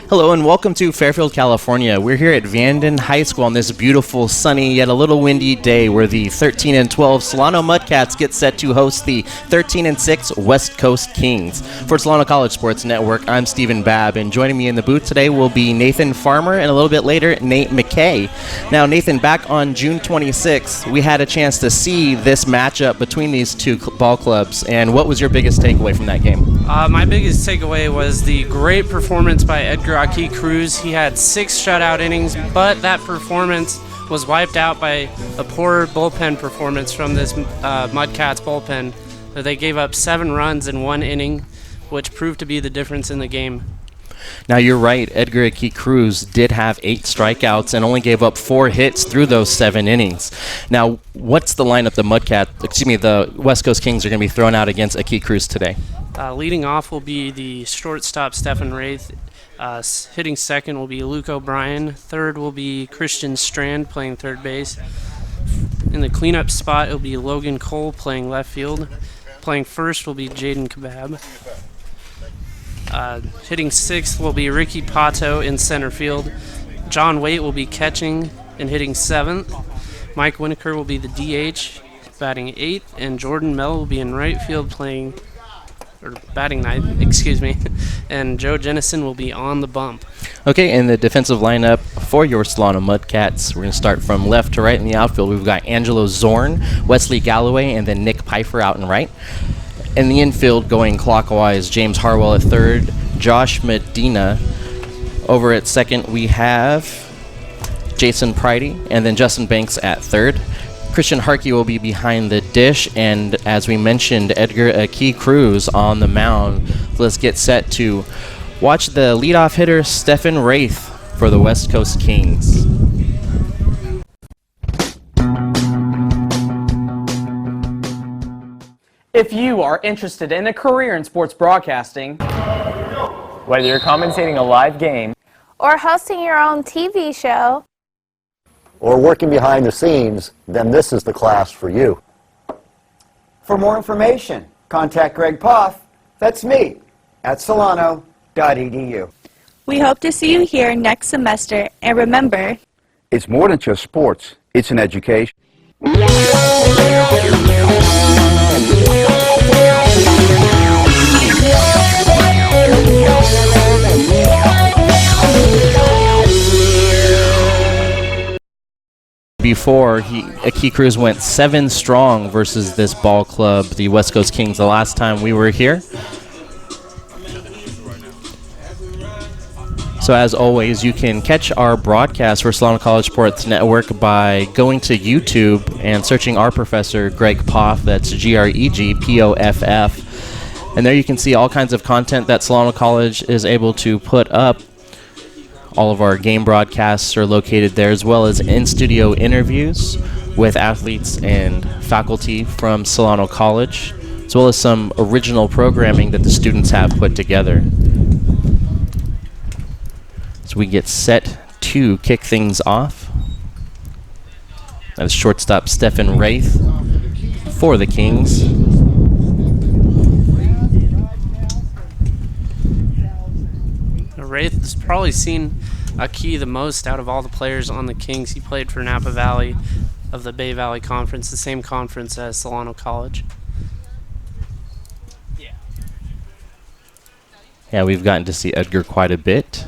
Hello and welcome to Fairfield, California. We're here at Vanden High School on this beautiful, sunny, yet a little windy day where the 13-12 Solano Mudcats get set to host the 13-6 West Coast Kings. For Solano College Sports Network, I'm Stephen Babb, and joining me in the booth today will be Nathan Farmer and a little bit later, Nate McKay. Now, Nathan, back on June 26th, we had a chance to see this matchup between these two ball clubs, and what was your biggest takeaway from that game? My biggest takeaway was the great performance by Edgar Aki Cruz. He had 6 shutout innings, but that performance was wiped out by a poor bullpen performance from this Mudcats bullpen. They gave up 7 runs in 1 inning, which proved to be the difference in the game. Now, you're right. Edgar Aki Cruz did have 8 strikeouts and only gave up 4 hits through those 7 innings. Now, what's the lineup the West Coast Kings are going to be throwing out against Aki Cruz today? Leading off will be the shortstop, Stephen Wraith. Hitting second will be Luke O'Brien. Third will be Christian Strand playing third base. In the cleanup spot, it will be Logan Cole playing left field. Playing first will be Jaden Kabab. Hitting sixth will be Ricky Pato in center field. John Waite will be catching and hitting seventh. Mike Winokur will be the DH, batting eighth. And Jordan Mell will be in right field batting ninth, and Joe Jennison will be on the bump. Okay, and the defensive lineup for your Solano Mudcats, we're going to start from left to right in the outfield. We've got Angelo Zorn, Wesley Galloway, and then Nick Pfeiffer out and right. In the infield, going clockwise, James Harwell at third, Josh Medina. Over at second, we have Jason Pridey, and then Justin Banks at third. Christian Harkey will be behind the dish, and as we mentioned, Edgar Aki Cruz on the mound. Let's get set to watch the leadoff hitter, Stephen Wraith, for the West Coast Kings. If you are interested in a career in sports broadcasting, whether you're commentating a live game or hosting your own TV show, or working behind the scenes, then this is the class for you. For more information, contact Greg Poff, that's me, at solano.edu. We hope to see you here next semester, and remember, it's more than just sports, it's an education. Before, Aki Cruz went 7 strong versus this ball club, the West Coast Kings, the last time we were here. So as always, you can catch our broadcast for Solano College Sports Network by going to YouTube and searching our professor, Greg Poff, that's GregPoff. And there you can see all kinds of content that Solano College is able to put up. All of our game broadcasts are located there, as well as in-studio interviews with athletes and faculty from Solano College, as well as some original programming that the students have put together. So we get set to kick things off. That's shortstop Stephen Wraith for the Kings. Wraith has probably seen Aki the most out of all the players on the Kings. He played for Napa Valley of the Bay Valley Conference, the same conference as Solano College. Yeah, we've gotten to see Edgar quite a bit.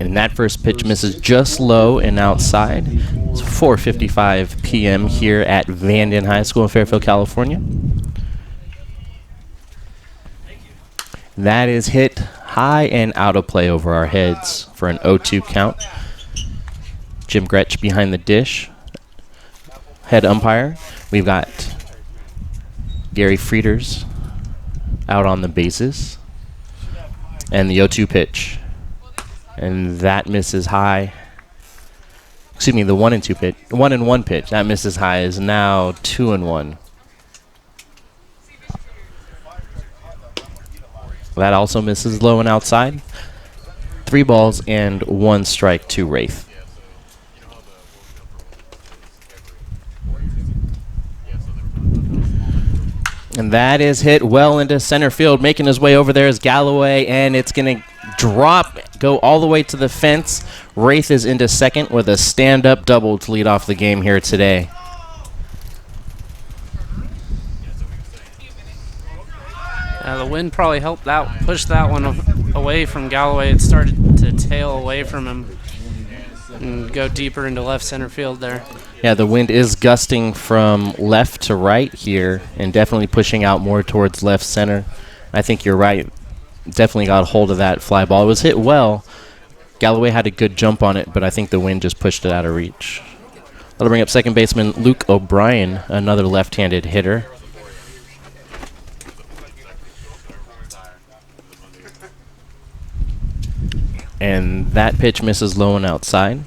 And that first pitch misses just low and outside. It's 4:55 p.m. here at Vanden High School in Fairfield, California. That is hit high and out of play over our heads for an 0-2 count. Jim Gretsch behind the dish. head umpire. We've got Gary Frieders out on the bases. And the 0-2 pitch. And that misses high. Excuse me, the 1-2 pitch. 1-1 pitch. That misses high is now 2-1. That also misses low and outside. 3 balls and 1 strike to Wraith. And that is hit well into center field. Making his way over there is Galloway, and it's going to drop, go all the way to the fence. Wraith is into second with a stand-up double to lead off the game here today. The wind probably helped push that one away from Galloway. It started to tail away from him and go deeper into left center field there. Yeah, the wind is gusting from left to right here and definitely pushing out more towards left center. I think you're right. Definitely got a hold of that fly ball. It was hit well. Galloway had a good jump on it, but I think the wind just pushed it out of reach. That'll bring up second baseman Luke O'Brien, another left-handed hitter. And that pitch misses low and outside.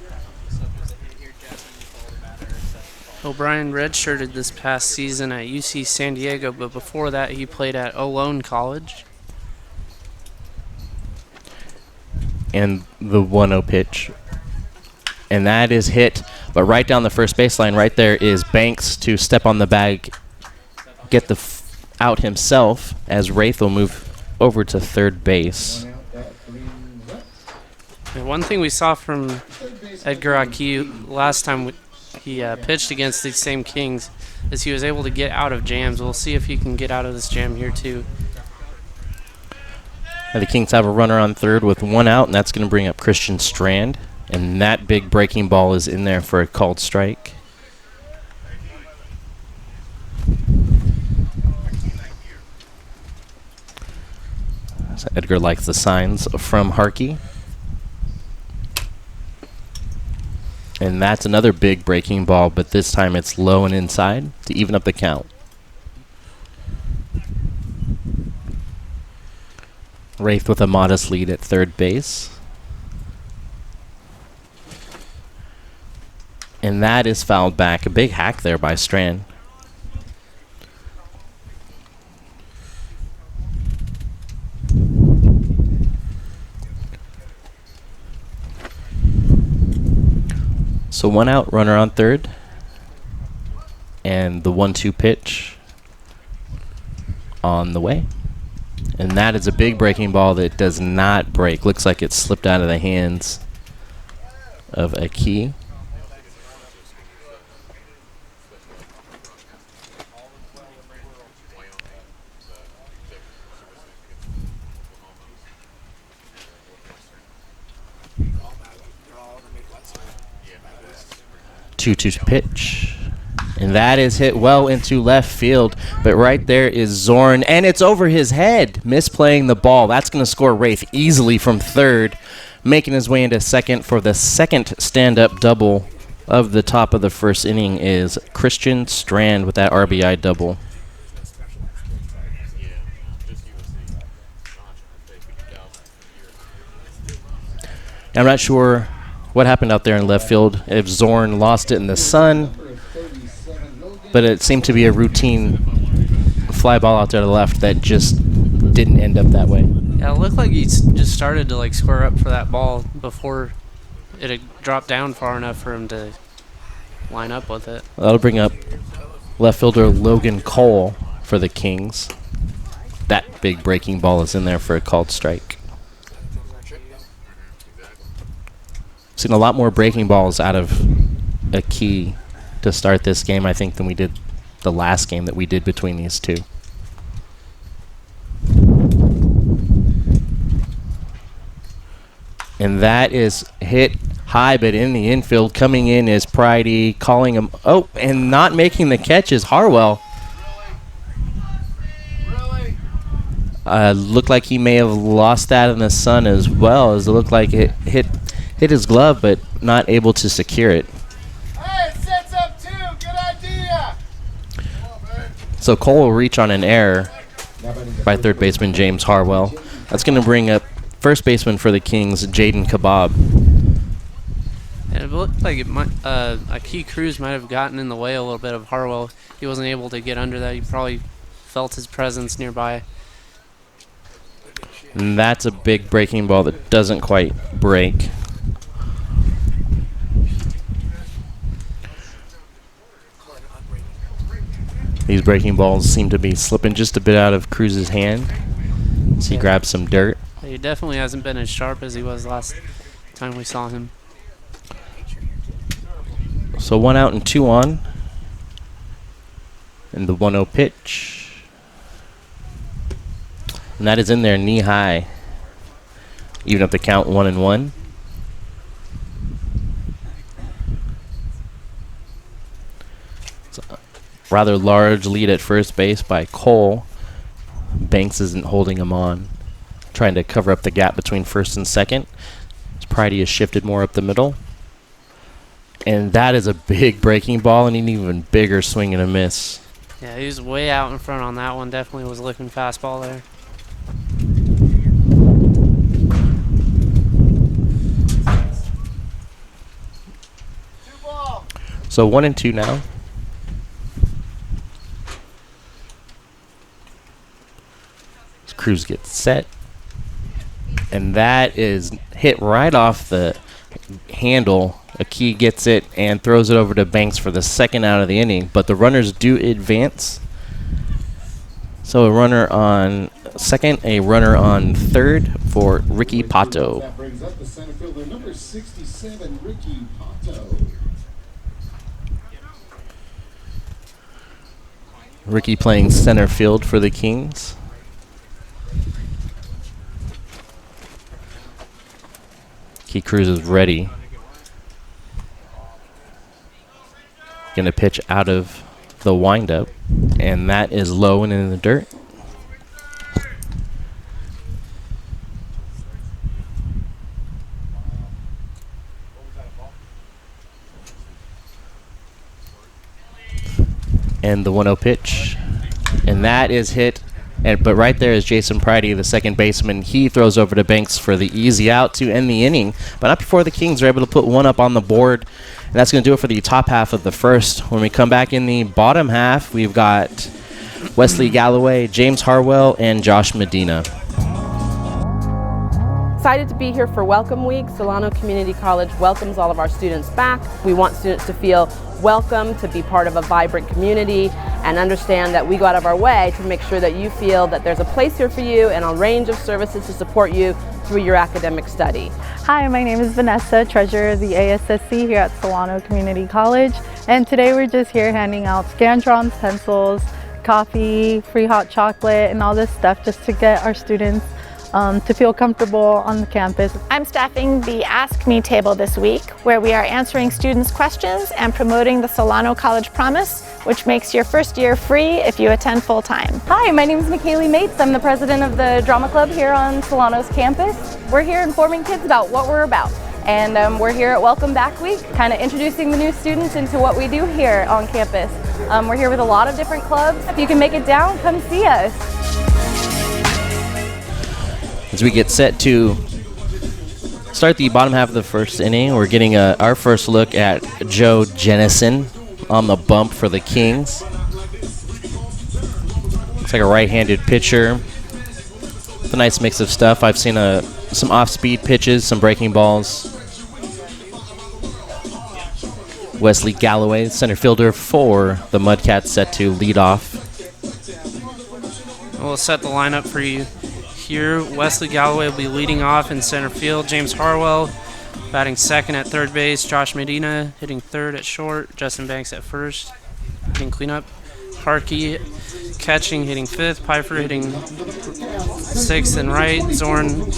O'Brien redshirted this past season at UC San Diego, but before that he played at Solano College. And the 1-0 pitch. And that is hit, but right down the first baseline, right there is Banks to step on the bag, get the out himself, as Wraith will move over to third base. And one thing we saw from Edgar Aki last time he pitched against these same Kings is he was able to get out of jams. We'll see if he can get out of this jam here too. And the Kings have a runner on third with 1 out, and that's going to bring up Christian Strand. And that big breaking ball is in there for a called strike. So Edgar likes the signs from Harkey. And that's another big breaking ball, but this time it's low and inside to even up the count. Wraith with a modest lead at third base. And that is fouled back. A big hack there by Strand. So 1 out, runner on third. And the 1-2 pitch on the way. And that is a big breaking ball that does not break. Looks like it slipped out of the hands of Aki. Two pitch. And that is hit well into left field. But right there is Zorn. And it's over his head. Misplaying the ball. That's going to score Wraith easily from third. Making his way into second for the second stand-up double of the top of the first inning is Christian Strand with that RBI double. I'm not sure what happened out there in left field, if Zorn lost it in the sun, but it seemed to be a routine fly ball out there to the left that just didn't end up that way. Yeah, it looked like he just started to square up for that ball before it had dropped down far enough for him to line up with it. That'll bring up left fielder Logan Cole for the Kings. That big breaking ball is in there for a called strike. Seen a lot more breaking balls out of Aki to start this game, I think, than we did the last game that we did between these two. And that is hit high, but in the infield. Coming in is Pridey, calling him, oh, and not making the catch is Harwell. Looked like he may have lost that in the sun as well, as it looked like it hit his glove, but not able to secure it. Hey, it sets up 2. Good idea. So Cole will reach on an error by third baseman James Harwell. That's going to bring up first baseman for the Kings, Jaden Kabab. And it looked like it might, Akee Cruz might have gotten in the way a little bit of Harwell. He wasn't able to get under that. He probably felt his presence nearby. And that's a big breaking ball that doesn't quite break. These breaking balls seem to be slipping just a bit out of Cruz's hand. So he grabs some dirt. He definitely hasn't been as sharp as he was last time we saw him. So 1 out and 2 on. And the 1-0 pitch. And that is in there knee high. Even up the count 1-1. It's a rather large lead at first base by Cole. Banks isn't holding him on. Trying to cover up the gap between first and second. Pridey has shifted more up the middle. And that is a big breaking ball and an even bigger swing and a miss. Yeah, he was way out in front on that one. Definitely was looking fastball there. So 1 and 2 now. Cruz gets set. And that is hit right off the handle. Akee gets it and throws it over to Banks for the second out of the inning. But the runners do advance. So a runner on second, a runner on third for Ricky Pato. That brings up the center fielder, number 67, Ricky Pato. Ricky playing center field for the Kings. Akee Cruz is ready. Gonna pitch out of the windup, and that is low and in the dirt. And the 1-0 pitch, and that is hit. But right there is Jason Pridey, the second baseman. He throws over to Banks for the easy out to end the inning, but not before the Kings are able to put one up on the board. And that's going to do it for the top half of the first. When we come back in the bottom half, we've got Wesley Galloway, James Harwell, and Josh Medina. Excited to be here for Welcome Week. Solano Community College welcomes all of our students back. We want students to feel welcome, to be part of a vibrant community, and understand that we go out of our way to make sure that you feel that there's a place here for you and a range of services to support you through your academic study. Hi, my name is Vanessa, treasurer of the ASSC here at Solano Community College, and today we're just here handing out Scantrons, pencils, coffee, free hot chocolate, and all this stuff just to get our students to feel comfortable on the campus. I'm staffing the Ask Me table this week, where we are answering students' questions and promoting the Solano College Promise, which makes your first year free if you attend full-time. Hi, my name is McKaylee Mates. I'm the president of the drama club here on Solano's campus. We're here informing kids about what we're about. And we're here at Welcome Back Week, kind of introducing the new students into what we do here on campus. We're here with a lot of different clubs. If you can make it down, come see us. As we get set to start the bottom half of the first inning, we're getting our first look at Joe Jennison on the bump for the Kings. Looks like a right-handed pitcher. It's a nice mix of stuff. I've seen some off-speed pitches, some breaking balls. Wesley Galloway, center fielder for the Mudcats, set to lead off. We'll set the lineup for you here. Wesley Galloway will be leading off in center field. James Harwell batting second at third base. Josh Medina hitting third at short. Justin Banks at first hitting cleanup. Harkey catching, hitting fifth. Pfeiffer hitting sixth and right. Zorn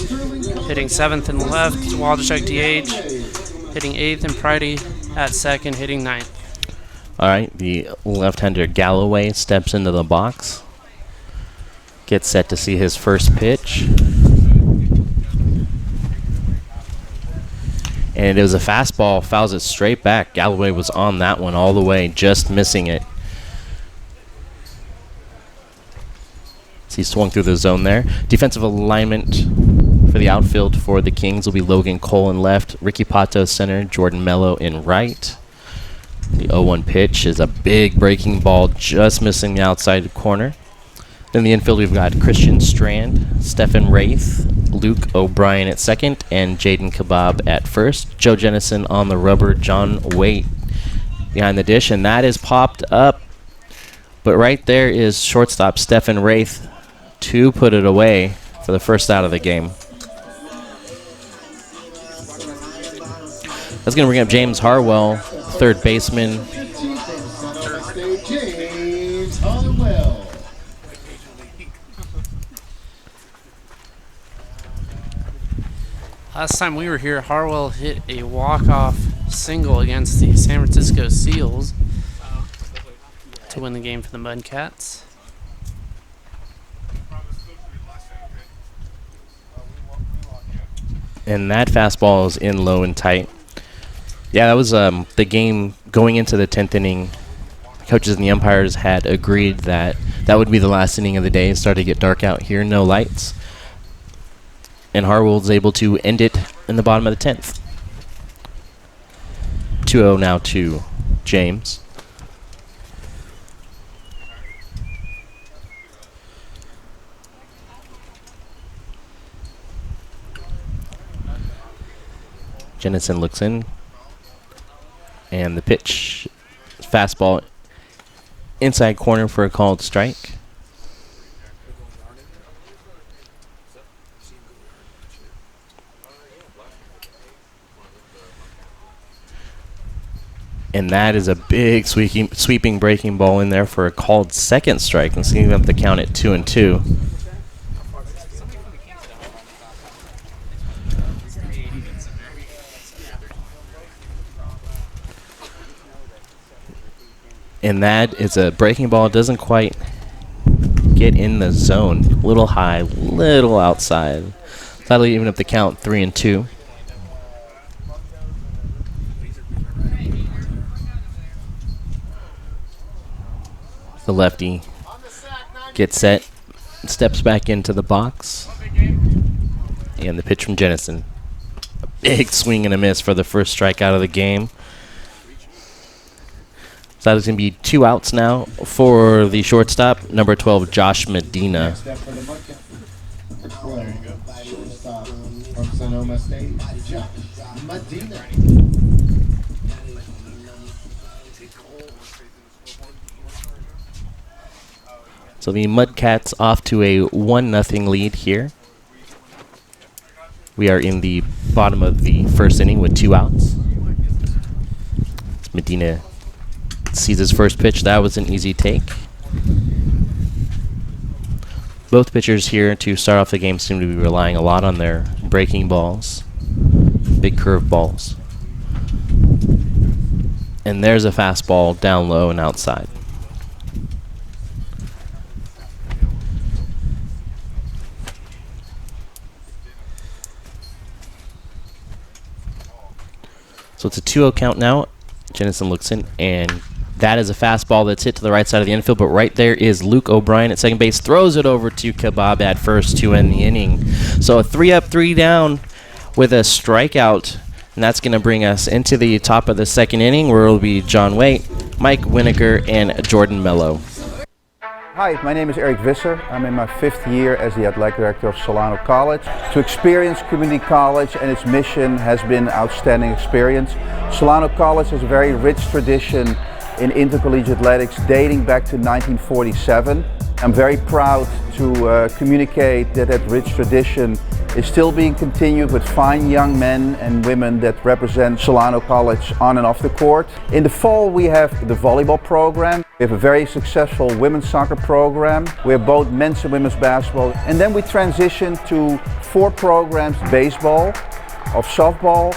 hitting seventh and left. Waldchuk DH hitting eighth, and Pridey at second hitting ninth. All right, the left-hander Galloway steps into the box. Gets set to see his first pitch. And it was a fastball, fouls it straight back. Galloway was on that one all the way, just missing it. So he swung through the zone there. Defensive alignment for the outfield for the Kings will be Logan Cole in left, Ricky Pato center, Jordan Mello in right. The 0-1 pitch is a big breaking ball, just missing the outside corner. Then the infield, we've got Christian Strand, Stephen Wraith, Luke O'Brien at second, and Jaden Kebab at first. Joe Jennison on the rubber, John Waite behind the dish, and that is popped up. But right there is shortstop Stephen Wraith to put it away for the first out of the game. That's going to bring up James Harwell, third baseman. James Harwell. Last time we were here, Harwell hit a walk-off single against the San Francisco Seals to win the game for the Mudcats. And that fastball is in low and tight. Yeah, that was the game going into the 10th inning. Coaches and the umpires had agreed that that would be the last inning of the day. It started to get dark out here, no lights. And Harwell was able to end it in the bottom of the 10th. 2-0 now to James. Jennison looks in. And the pitch, fastball inside corner for a called strike. And that is a big sweeping breaking ball in there for a called second strike. And seeing up the count at 2-2. And that is a breaking ball. Doesn't quite get in the zone. Little high, little outside. That'll even up the count 3-2. The lefty gets set, steps back into the box. And the pitch from Jennison. A big swing and a miss for the first strikeout of the game. So that is going to be 2 outs now for the shortstop, number 12, Josh Medina. Shortstop from Sonoma State, Josh Medina. So the Mudcats off to a 1-0 lead here. We are in the bottom of the first inning with 2 outs. Medina sees his first pitch. That was an easy take. Both pitchers here to start off the game seem to be relying a lot on their breaking balls, big curve balls. And there's a fastball down low and outside. So it's a 2-0 count now. Jennison looks in, and that is a fastball that's hit to the right side of the infield, but right there is Luke O'Brien at second base. Throws it over to Kebab at first to end the inning. So a 3-up, 3-down with a strikeout, and that's going to bring us into the top of the second inning, where it will be John Waite, Mike Winiger, and Jordan Mello. Hi, my name is Eric Visser. I'm in my 5th year as the athletic director of Solano College. To experience community college and its mission has been an outstanding experience. Solano College has a very rich tradition in intercollegiate athletics dating back to 1947. I'm very proud to communicate that that rich tradition is still being continued with fine young men and women that represent Solano College on and off the court. In the fall we have the volleyball program. We have a very successful women's soccer program. We have both men's and women's basketball. And then we transition to 4 programs: baseball, of softball,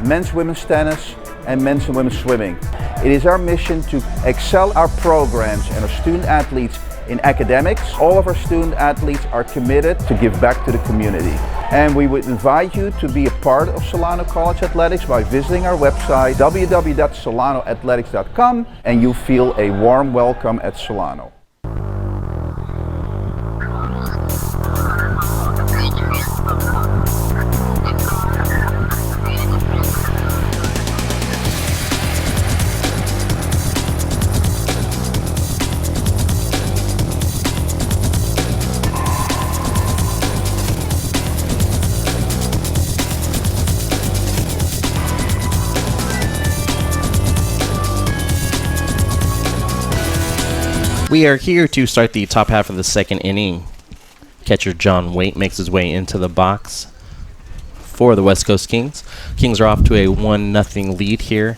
men's women's tennis, and men's and women's swimming. It is our mission to excel our programs and our student athletes in academics. All of our student athletes are committed to give back to the community. And we would invite you to be a part of Solano College Athletics by visiting our website www.solanoathletics.com, and you feel a warm welcome at Solano. We are here to start the top half of the second inning. Catcher John Waite makes his way into the box for the West Coast Kings. Kings are off to a 1-0 lead here.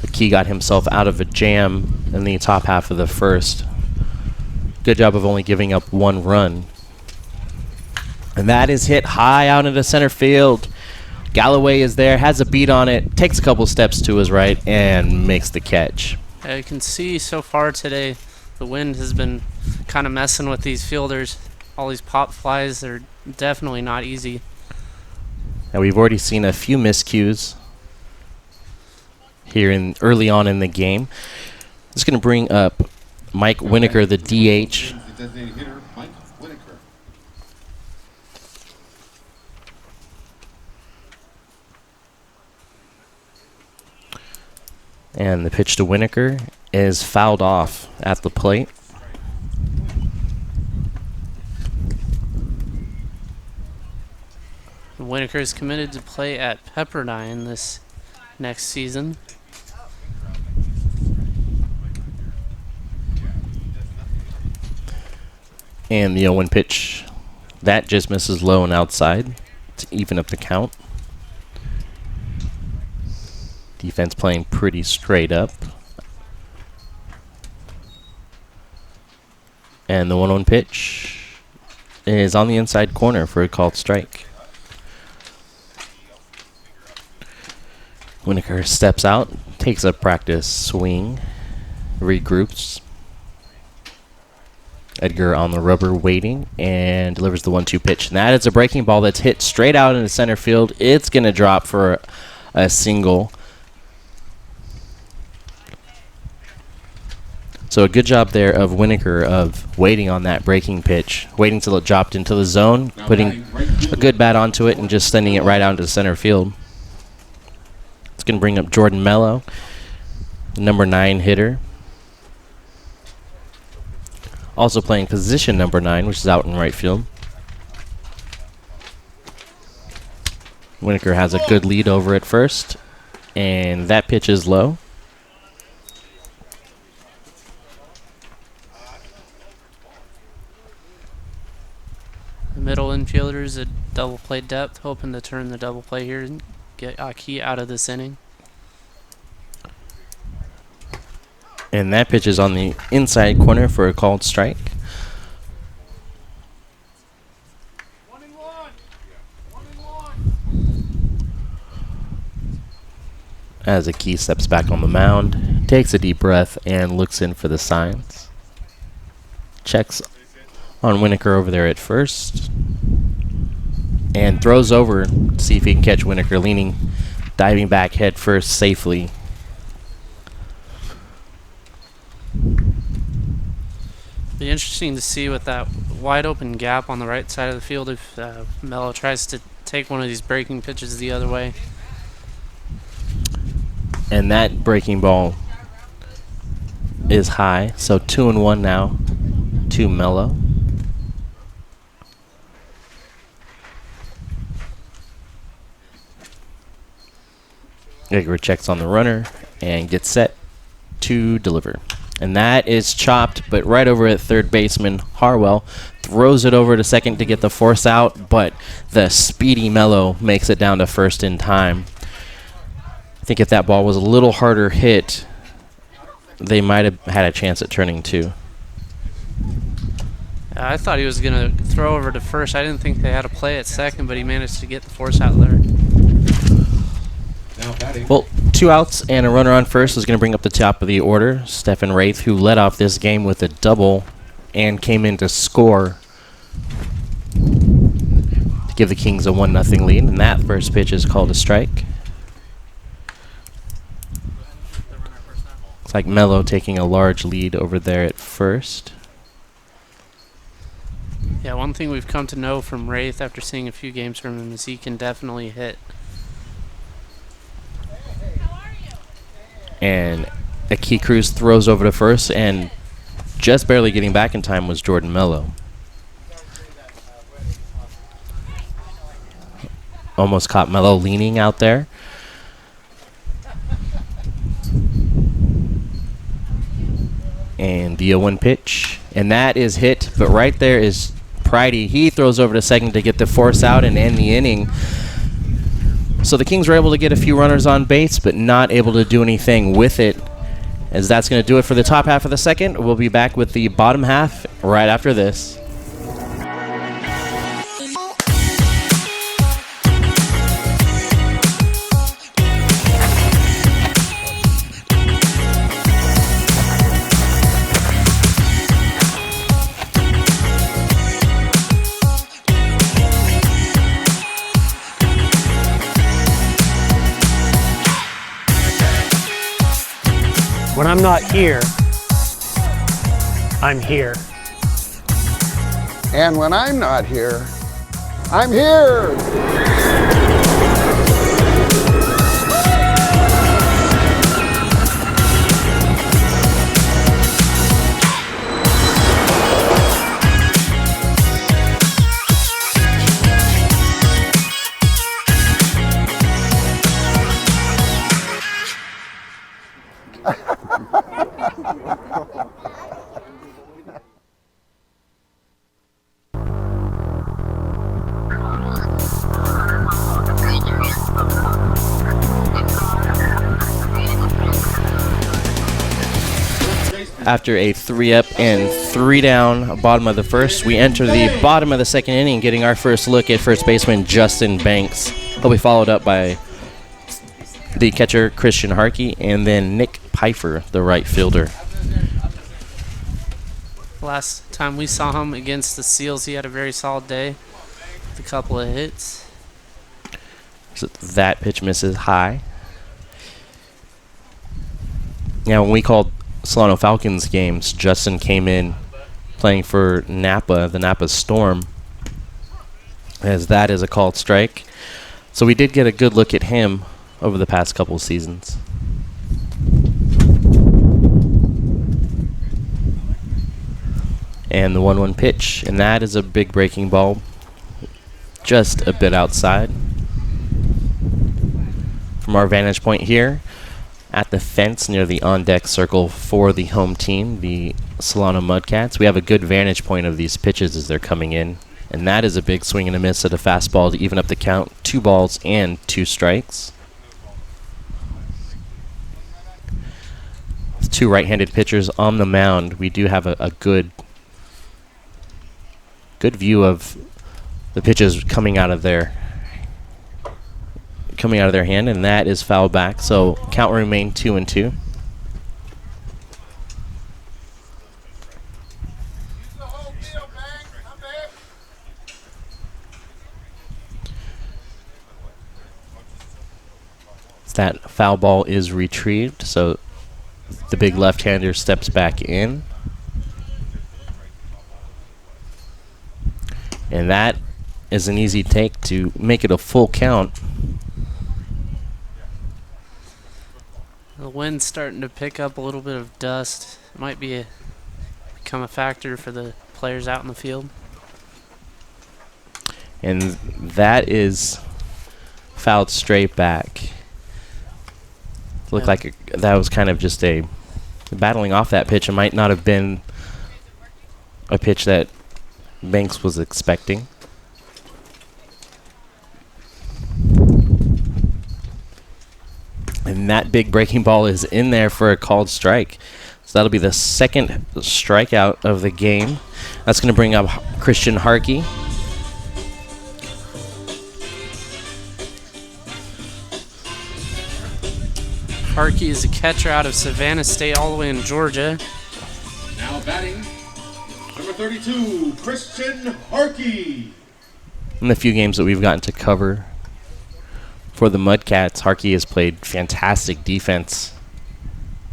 McKee got himself out of a jam in the top half of the first. Good job of only giving up 1 run. And that is hit high out into center field. Galloway is there, has a beat on it, takes a couple steps to his right, and makes the catch. You can see so far today the wind has been kind of messing with these fielders. All these pop flies are definitely not easy. And we've already seen a few miscues here early on in the game. Just going to bring up Mike Winokur, the DH. And the pitch to Winokur is fouled off at the plate. Winokur is committed to play at Pepperdine this next season. And the 0-1 pitch, that just misses low and outside to even up the count. Defense playing pretty straight up. And the 1-1 pitch is on the inside corner for a called strike. Winokur steps out, takes a practice swing, regroups. Edgar on the rubber waiting and delivers the 1-2 pitch. And that is a breaking ball that's hit straight out into center field. It's going to drop for a single. So a good job there of Winokur of waiting on that breaking pitch, waiting till it dropped into the zone, putting a good bat onto it, and just sending it right out into center field. It's going to bring up Jordan Mello, number 9 hitter. Also playing position number 9, which is out in right field. Winokur has a good lead over at first, and that pitch is low. The middle infielders at double play depth, hoping to turn the double play here and get Aki out of this inning. And that pitch is on the inside corner for a called strike. As Aki steps back on the mound, takes a deep breath, and looks in for the signs. Checks on Winokur over there at first. And throws over to see if he can catch Winokur leaning, diving back head first safely. Be interesting to see with that wide open gap on the right side of the field if Mello tries to take one of these breaking pitches the other way. And that breaking ball is high, so 2-1 now to Mello. Edgar checks on the runner and gets set to deliver. And that is chopped, but right over at third baseman Harwell throws it over to second to get the force out, but the speedy Mello makes it down to first in time. I think if that ball was a little harder hit, they might have had a chance at turning 2. I thought he was going to throw over to first. I didn't think they had a play at second, but he managed to get the force out there. Well, 2 outs and a runner on first is going to bring up the top of the order. Stephen Wraith, who led off this game with a double and came in to score to give the Kings a 1-0 lead. And that first pitch is called a strike. It's like Mello taking a large lead over there at first. Yeah, one thing we've come to know from Wraith after seeing a few games from him is he can definitely hit. And Aki Cruz throws over to first, and just barely getting back in time was Jordan Mello. Almost caught Mello leaning out there. And the 0-1 pitch. And that is hit, but right there is Pridey. He throws over to second to get the force out and end the inning. So the Kings were able to get a few runners on base, but not able to do anything with it. As that's going to do it for the top half of the second. We'll be back with the bottom half right after this. When I'm not here, I'm here. And when I'm not here, I'm here. After a 3-up and 3-down bottom of the first, we enter the bottom of the second inning, getting our first look at first baseman Justin Banks. He'll be followed up by the catcher Christian Harkey and then Nick Pfeiffer, the right fielder. Last time we saw him against the Seals, he had a very solid day with a couple of hits. So that pitch misses high. Now, when we called Solano Falcons games, Justin came in playing for Napa, the Napa Storm, as that is a called strike. So we did get a good look at him over the past couple seasons. And the 1-1 pitch, and that is a big breaking ball, just a bit outside. From our vantage point here, at the fence near the on-deck circle for the home team, the Solano Mudcats. We have a good vantage point of these pitches as they're coming in, and that is a big swing and a miss at a fastball to even up the count. 2 balls and 2 strikes. With 2 right-handed pitchers on the mound, we do have a good view of the pitches coming out of their hand, and that is fouled back. So count will remain 2-2. That foul ball is retrieved, so the big left-hander steps back in. And that is an easy take to make it a full count. The wind's starting to pick up a little bit of dust. It might become a factor for the players out in the field. And that is fouled straight back. Looked like that was kind of just a battling off that pitch. It might not have been a pitch that Banks was expecting. And that big breaking ball is in there for a called strike. So that'll be the second strikeout of the game. That's going to bring up Christian Harkey. Harkey is a catcher out of Savannah State, all the way in Georgia. Now batting, number 32, Christian Harkey. In the few games that we've gotten to cover for the Mudcats, Harkey has played fantastic defense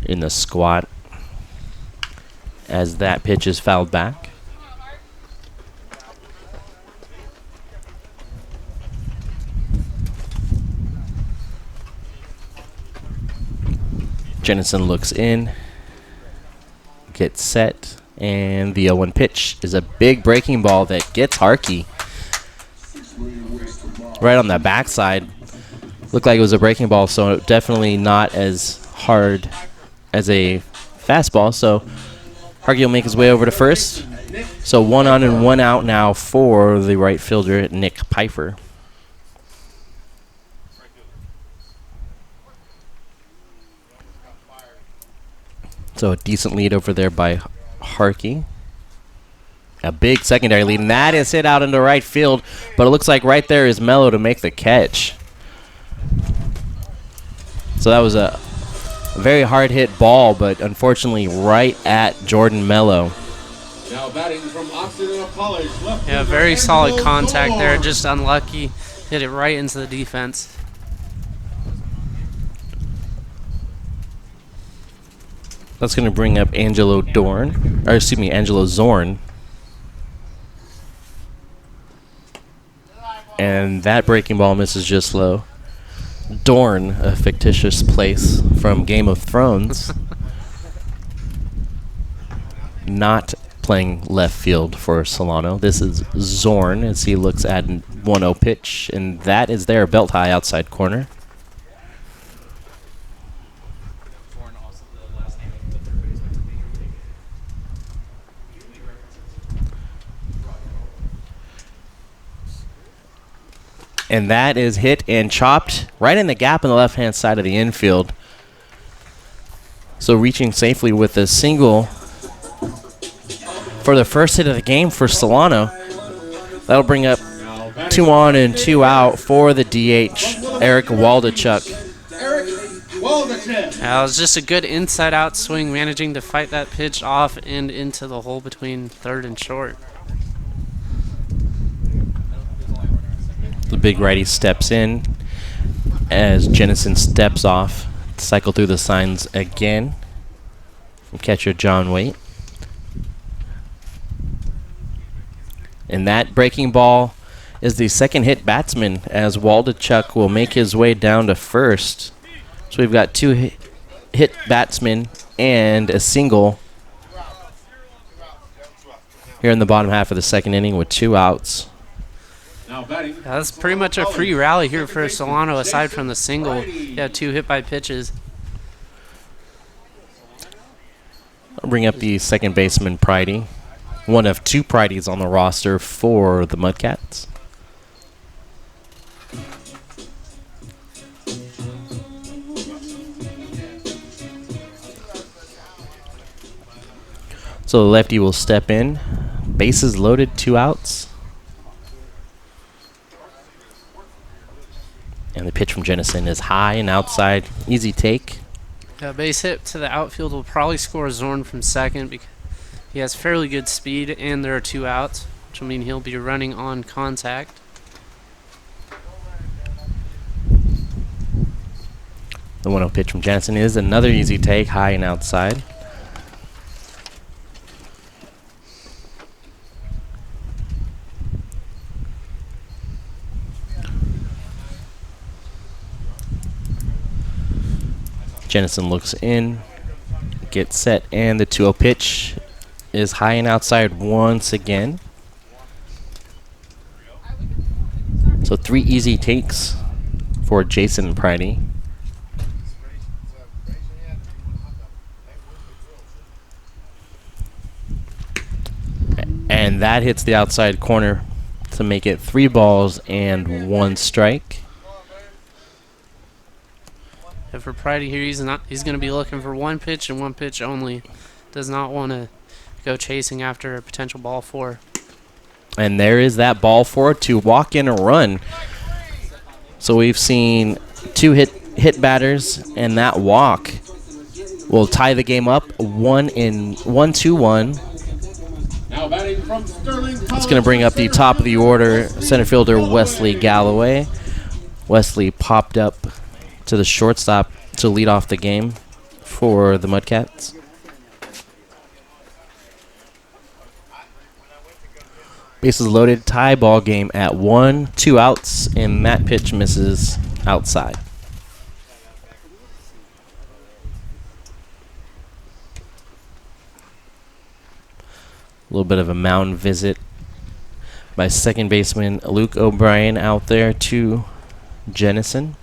in the squat as that pitch is fouled back. Jennison looks in, gets set, and the 0-1 pitch is a big breaking ball that gets Harkey right on the backside. Looked like it was a breaking ball, so definitely not as hard as a fastball. So Harkey will make his way over to first. So 1 on and 1 out now for the right fielder, Nick Pfeiffer. So a decent lead over there by Harkey. A big secondary lead, and that is hit out into right field, but it looks like right there is Mello to make the catch. So that was a very hard hit ball, but unfortunately right at Jordan Mello. Now batting from Occidental College. Yeah, very solid contact there, just unlucky. Hit it right into the defense. That's going to bring up Angelo Zorn. And that breaking ball misses just low. Dorn, a fictitious place from Game of Thrones. Not playing left field for Solano. This is Zorn as he looks at 1-0 pitch, and that is their belt high outside corner. And that is hit and chopped right in the gap on the left-hand side of the infield. So reaching safely with a single for the first hit of the game for Solano. That'll bring up 2 on and 2 out for the DH, Eric Waldachuk. That was just a good inside-out swing, managing to fight that pitch off and into the hole between third and short. The big righty steps in as Jennison steps off. Cycle through the signs again from catcher John Waite. And that breaking ball is the second hit batsman as Waldachuk will make his way down to first. So we've got 2 hit batsmen and a single here in the bottom half of the second inning with 2 outs. That's pretty much a free rally here for Solano aside from the single. Yeah, 2 hit by pitches. I'll bring up the second baseman, Pridey. One of 2 Prideys on the roster for the Mudcats. So the lefty will step in. Bases loaded, 2 outs. And the pitch from Jennison is high and outside. Easy take. A base hit to the outfield will probably score Zorn from second because he has fairly good speed and there are 2 outs, which will mean he'll be running on contact. The 1-0 pitch from Jennison is another easy take, high and outside. Jennison looks in, gets set, and the 2-0 pitch is high and outside once again. So 3 easy takes for Jason Pridey. And that hits the outside corner to make it 3 balls and 1 strike. And for Pridey here, he's going to be looking for 1 pitch and 1 pitch only. Does not want to go chasing after a potential ball 4. And there is that ball 4 to walk in a run. So we've seen 2 hit batters, and that walk will tie the game up 1-2-1. Now batting from Sterling. It's going to bring up the top of the order, center fielder Wesley Galloway. Wesley popped up to the shortstop to lead off the game for the Mudcats. Bases loaded, tie ball game at 1, 2 outs, and that pitch misses outside. A little bit of a mound visit by second baseman Luke O'Brien out there to Jennison.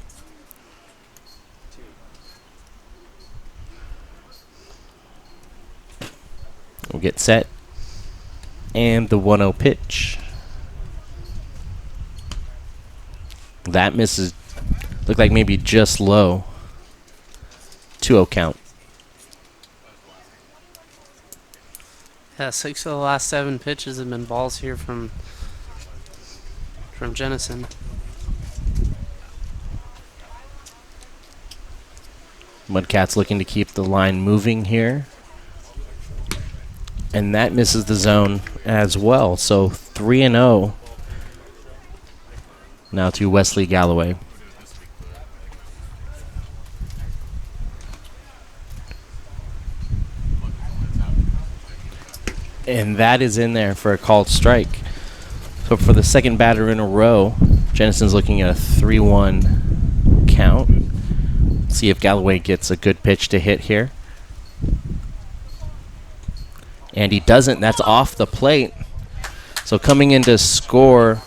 We'll get set. And the 1-0 pitch. That misses. Looked like maybe just low. 2-0 count. Yeah, 6 of the last 7 pitches have been balls here from Jennison. Mudcats looking to keep the line moving here. And that misses the zone as well. So 3-0 now to Wesley Galloway. And that is in there for a called strike. So for the second batter in a row, Jennison's looking at a 3-1 count. See if Galloway gets a good pitch to hit here. And he doesn't. That's off the plate. So coming in to score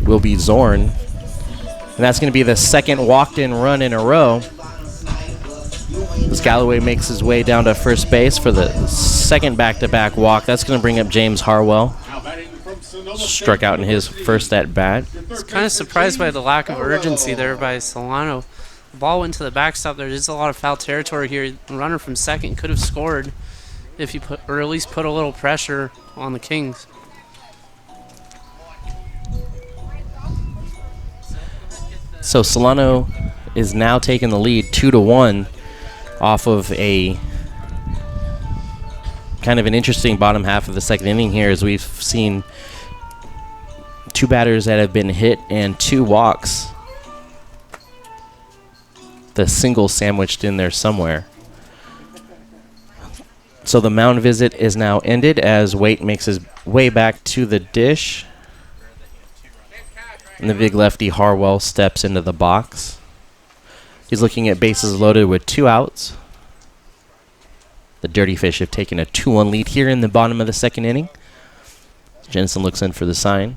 will be Zorn. And that's going to be the second walked-in run in a row. As Galloway makes his way down to first base for the second back-to-back walk. That's going to bring up James Harwell. Struck out in his first at-bat. I was kind of surprised by the lack of urgency there by Solano. The ball went to the backstop. There is a lot of foul territory here. The runner from second could have scored if he put, or at least put a little pressure on the Kings. So Solano is now taking the lead 2-1 off of a kind of an interesting bottom half of the second inning here, as we've seen 2 batters that have been hit and 2 walks. The single sandwiched in there somewhere. So the mound visit is now ended as Waite makes his way back to the dish. And the big lefty Harwell steps into the box. He's looking at bases loaded with 2 outs. The Dirty Fish have taken a 2-1 lead here in the bottom of the second inning. Jensen looks in for the sign.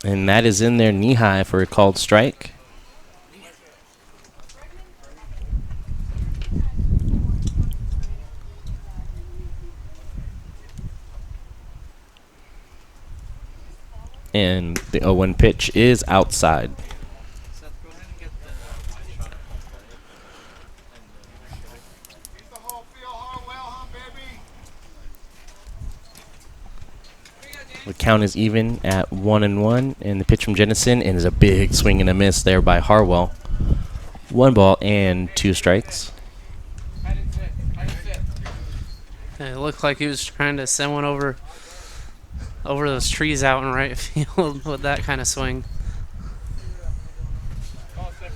And that is in there knee-high for a called strike. And the 0-1 pitch is outside. The count is even at 1-1, and the pitch from Jennison is a big swing and a miss there by Harwell. 1 ball and 2 strikes. It looked like he was trying to send one over those trees out in right field with that kind of swing.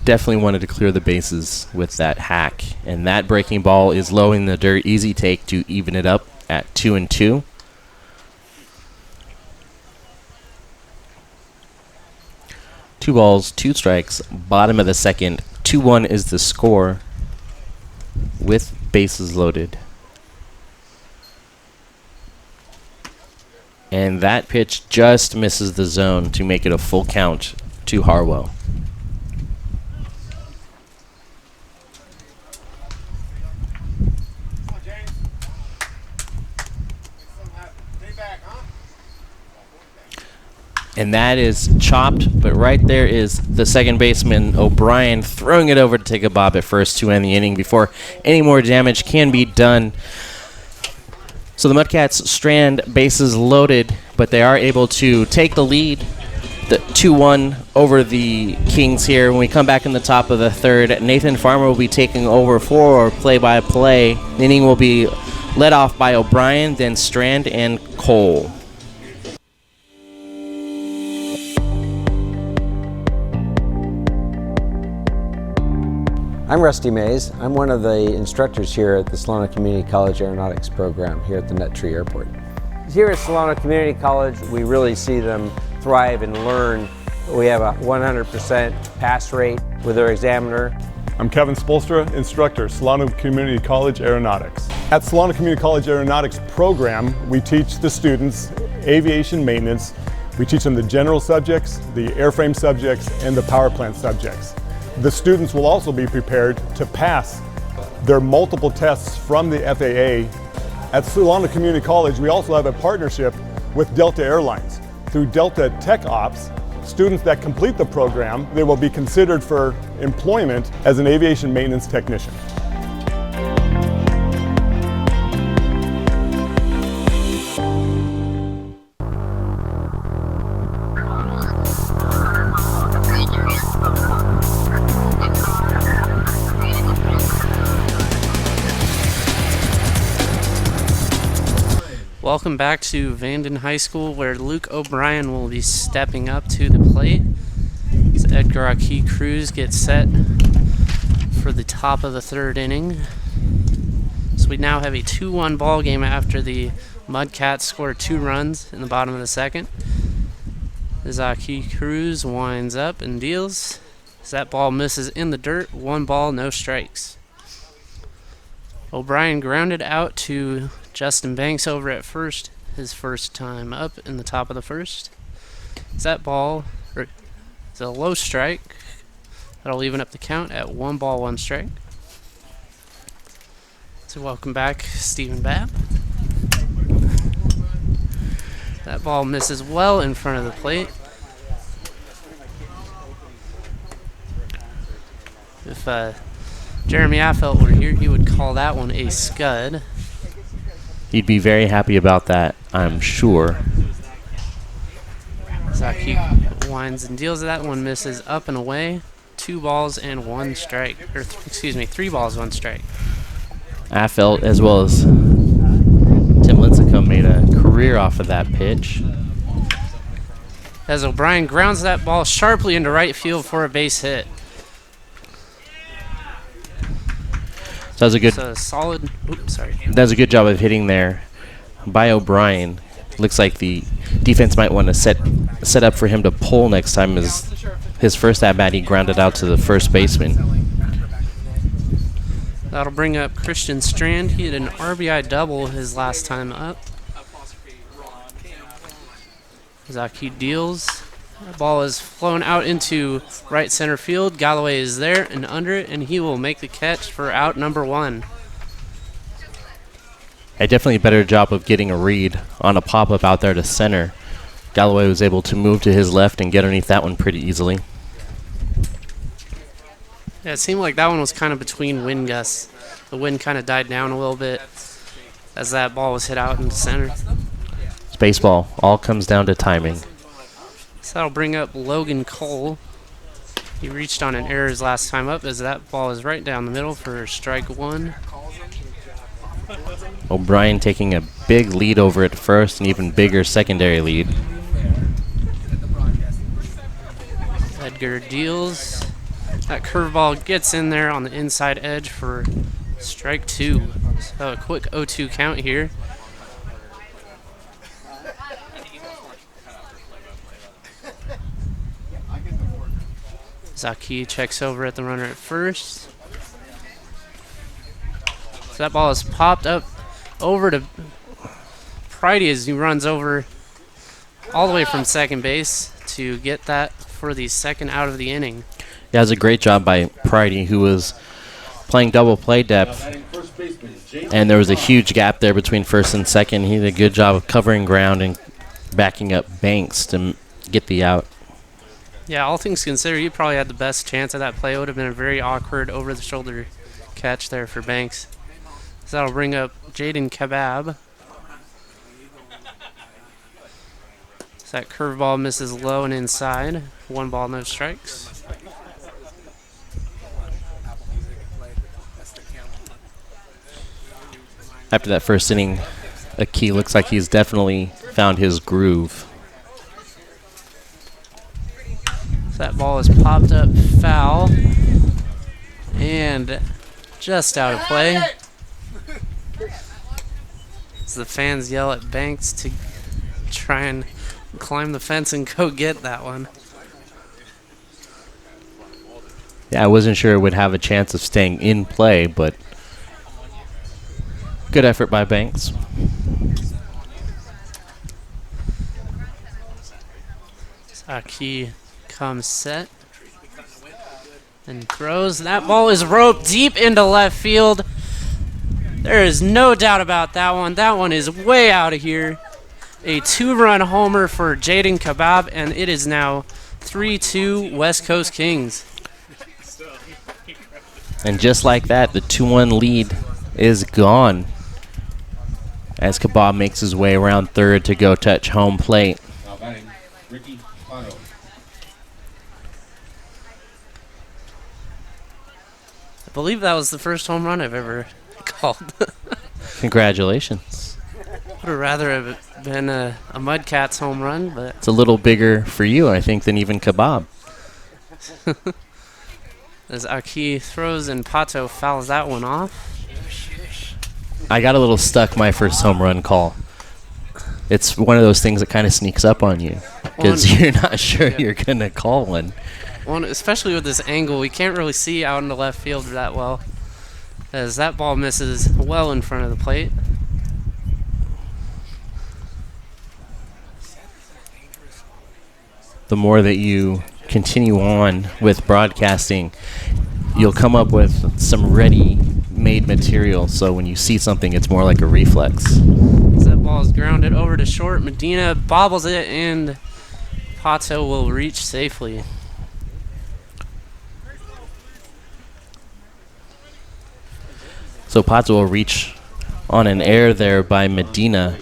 Definitely wanted to clear the bases with that hack, and that breaking ball is low in the dirt. Easy take to even it up at 2-2. Two balls, 2 strikes, bottom of the second. 2-1 is the score with bases loaded. And that pitch just misses the zone to make it a full count to Harwell. And that is chopped, but right there is the second baseman, O'Brien, throwing it over to take a bob at first to end the inning before any more damage can be done. So the Mudcats strand bases loaded, but they are able to take the lead, the 2-1 over the Kings here. When we come back in the top of the third, Nathan Farmer will be taking over for play-by-play. The inning will be led off by O'Brien, then Strand and Cole. I'm Rusty Mays. I'm one of the instructors here at the Solano Community College Aeronautics program here at the Nut Tree Airport. Here at Solano Community College, we really see them thrive and learn. We have a 100% pass rate with our examiner. I'm Kevin Spolstra, instructor, Solano Community College Aeronautics. At Solano Community College Aeronautics program, we teach the students aviation maintenance. We teach them the general subjects, the airframe subjects, and the power plant subjects. The students will also be prepared to pass There are multiple tests from the FAA. At Solano Community College, we also have a partnership with Delta Airlines. Through Delta Tech Ops, students that complete the program, they will be considered for employment as an aviation maintenance technician. Welcome back to Vanden High School, where Luke O'Brien will be stepping up to the plate as Edgar Aki Cruz gets set for the top of the third inning. So we now have a 2-1 ball game after the Mudcats scored 2 runs in the bottom of the second. As Aki Cruz winds up and deals, as that ball misses in the dirt, 1 ball, no strikes. O'Brien grounded out to Justin Banks over at first, his first time up in the top of the first. Is that ball, or is a low strike? That'll even up the count at 1 ball, 1 strike. So welcome back, Stephen Babb. That ball misses well in front of the plate. If Jeremy Affelt were here, he would call that one a scud. He'd be very happy about that, I'm sure. Zaki winds and deals. That one misses up and away. 2 balls and 1 strike. Or excuse me, 3 balls, 1 strike. Affelt, as well as Tim Lincecum, made a career off of that pitch. As O'Brien grounds that ball sharply into right field for a base hit. So that was a good. So solid. Oops, sorry. That was a good job of hitting there by O'Brien. Looks like the defense might want to set up for him to pull next time. As his first at bat, he grounded out to the first baseman. That'll bring up Christian Strand. He had an RBI double his last time up. Zaki deals. That ball is flown out into right center field. Galloway is there and under it, and he will make the catch for out number 1. Definitely a better job of getting a read on a pop-up out there to center. Galloway was able to move to his left and get underneath that one pretty easily. Yeah, it seemed like that one was kind of between wind gusts. The wind kind of died down a little bit as that ball was hit out into center. It's baseball. All comes down to timing. So that'll bring up Logan Cole. He reached on an error his last time up as that ball is right down the middle for strike 1. O'Brien taking a big lead over at first, and even bigger secondary lead. Edgar deals. That curveball gets in there on the inside edge for strike 2. So a quick 0-2 count here. Zaki checks over at the runner at first. So that ball is popped up over to Pridey as he runs over all the way from second base to get that for the second out of the inning. Yeah, it was a great job by Pridey, who was playing double play depth. And there was a huge gap there between first and second. He did a good job of covering ground and backing up Banks to get the out. Yeah, all things considered, he probably had the best chance of that play. It would have been a very awkward over-the-shoulder catch there for Banks. So that'll bring up Jaden Kebab. So that curveball misses low and inside. 1 ball, no strikes. After that first inning, Aki looks like he's definitely found his groove. So that ball is popped up foul and just out of play. As the fans yell at Banks to try and climb the fence and go get that one. Yeah, I wasn't sure it would have a chance of staying in play, but good effort by Banks. Aki comes set. And throws. That ball is roped deep into left field. There is no doubt about that one. That one is way out of here. A 2-run homer for Jaden Kebab, and it is now 3-2 West Coast Kings. And just like that, the 2-1 lead is gone as Kebab makes his way around third to go touch home plate. I believe that was the first home run I've ever called. Congratulations. Would have rather have been a Mudcats home run, but It's a little bigger for you, I think, than even Kebab. as Aki throws and Pato fouls that one off. I got a little stuck my first home run call. It's one of those things that kind of sneaks up on you because you're not sure you're going to call one. Well, especially with this angle, we can't really see out in the left field that well, as that ball misses well in front of the plate. The more that you continue on with broadcasting, you'll come up with some ready-made material. So when you see something, it's more like a reflex. As that ball is grounded over to short, Medina bobbles it, and Pato will reach safely. So Pato will reach on an error there by Medina.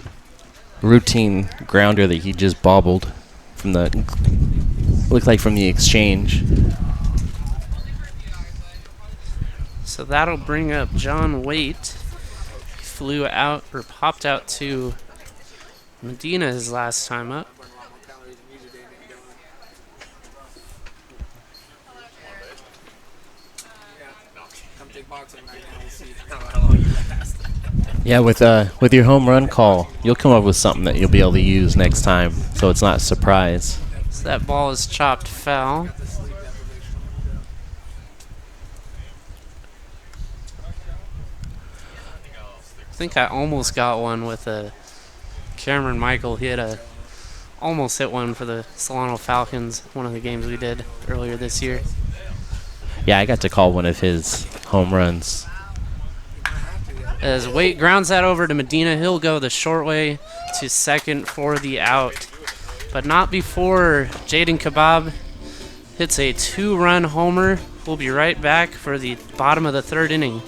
Routine grounder that he just bobbled from the, looked like from the exchange. So that'll bring up John Waite. He flew out, or popped out to Medina his last time up. Yeah, with your home run call, you'll come up with something that you'll be able to use next time, so it's not a surprise. So that ball is chopped foul. I think I almost got one with a Cameron Michael. He had almost hit one for the Solano Falcons, one of the games we did earlier this year. Yeah, I got to call one of his home runs. As Waite grounds that over to Medina, he'll go the short way to second for the out. But not before Jaden Kebab hits a 2-run homer. We'll be right back for the bottom of the third inning.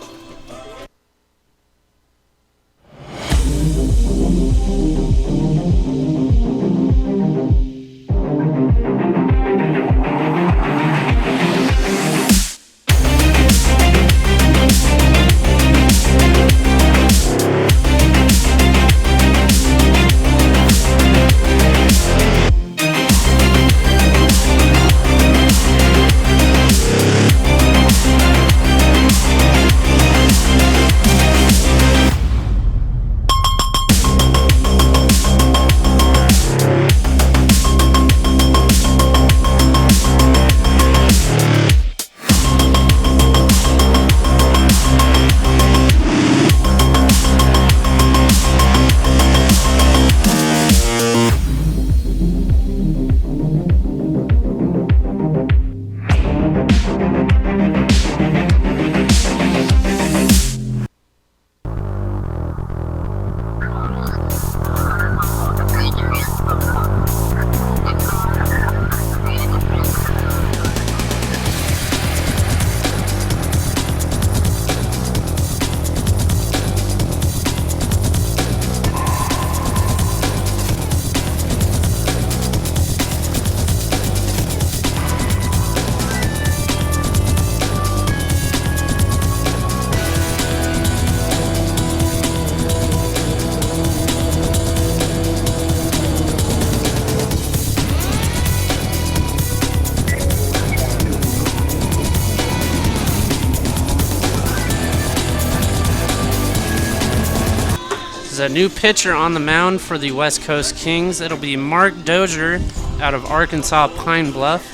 A new pitcher on the mound for the West Coast Kings. It'll be Mark Dozier out of Arkansas Pine Bluff.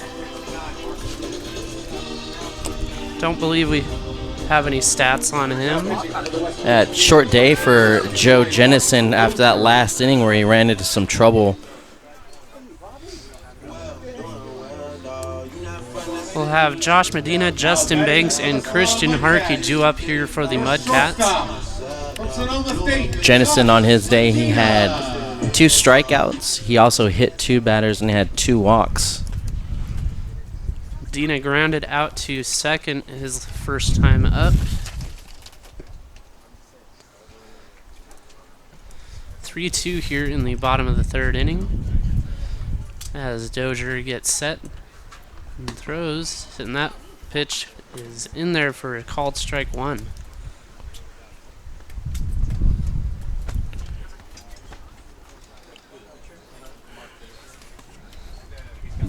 Don't believe we have any stats on him. Short day for Joe Jennison after that last inning where he ran into some trouble. We'll have Josh Medina, Justin Banks, and Christian Harkey due up here for the Mudcats. Jennison on his day, he had 2 strikeouts. He also hit 2 batters and had 2 walks. Medina grounded out to second his first time up. 3-2 here in the bottom of the 3rd inning as Dozier gets set and throws, and that pitch is in there for a called strike 1.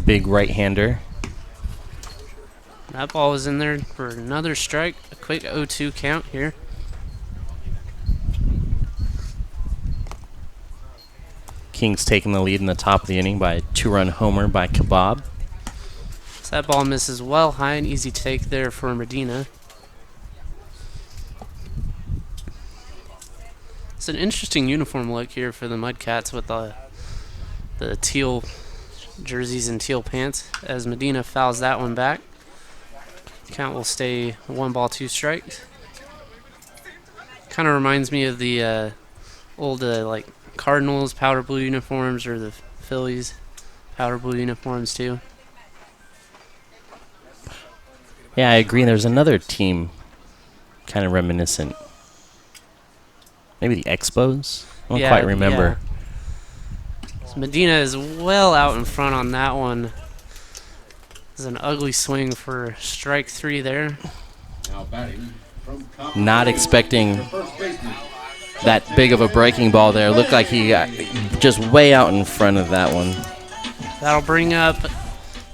Big right-hander. That ball is in there for another strike, a quick 0-2 count here. Kings taking the lead in the top of the inning by a 2-run homer by Kebab. So that ball misses well high, an easy take there for Medina. It's an interesting uniform look here for the Mudcats with the teal jerseys and teal pants as Medina fouls that one back. Count will stay 1 ball, 2 strikes. Kind of reminds me of the old like Cardinals powder blue uniforms, or the Phillies powder blue uniforms too. Yeah, I agree. There's another team kind of reminiscent. Maybe the Expos? I don't quite remember. Yeah. So Medina is well out in front on that one. There's an ugly swing for strike 3 there. Not expecting that big of a breaking ball there. Looked like he got just way out in front of that one. That'll bring up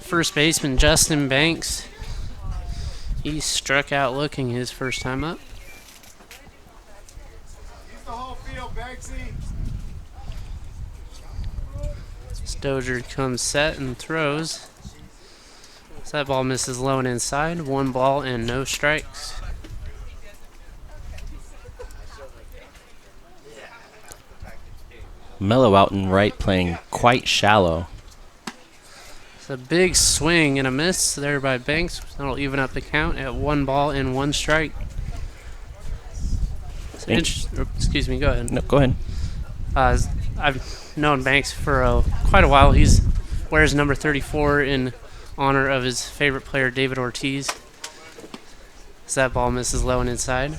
first baseman Justin Banks. He struck out looking his first time up. Dozier comes set and throws. So that ball misses low and inside. 1 ball and no strikes. Mellow out and right, playing quite shallow. It's a big swing and a miss there by Banks. That'll even up the count at 1 ball and 1 strike. Excuse me, go ahead. No, go ahead. I've known Banks for quite a while. He wears number 34 in honor of his favorite player, David Ortiz. So that ball misses low and inside.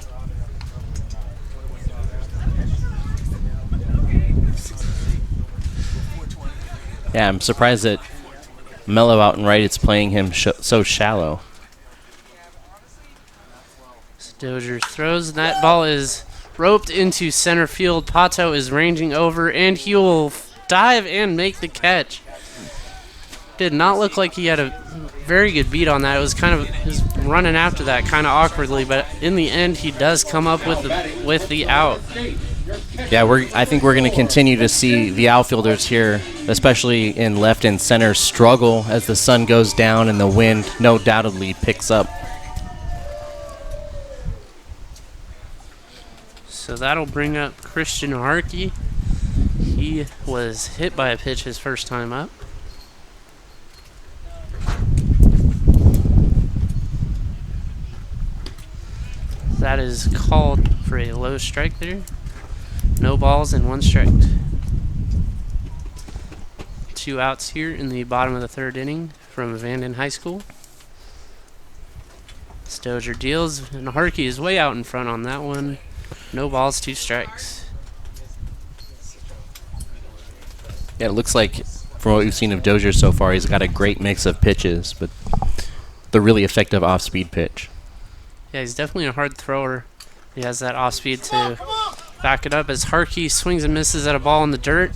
Yeah, I'm surprised that Mellow out and right, it's playing him so shallow. Dozier throws, and that ball is roped into center field. Pato is ranging over, and he will dive and make the catch. Did not look like he had a very good beat on that. It was kind of he was running after that kind of awkwardly, but in the end, he does come up with the out. Yeah, I think we're going to continue to see the outfielders here, especially in left and center, struggle as the sun goes down and the wind no doubtedly picks up. So that'll bring up Christian Harkey. He was hit by a pitch his first time up. That is called for a low strike there. No balls and 1 strike. 2 outs here in the bottom of the 3rd inning from Vanden High School. Dozier deals, and Harkey is way out in front on that one. No balls, 2 strikes. Yeah, it looks like from what we've seen of Dozier so far, he's got a great mix of pitches, but the really effective off-speed pitch. Yeah, he's definitely a hard thrower. He has that off-speed to back it up as Harkey swings and misses at a ball in the dirt,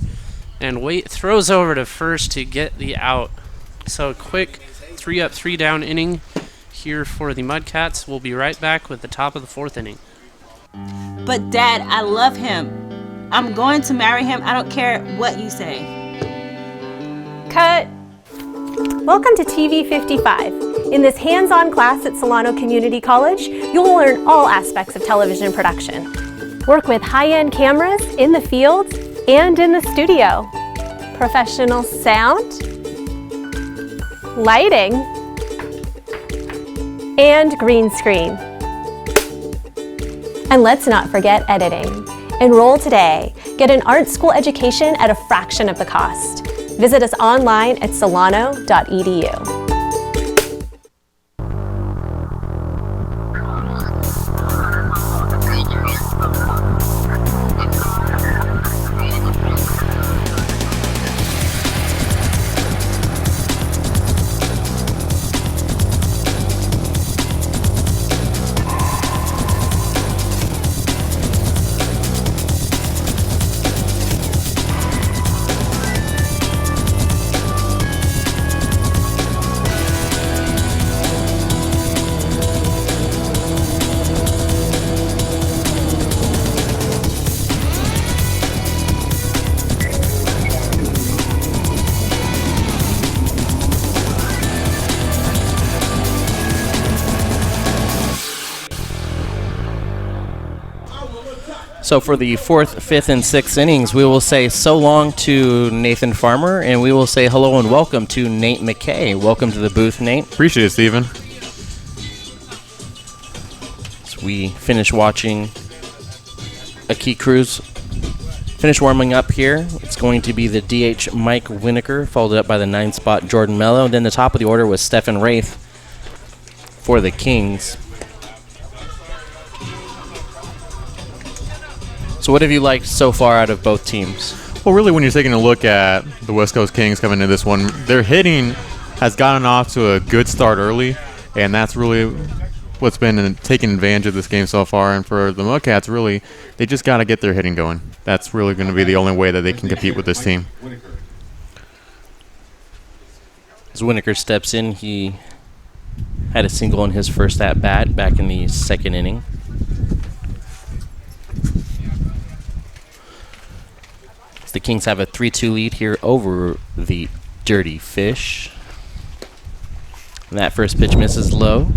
and throws over to first to get the out. So a quick 3 up, 3 down inning here for the Mudcats. We'll be right back with the top of the 4th inning. But Dad, I love him. I'm going to marry him. I don't care what you say. Cut. Welcome to TV 55. In this hands-on class at Solano Community College, you'll learn all aspects of television production. Work with high-end cameras in the field and in the studio. Professional sound, lighting, and green screen. And let's not forget editing. Enroll today. Get an art school education at a fraction of the cost. Visit us online at solano.edu. So for the 4th, 5th, and 6th innings, we will say so long to Nathan Farmer, and we will say hello and welcome to Nate McKay. Welcome to the booth, Nate. Appreciate it, Steven. As we finish watching Aki Cruz finish warming up here, it's going to be the DH Mike Winokur, followed up by the 9th spot Jordan Mello, and then the top of the order was Stephen Wraith for the Kings. So what have you liked so far out of both teams? Well, really, when you're taking a look at the West Coast Kings coming into this one, their hitting has gotten off to a good start early, and that's really what's been taking advantage of this game so far. And for the Mudcats, really, they just got to get their hitting going. That's really going to be the only way that they can compete with this team. As Winokur steps in, he had a single in his first at-bat back in the 2nd inning. The Kings have a 3-2 lead here over the Dirty Fish. And that first pitch misses low.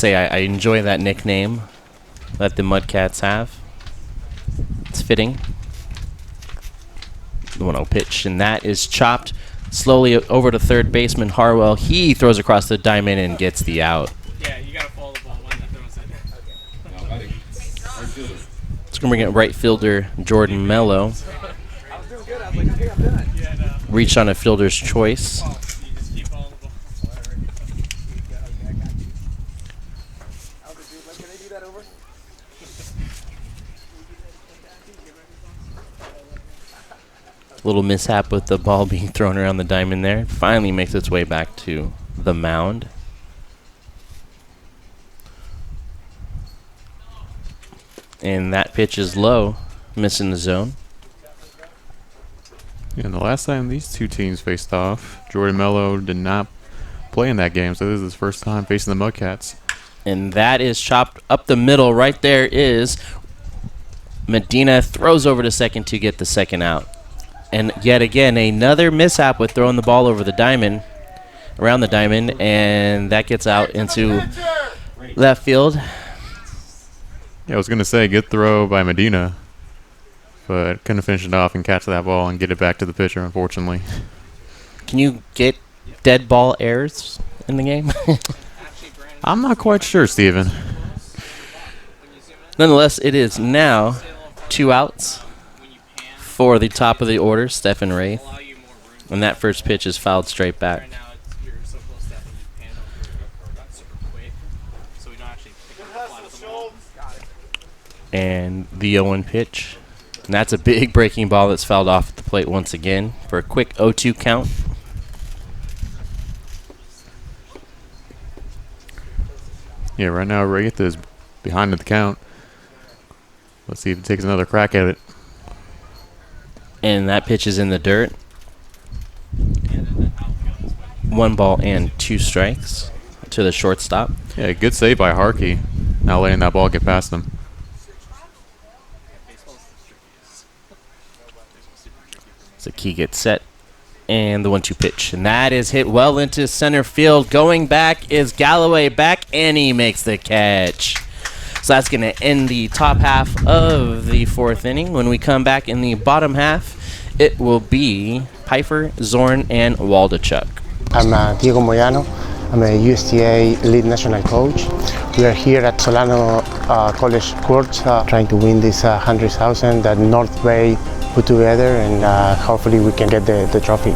I enjoy that nickname that the Mudcats have. It's fitting. The 1-0 pitch, and that is chopped slowly over to third baseman Harwell. He throws across the diamond and gets the out. Yeah, you gotta follow the ball when he throws it. It's going to bring it right fielder Jordan Mello. Reached on a fielder's choice. Little mishap with the ball being thrown around the diamond there. Finally makes its way back to the mound. And that pitch is low, missing the zone. Yeah, and the last time these two teams faced off, Jordan Mello did not play in that game, so this is his first time facing the Mudcats. And that is chopped up the middle. Right there is Medina, throws over to second to get the second out. And yet again, another mishap with throwing the ball over the diamond, around the diamond, and that gets out into left field. Yeah, I was going to say, good throw by Medina, but couldn't finish it off and catch that ball and get it back to the pitcher, unfortunately. Can you get dead ball errors in the game? I'm not quite sure, Steven. Nonetheless, it is now 2 outs for the top of the order, Stephen Wraith. And that first pitch is fouled straight back. And the 0-1 pitch. And that's a big breaking ball that's fouled off at the plate once again for a quick 0-2 count. Yeah, right now Wraith is behind the count. Let's see if he takes another crack at it. And that pitch is in the dirt. 1 ball and 2 strikes to the shortstop. Yeah, good save by Harkey. Not letting that ball get past him. So Key gets set. And the 1-2 pitch. And that is hit well into center field. Going back is Galloway back, and he makes the catch. So that's going to end the top half of the 4th inning. When we come back in the bottom half, it will be Pfeiffer, Zorn, and Waldachuk. I'm Diego Moyano. I'm a USTA lead national coach. We are here at Solano College Sports trying to win this 100,000 that North Bay put together, and hopefully we can get the trophy.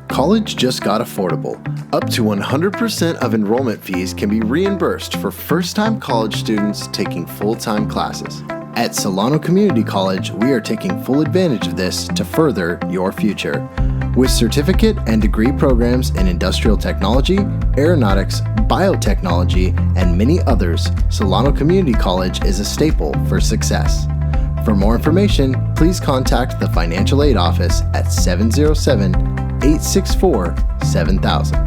College just got affordable. Up to 100% of enrollment fees can be reimbursed for first-time college students taking full-time classes. At Solano Community College, we are taking full advantage of this to further your future. With certificate and degree programs in industrial technology, aeronautics, biotechnology, and many others, Solano Community College is a staple for success. For more information, please contact the Financial Aid Office at 707-864-7000.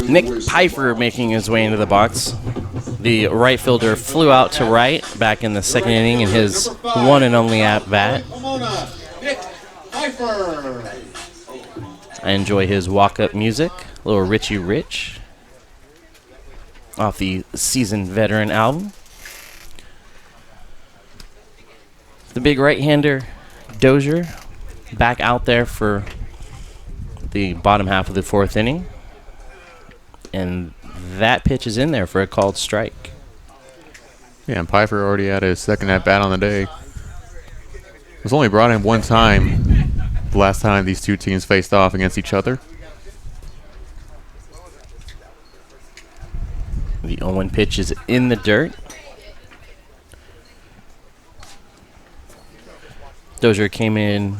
Nick Pfeiffer making his way into the box. The right fielder flew out to right back in the second inning in his one and only at bat. Nick Pfeiffer. I enjoy his walk-up music, a little Richie Rich off the Seasoned Veteran album. The big right-hander, Dozier, back out there for the bottom half of the fourth inning. And that pitch is in there for a called strike. Yeah, and Pfeiffer already had his second at-bat on the day. It was only brought in one time the last time these two teams faced off against each other. The 0-1 pitch is in the dirt. Dozier came in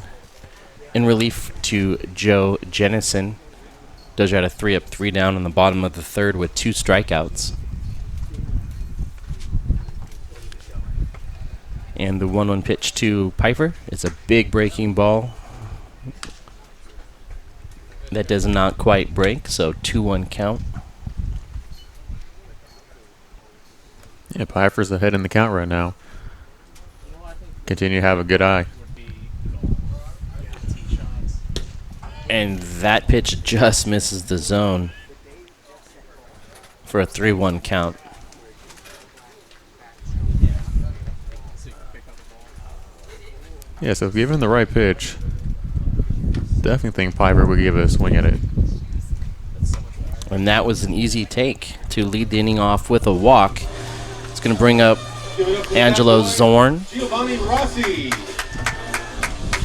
relief to Joe Jennison. Dozier had a 3-up, 3-down in the bottom of the third with 2 strikeouts. And the 1-1 pitch to Pfeiffer. It's a big breaking ball. That does not quite break, so 2-1 count. Yeah, Pfeiffer's ahead in the count right now. Continue to have a good eye. And that pitch just misses the zone for a 3-1 count. Yeah, so given the right pitch, definitely think Pfeiffer would give it a swing at it. And that was an easy take to lead the inning off with a walk. It's going to bring up Angelo Zorn. Giovanni Rossi.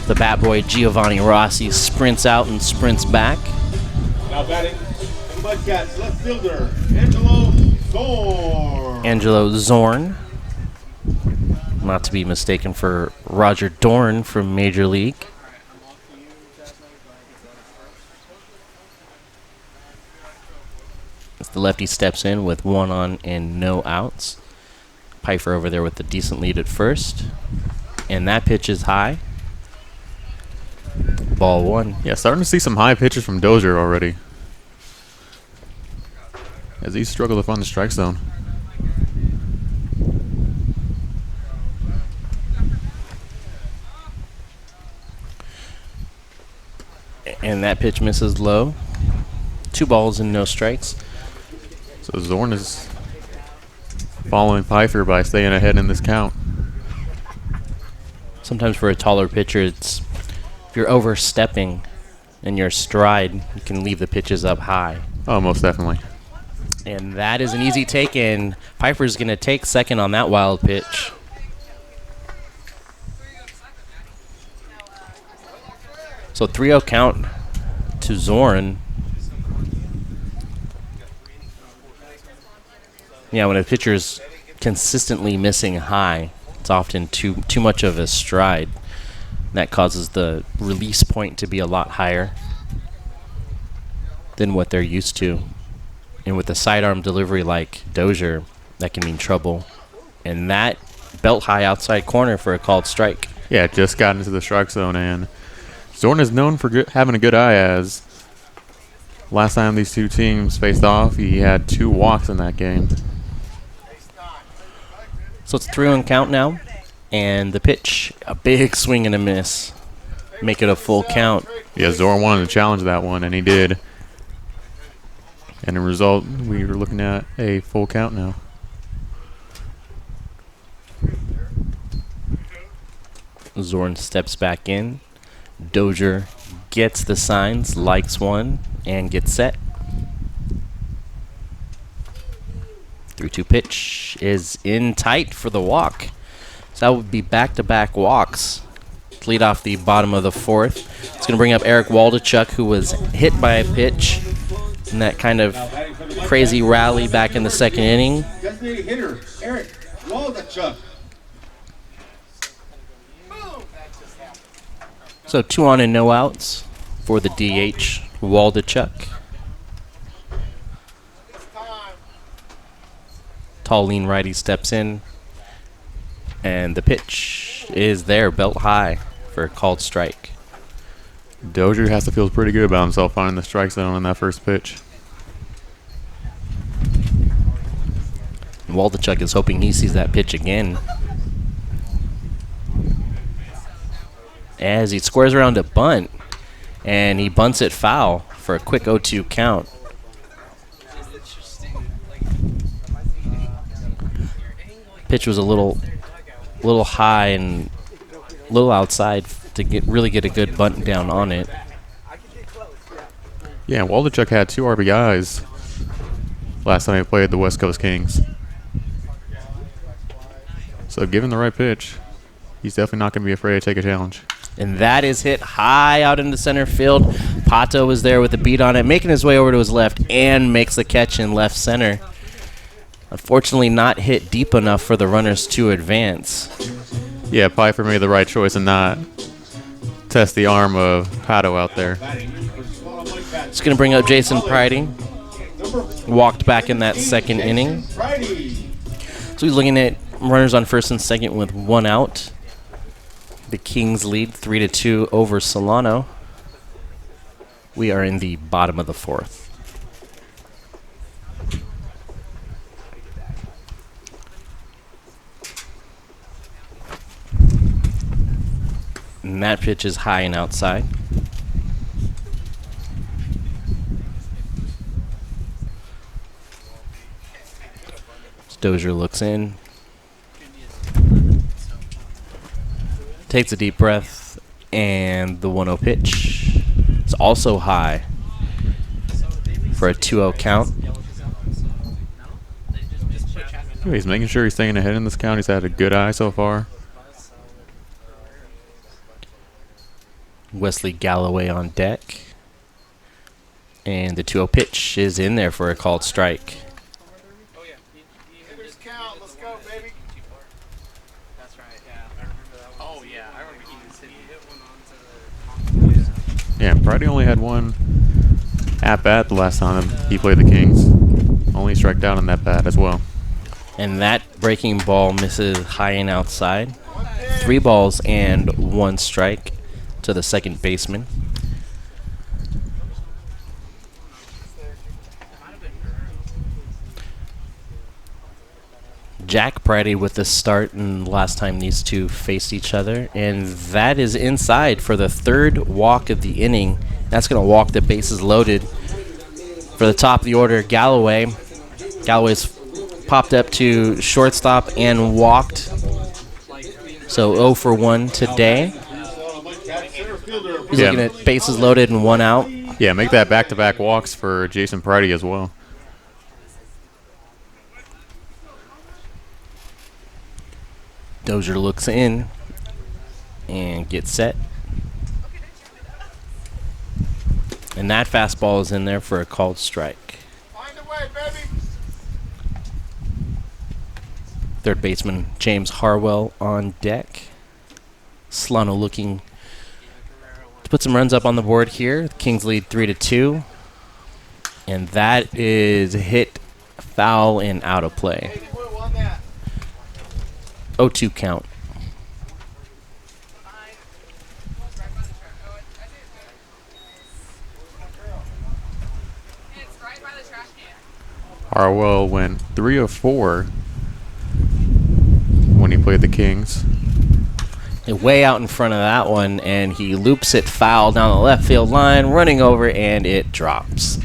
The bat boy Giovanni Rossi sprints out and sprints back. Now batting the Mudcats left fielder Angelo Zorn. Angelo Zorn, not to be mistaken for Roger Dorn from Major League. As the lefty steps in with 1 on and no outs. Pfeiffer over there with a decent lead at first. And that pitch is high. Ball 1. Yeah, starting to see some high pitches from Dozier already, as he struggled to find the strike zone. And that pitch misses low. 2 balls and no strikes. So Zorn is following Pfeiffer by staying ahead in this count. Sometimes for a taller pitcher, it's if you're overstepping in your stride, you can leave the pitches up high. Oh, most definitely. And that is an easy take, and Pfeiffer's going to take second on that wild pitch. So 3-0 count to Zorn. Yeah, when a pitcher's consistently missing high, it's often too much of a stride. That causes the release point to be a lot higher than what they're used to. And with a sidearm delivery like Dozier, that can mean trouble. And that belt high outside corner for a called strike. Yeah, just got into the strike zone, and Zorn is known for having a good eye, as last time these two teams faced off, he had 2 walks in that game. So it's a 3-1 count now, and the pitch, a big swing and a miss. Make it a full count. Yeah, Zorn wanted to challenge that one, and he did. And the result, we are looking at a full count now. Zorn steps back in. Dozier gets the signs, likes one, and gets set. 3-2 pitch is in tight for the walk. So that would be back-to-back walks to lead off the bottom of the 4th. It's going to bring up Eric Waldachuk, who was hit by a pitch in that kind of crazy rally back in the 2nd inning. Designated hitter, Eric Waldachuk. So 2 on and no outs for the DH, Waldachuk. Tall, lean righty steps in, and the pitch is there, belt high for a called strike. Dozier has to feel pretty good about himself finding the strike zone in that first pitch. Waldachuk is hoping he sees that pitch again, as he squares around a bunt, and he bunts it foul for a quick 0-2 count. Pitch was a little high and a little outside to really get a good bunt down on it. Yeah, Waldachuk had 2 RBIs last time he played the West Coast Kings. So given the right pitch, he's definitely not going to be afraid to take a challenge. And that is hit high out into center field. Pato was there with the beat on it, making his way over to his left, and makes the catch in left center. Unfortunately, not hit deep enough for the runners to advance. Yeah, Pfeiffer made the right choice and not test the arm of Pato out there. It's going to bring up Jason Pridey. Walked back in that 2nd inning. So he's looking at runners on 1st and 2nd with 1 out. The Kings lead 3-2 over Solano. We are in the bottom of the 4th. And that pitch is high and outside. Dozier looks in. Takes a deep breath, and the 1-0 pitch is also high for a 2-0 count. He's making sure he's staying ahead in this count. He's had a good eye so far. Wesley Galloway on deck. And the 2-0 pitch is in there for a called strike. Yeah, Pridey only had 1 at-bat the last time he played the Kings. Only struck out on that bat as well. And that breaking ball misses high and outside. 3 balls and 1 strike to the 2nd baseman. Jack Pridey with the start, and last time these two faced each other, and that is inside for the 3rd walk of the inning. That's going to walk the bases loaded for the top of the order. Galloway's popped up to shortstop and walked, so 0 for 1 today. He's looking at bases loaded and 1 out. Yeah, make that back-to-back walks for Jason Pridey as well. Dozier looks in and gets set. And that fastball is in there for a called strike. Find a way, baby. Third baseman James Harwell on deck. Solano looking to put some runs up on the board here. The Kings lead 3-2. And that is hit, foul, and out of play. 0-2 count. Harwell went 3 of 4 when he played the Kings. Way out in front of that one, and he loops it foul down the left field line, running over, and it drops.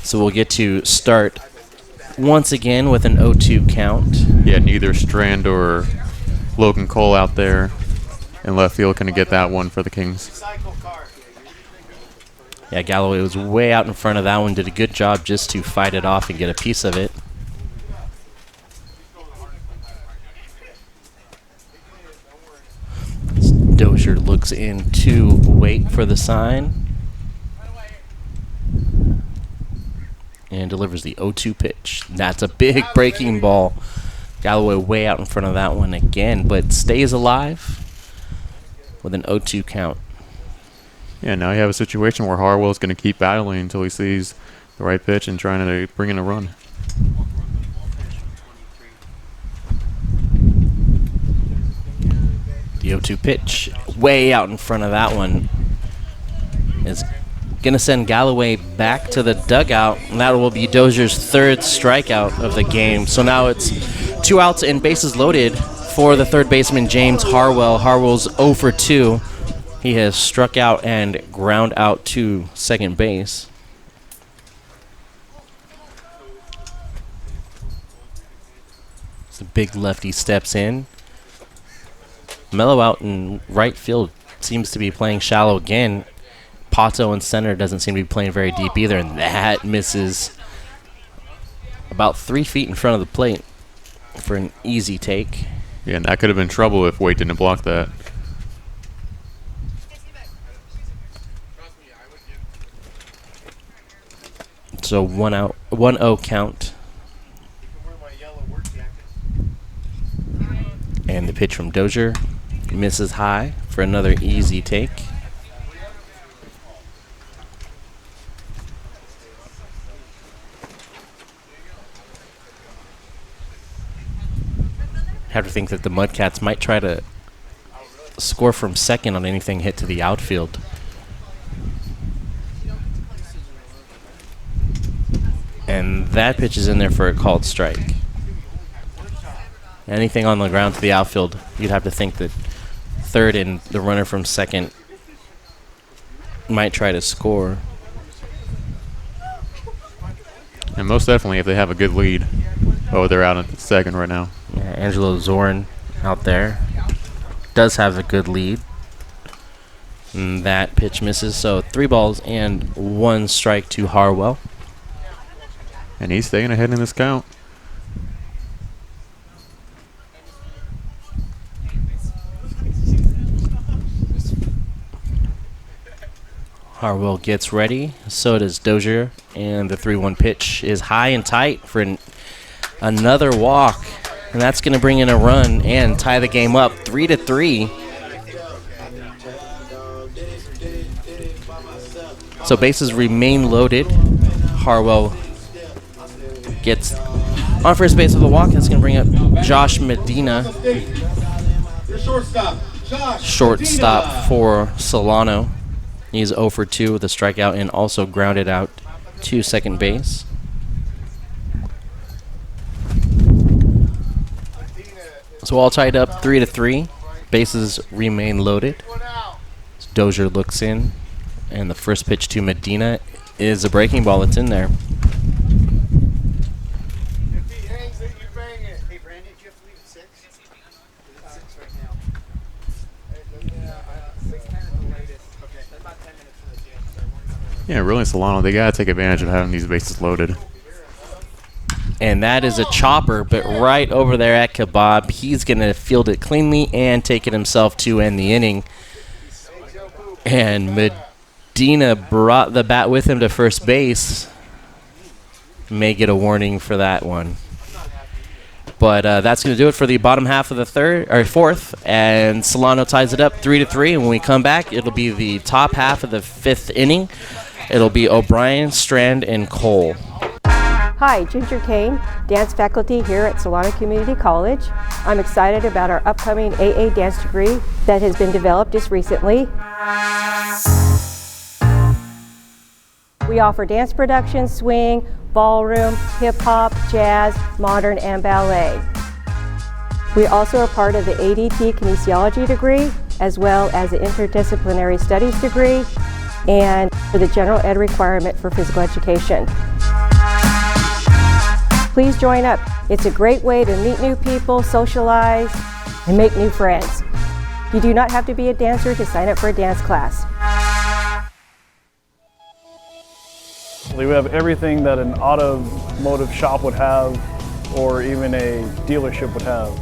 So we'll get to start once again with an 0-2 count. Yeah, neither Strand or Logan Cole out there in left field can get that one for the Kings. Yeah, Galloway was way out in front of that one, did a good job just to fight it off and get a piece of it. Dozier looks in to wait for the sign. And delivers the 0-2 pitch. That's a big breaking ball. Galloway way out in front of that one again, but stays alive with an 0-2 count. Yeah, now you have a situation where Harwell's going to keep battling until he sees the right pitch and trying to bring in a run. The 0-2 pitch, way out in front of that one, is going to send Galloway back to the dugout, and that will be Dozier's third strikeout of the game. So now it's 2 outs and bases loaded for the third baseman, James Harwell. Harwell's 0 for 2. He has struck out and ground out to second base. The big lefty steps in. Mellow out in right field seems to be playing shallow again. Pato in center doesn't seem to be playing very deep either, and that misses about 3 feet in front of the plate for an easy take. Yeah, and that could have been trouble if Wade didn't block that. So 1 out, 1-0 count. And the pitch from Dozier misses high for another easy take. Have to think that the Mudcats might try to score from second on anything hit to the outfield. And that pitch is in there for a called strike. Anything on the ground to the outfield, you'd have to think that third and the runner from second might try to score. And most definitely if they have a good lead. Oh, they're out at second right now. Yeah, Angelo Zorn out there does have a good lead. And that pitch misses, so 3 balls and 1 strike to Harwell. And he's staying ahead in this count. Harwell gets ready, so does Dozier, and the 3-1 pitch is high and tight for another walk, and that's going to bring in a run and tie the game up 3-3. So bases remain loaded. Harwell gets on first base with a walk. That's going to bring up Josh Medina, shortstop for Solano. He's 0 for 2 with a strikeout and also grounded out to second base. So all tied up 3-3. Bases remain loaded. Dozier looks in, and the first pitch to Medina is a breaking ball that's in there. Yeah, really, Solano, they got to take advantage of having these bases loaded. And that is a chopper, but right over there at Kebab. He's going to field it cleanly and take it himself to end the inning. And Medina brought the bat with him to first base. May get a warning for that one. But that's going to do it for the bottom half of the fourth, and Solano ties it up 3-3. And when we come back, it'll be the top half of the fifth inning. It'll be O'Brien, Strand, and Cole. Hi, Ginger Kane, dance faculty here at Solano Community College. I'm excited about our upcoming AA dance degree that has been developed just recently. We offer dance production, swing, ballroom, hip-hop, jazz, modern, and ballet. We also are part of the ADT kinesiology degree, as well as the interdisciplinary studies degree, and for the general ed requirement for physical education. Please join up. It's a great way to meet new people, socialize, and make new friends. You do not have to be a dancer to sign up for a dance class. We have everything that an automotive shop would have, or even a dealership would have.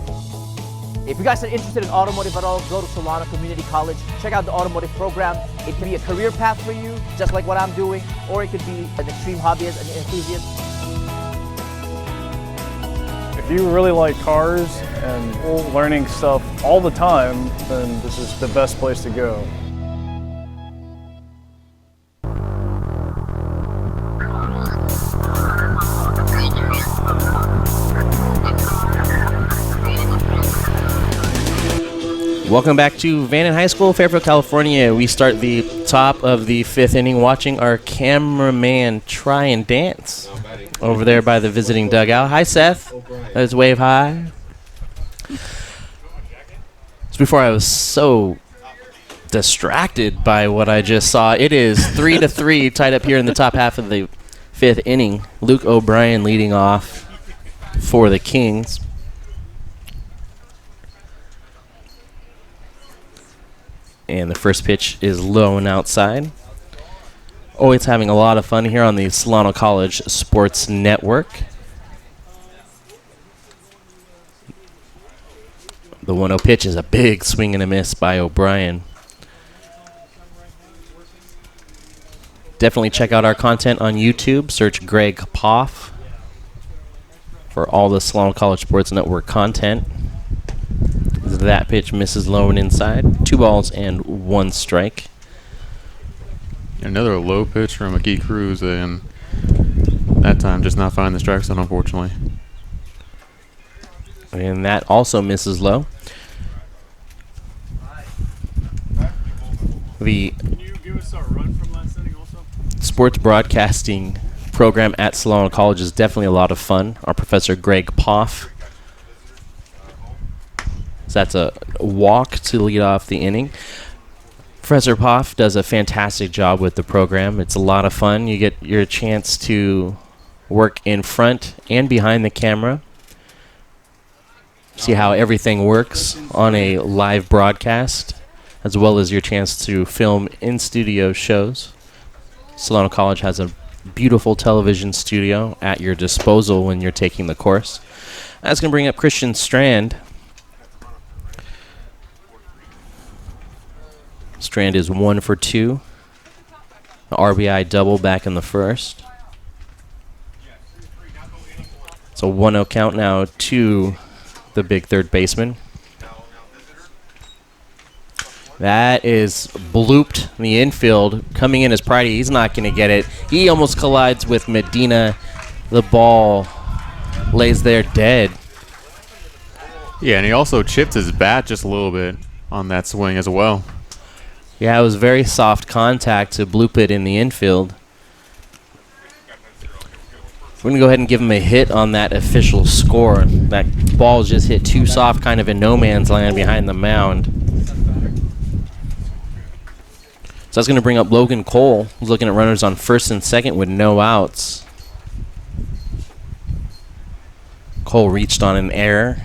If you guys are interested in automotive at all, go to Solano Community College. Check out the automotive program. It can be a career path for you, just like what I'm doing, or it could be an extreme hobbyist, an enthusiast. If you really like cars and learning stuff all the time, then this is the best place to go. Welcome back to Vanden High School, Fairfield, California. We start the top of the fifth inning watching our cameraman try and dance over there by the visiting dugout. Hi, Seth. Let's wave hi. Just before I was so distracted by what I just saw, it is 3-3 tied up here in the top half of the fifth inning. Luke O'Brien leading off for the Kings. And the first pitch is low and outside. Always having a lot of fun here on the Solano College Sports Network. The 1-0 pitch is a big swing and a miss by O'Brien. Definitely check out our content on YouTube. Search Greg Poff for all the Solano College Sports Network content. That pitch misses low and inside. 2 balls and 1 strike. Another low pitch from McGee Cruz, and that time just not finding the strike zone, unfortunately. And that also misses low. The sports broadcasting program at Solano College is definitely a lot of fun. Our professor Greg Poff. So that's a walk to lead off the inning. Professor Poff does a fantastic job with the program. It's a lot of fun. You get your chance to work in front and behind the camera. See how everything works on a live broadcast, as well as your chance to film in-studio shows. Solano College has a beautiful television studio at your disposal when you're taking the course. That's going to bring up Christian Strand. Strand is 1 for 2. RBI double back in the first. So 1-0 count now to the big third baseman. That is blooped in the infield. Coming in as Pridey, he's not going to get it. He almost collides with Medina. The ball lays there dead. Yeah, and he also chipped his bat just a little bit on that swing as well. Yeah, it was very soft contact to bloop it in the infield. We're going to go ahead and give him a hit on that official score. That ball just hit too soft, kind of in no man's land behind the mound. So that's going to bring up Logan Cole, who's looking at runners on first and second with no outs. Cole reached on an error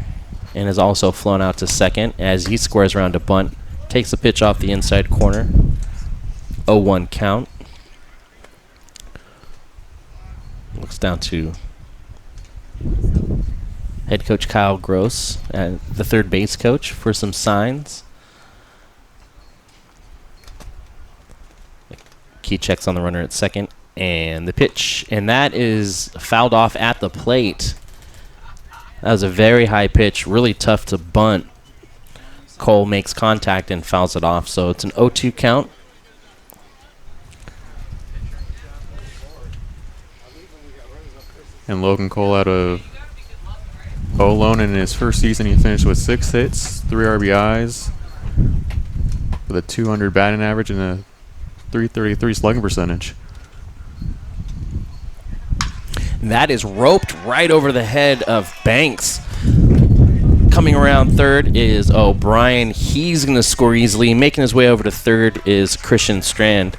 and has also flown out to second as he squares around to bunt. Takes the pitch off the inside corner. 0-1 count. Looks down to head coach Kyle Gross, the third base coach, for some signs. Key checks on the runner at second. And the pitch. And that is fouled off at the plate. That was a very high pitch, really tough to bunt. Cole makes contact and fouls it off, so it's an 0-2 count. And Logan Cole out of Olone in his first season, he finished with 6 hits, 3 RBIs, with a 200 batting average and a 333 slugging percentage. That is roped right over the head of Banks. Coming around third is O'Brien. He's going to score easily. Making his way over to third is Christian Strand.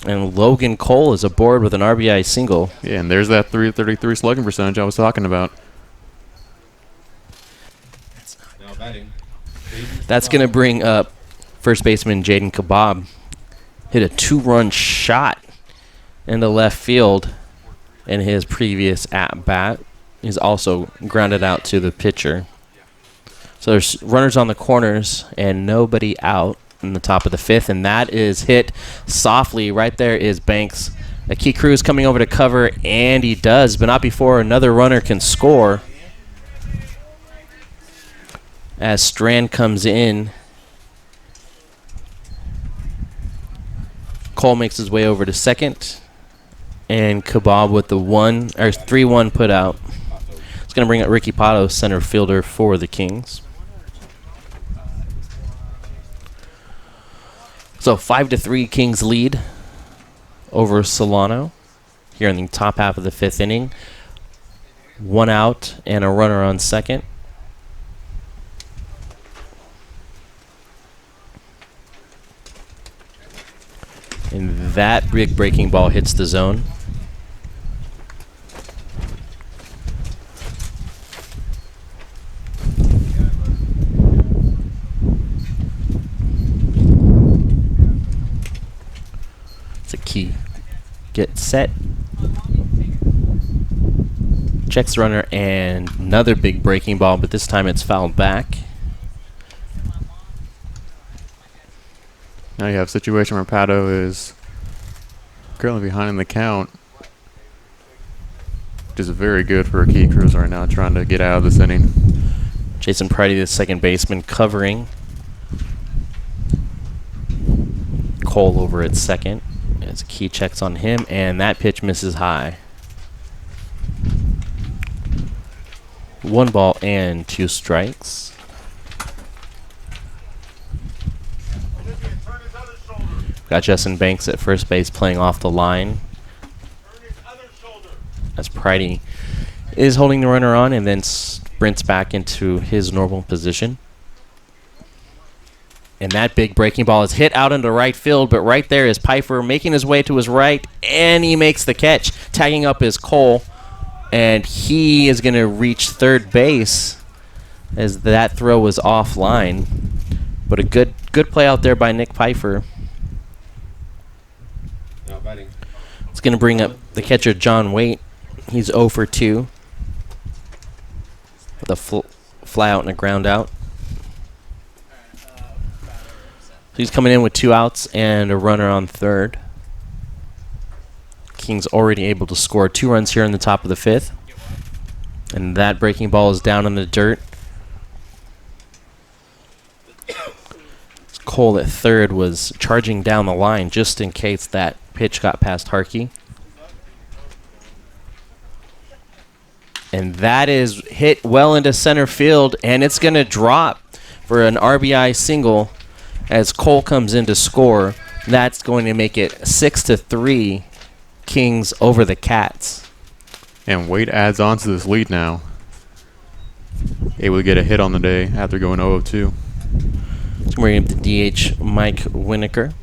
And Logan Cole is aboard with an RBI single. Yeah, and there's that 333 slugging percentage I was talking about. That's going to bring up first baseman Jaden Kebab. Hit a 2-run shot into left field in his previous at-bat. He's also grounded out to the pitcher. So there's runners on the corners and nobody out in the top of the 5th, and that is hit softly. Right there is Banks. Aki Cruz coming over to cover, and he does, but not before another runner can score. As Strand comes in, Cole makes his way over to second, and Kebab with the 3-1 put out. It's going to bring up Ricky Pato, center fielder for the Kings. So 5-3 Kings lead over Solano here in the top half of the 5th inning. 1 out and a runner on second. And that big breaking ball hits the zone. It's a key. Get set. Checks the runner, and another big breaking ball, but this time it's fouled back. Now you have a situation where Pato is currently behind in the count, which is very good for Aki Cruz right now, trying to get out of this inning. Jason Pridey, the second baseman, covering. Cole over at second. As Key checks on him, and that pitch misses high. 1 ball and 2 strikes. Got Justin Banks at first base playing off the line. As Pridey is holding the runner on and then sprints back into his normal position. And that big breaking ball is hit out into right field, but right there is Pfeiffer making his way to his right, and he makes the catch. Tagging up is Cole, and he is going to reach third base as that throw was offline. But a good play out there by Nick Pfeiffer. It's going to bring up the catcher, John Waite. He's 0 for 2 with a fly out and a ground out. He's coming in with 2 outs and a runner on third. Kings already able to score 2 runs here in the top of the 5th. And that breaking ball is down in the dirt. Cole at third was charging down the line just in case that pitch got past Harkey. And that is hit well into center field, and it's going to drop for an RBI single as Cole comes in to score. That's going to make it 6-3 Kings over the Cats. And Wade adds on to this lead now. Able to get a hit on the day after going 0-2. Let's bring up the DH, Mike Winokur.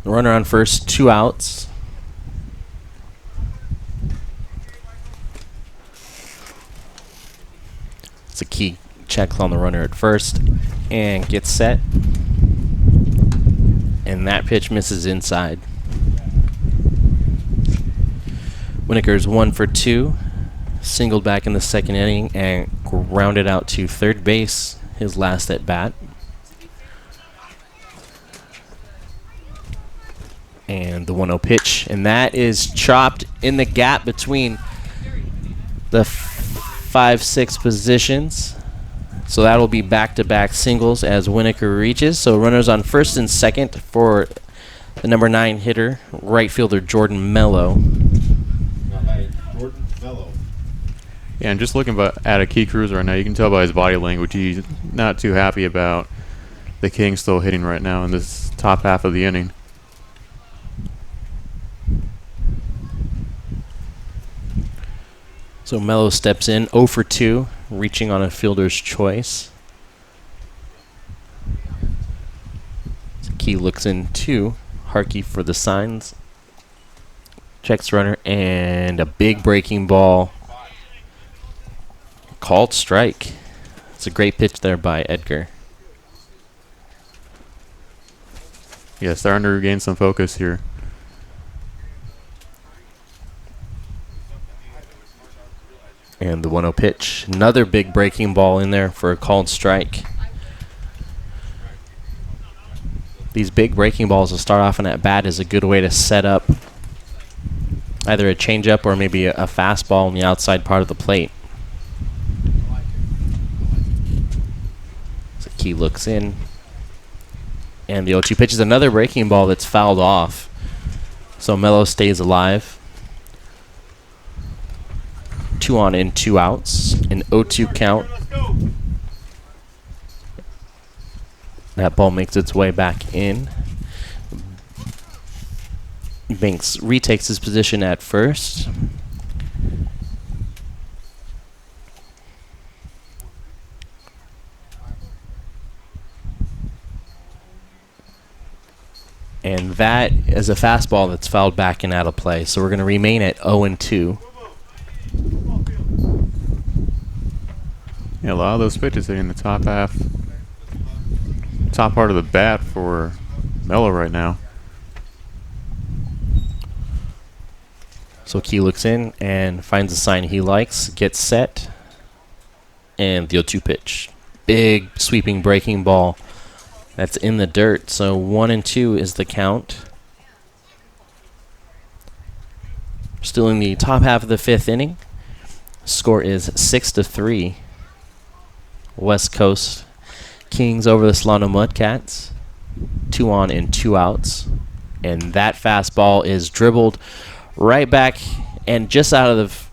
Runner on first, 2 outs. It's a key. Checks on the runner at first and gets set. And that pitch misses inside. Winokur's 1 for 2. Singled back in the second inning and grounded out to third base, his last at bat. And the 1-0 pitch, and that is chopped in the gap between the 5-6 positions. So that'll be back-to-back singles as Winokur reaches. So runners on first and second for the number 9 hitter, right fielder Jordan Mello. Yeah, and just looking at Akey Cruz right now, you can tell by his body language he's not too happy about the Kings still hitting right now in this top half of the inning. So Mello steps in, 0 for 2, reaching on a fielder's choice. Key looks in 2, Harkey for the signs. Checks runner, and a big breaking ball. Called strike. It's a great pitch there by Edgar. Yeah, starting to regain some focus here. And the 1-0 pitch. Another big breaking ball in there for a called strike. These big breaking balls to start off an at-bat is a good way to set up either a changeup or maybe a fastball on the outside part of the plate. So Key looks in. And the 0-2 pitch is another breaking ball that's fouled off. So Mello stays alive. 2 on and 2 outs. An 0-2 count. That ball makes its way back in. Banks retakes his position at first. And that is a fastball that's fouled back and out of play. So we're going to remain at 0-2. Yeah, a lot of those pitches hitting the top half, top part of the bat for Mello right now. So Key looks in and finds a sign he likes, gets set, and the 0-2 pitch. Big sweeping breaking ball that's in the dirt. So 1-2 is the count. Still in the top half of the 5th inning. Score is 6-3. West Coast Kings over the Solano Mudcats. 2 on and 2 outs. And that fastball is dribbled right back and just out of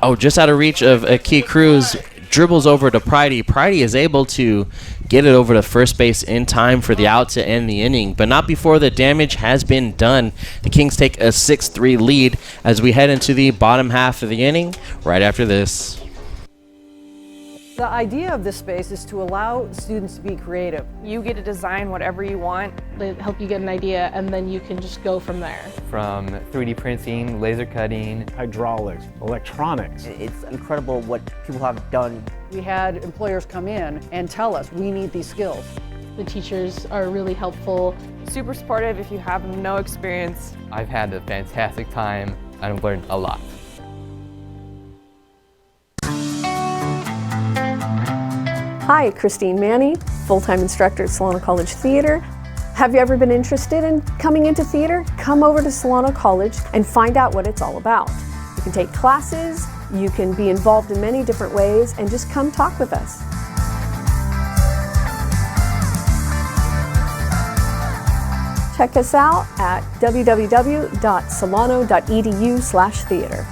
reach of Akey Cruz. Dribbles over to Pridey. Pridey is able to get it over to first base in time for the out to end the inning, but not before the damage has been done. The Kings take a 6-3 lead as we head into the bottom half of the inning right after this. The idea of this space is to allow students to be creative. You get to design whatever you want. They help you get an idea, and then you can just go from there. From 3D printing, laser cutting, hydraulics, electronics. It's incredible what people have done. We had employers come in and tell us, we need these skills. The teachers are really helpful. Super supportive if you have no experience. I've had a fantastic time. I've learned a lot. Hi, Christine Manny, full-time instructor at Solano College Theater. Have you ever been interested in coming into theater? Come over to Solano College and find out what it's all about. You can take classes, you can be involved in many different ways, and just come talk with us. Check us out at www.solano.edu/theater.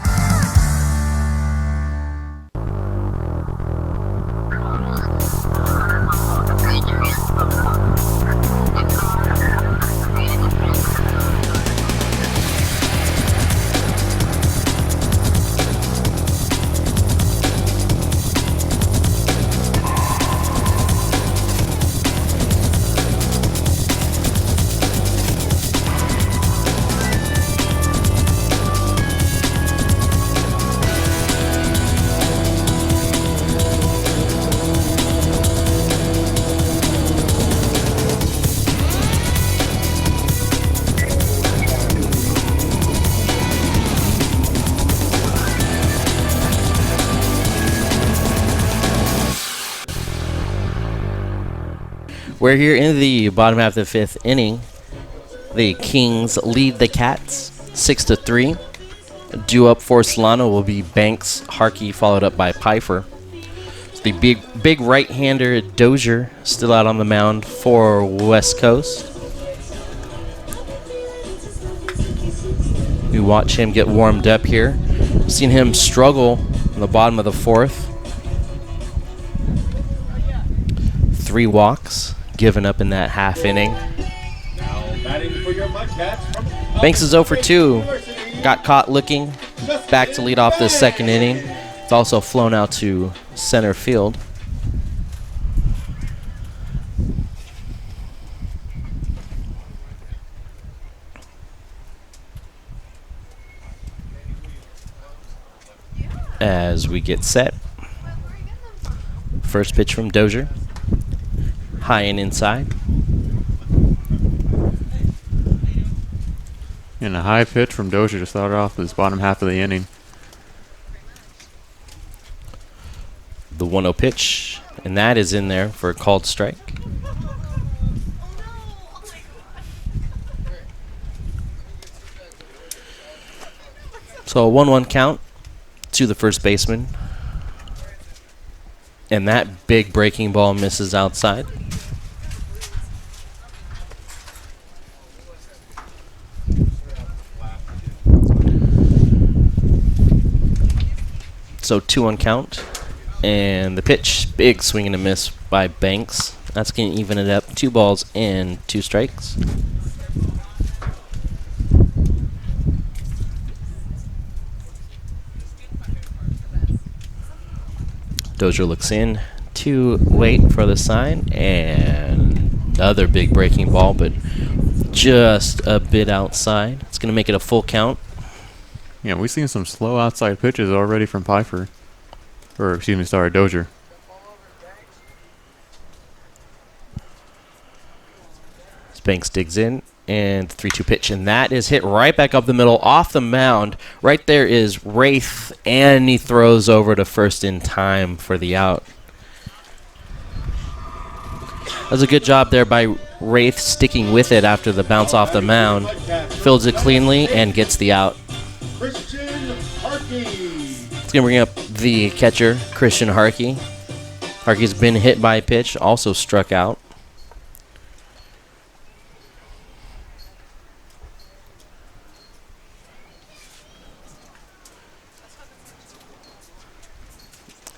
We're here in the bottom half of the 5th inning. The Kings lead the Cats 6-3. Due up for Solano will be Banks, Harkey, followed up by Pfeiffer. The big right-hander Dozier still out on the mound for West Coast. We watch him get warmed up here. Seen him struggle in the bottom of the 4th. 3 walks given up in that half inning. Banks is 0 for 2. Got caught looking back to lead off this 2nd inning. It's also flown out to center field. As we get set. First pitch from Dozier. High and inside. And a high pitch from Dozier to start off this bottom half of the inning. The 1-0 pitch, and that is in there for a called strike. So a 1-1 count to the first baseman. And that big breaking ball misses outside. So 2-1 count. And the pitch, big swing and a miss by Banks. That's going to even it up. 2 balls and 2 strikes. Dozier looks in to wait for the sign. And another big breaking ball, but just a bit outside. It's going to make it a full count. Yeah, we've seen some slow outside pitches already from Pfeiffer. Or, excuse me, sorry, Dozier. Banks digs in, and 3-2 pitch, and that is hit right back up the middle, off the mound. Right there is Wraith, and he throws over to first in time for the out. That was a good job there by Wraith, sticking with it after the bounce off the mound. Fields it cleanly and gets the out. It's going to bring up the catcher, Christian Harkey. Harkey's been hit by a pitch, also struck out.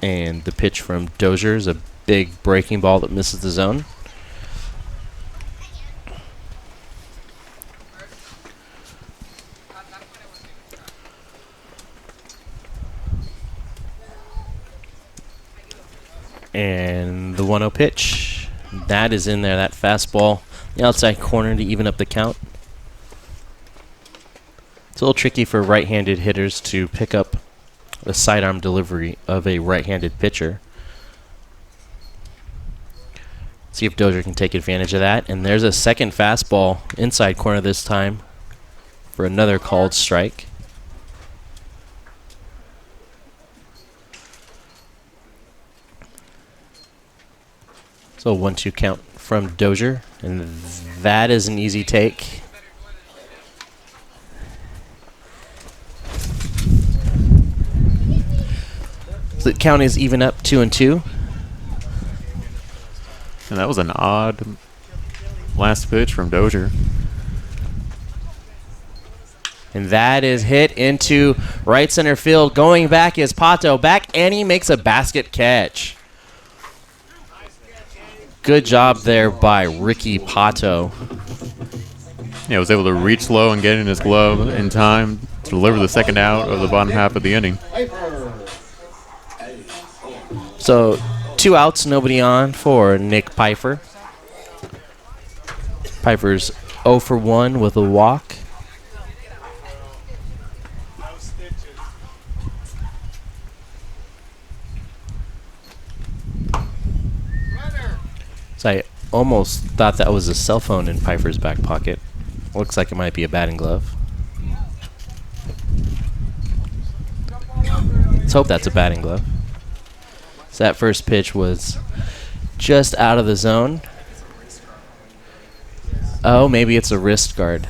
And the pitch from Dozier is a big breaking ball that misses the zone. And the 1-0 pitch, that is in there, that fastball, the outside corner to even up the count. It's a little tricky for right-handed hitters to pick up a sidearm delivery of a right-handed pitcher. See if Dozier can take advantage of that. And there's a second fastball inside corner this time for another called strike. So 1-2 count from Dozier, and that is an easy take. So the count is even up 2-2. And that was an odd last pitch from Dozier. And that is hit into right center field. Going back is Pato. Back, and he makes a basket catch. Good job there by Ricky Pato. Yeah, was able to reach low and get in his glove in time to deliver the second out of the bottom half of the inning. So 2 outs, nobody on for Nick Pfeiffer. Pfeiffer's 0 for 1 with a walk. So I almost thought that was a cell phone in Pfeiffer's back pocket. Looks like it might be a batting glove. Let's hope that's a batting glove. So that first pitch was just out of the zone. Oh, maybe it's a wrist guard.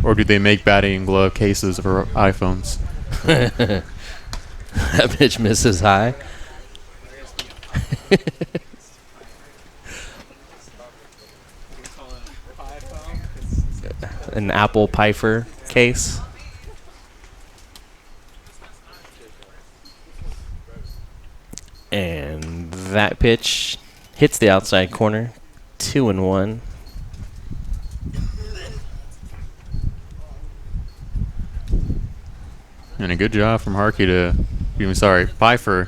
Or do they make batting glove cases for iPhones? That pitch misses high. An Apple Pfeiffer case. And that pitch hits the outside corner. 2-1. And a good job from Pfeiffer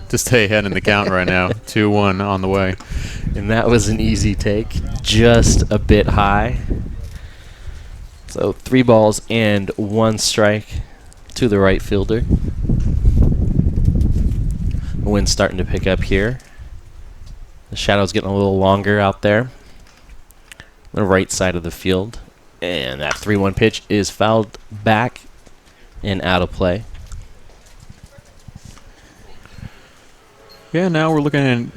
to stay ahead in the count right now. 2-1 on the way. And that was an easy take, just a bit high. So 3 balls and 1 strike to the right fielder. The wind's starting to pick up here. The shadow's getting a little longer out there. The right side of the field. And that 3-1 pitch is fouled back and out of play. Yeah, now we're looking at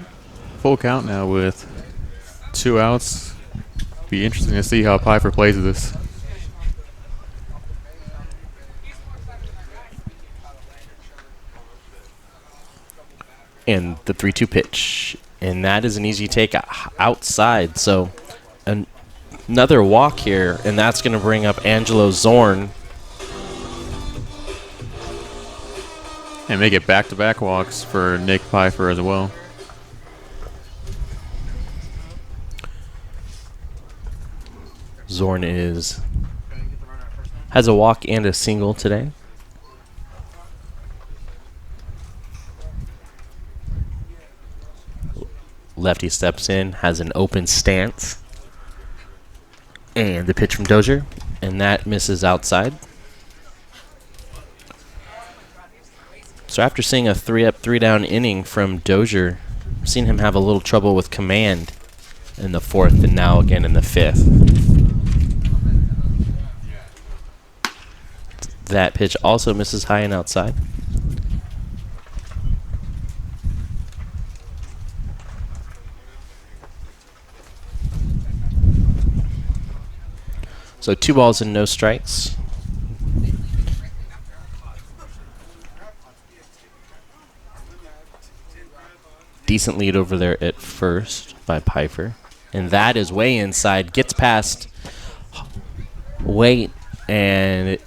full count now with 2 outs. Be interesting to see how Pfeiffer plays this. And the 3-2 pitch. And that is an easy take outside. So another walk here, and that's going to bring up Angelo Zorn. And make it back-to-back walks for Nick Pfeiffer as well. Zorn has a walk and a single today. Lefty steps in, has an open stance. And the pitch from Dozier, and that misses outside. So after seeing a 3-up, 3-down inning from Dozier, I've seen him have a little trouble with command in the 4th and now again in the 5th. That pitch also misses high and outside. So 2 balls and no strikes. Decent lead over there at first by Pfeiffer. And that is way inside. Gets past Waite, and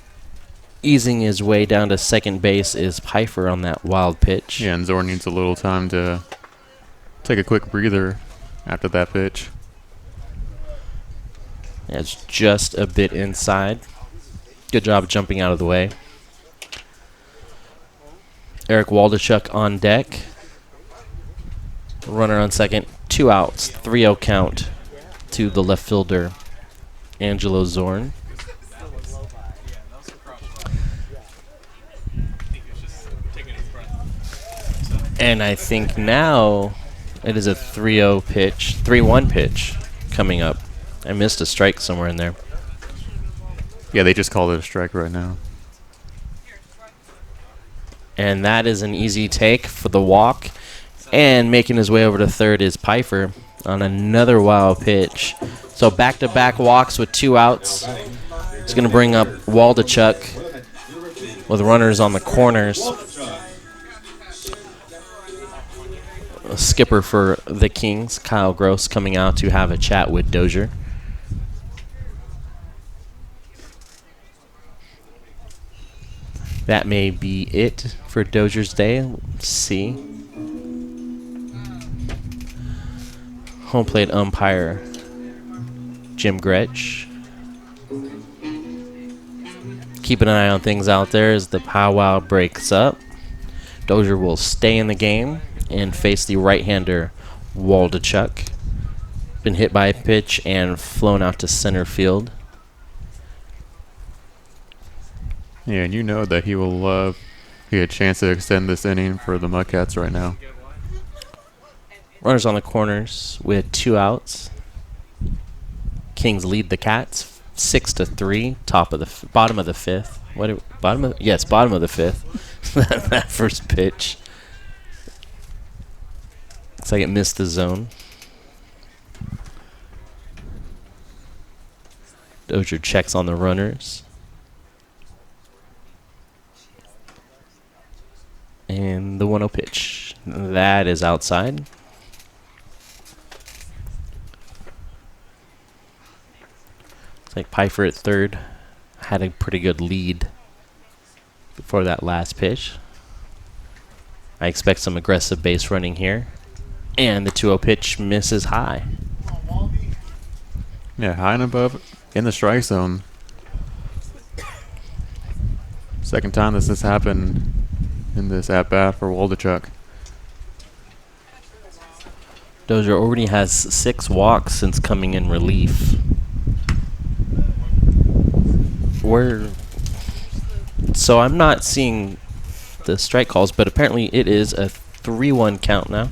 easing his way down to second base is Pfeiffer on that wild pitch. Yeah, and Zorn needs a little time to take a quick breather after that pitch. Yeah, it's just a bit inside. Good job jumping out of the way. Eric Waldachuk on deck. Runner on second. 2 outs. 3-0 count to the left fielder, Angelo Zorn. And I think now it is a 3-0 pitch, 3-1 pitch coming up. I missed a strike somewhere in there. Yeah, they just called it a strike right now. And that is an easy take for the walk. And making his way over to third is Pfeiffer on another wild pitch. So back-to-back walks with 2 outs. It's going to bring up Waldachuk with runners on the corners. A skipper for the Kings, Kyle Gross, coming out to have a chat with Dozier. That may be it for Dozier's day. Let's see. Home plate umpire Jim Gretsch. Keep an eye on things out there as the powwow breaks up. Dozier will stay in the game and face the right-hander Waldachuk. Been hit by a pitch and flown out to center field. Yeah, and you know that he will get a chance to extend this inning for the Mudcats right now. Runners on the corners with 2 outs. Kings lead the Cats 6-3. Bottom of the 5th. Bottom of the 5th. That first pitch. Looks like it missed the zone. Dozier checks on the runners. And the 1-0 pitch. That is outside. It's like Pfeiffer at third had a pretty good lead before that last pitch. I expect some aggressive base running here. And the 2-0 pitch misses high. Yeah, high and above in the strike zone. Second time this has happened in this at-bat for Waldachuk. Dozier already has 6 walks since coming in relief. So I'm not seeing the strike calls, but apparently it is a 3-1 count now.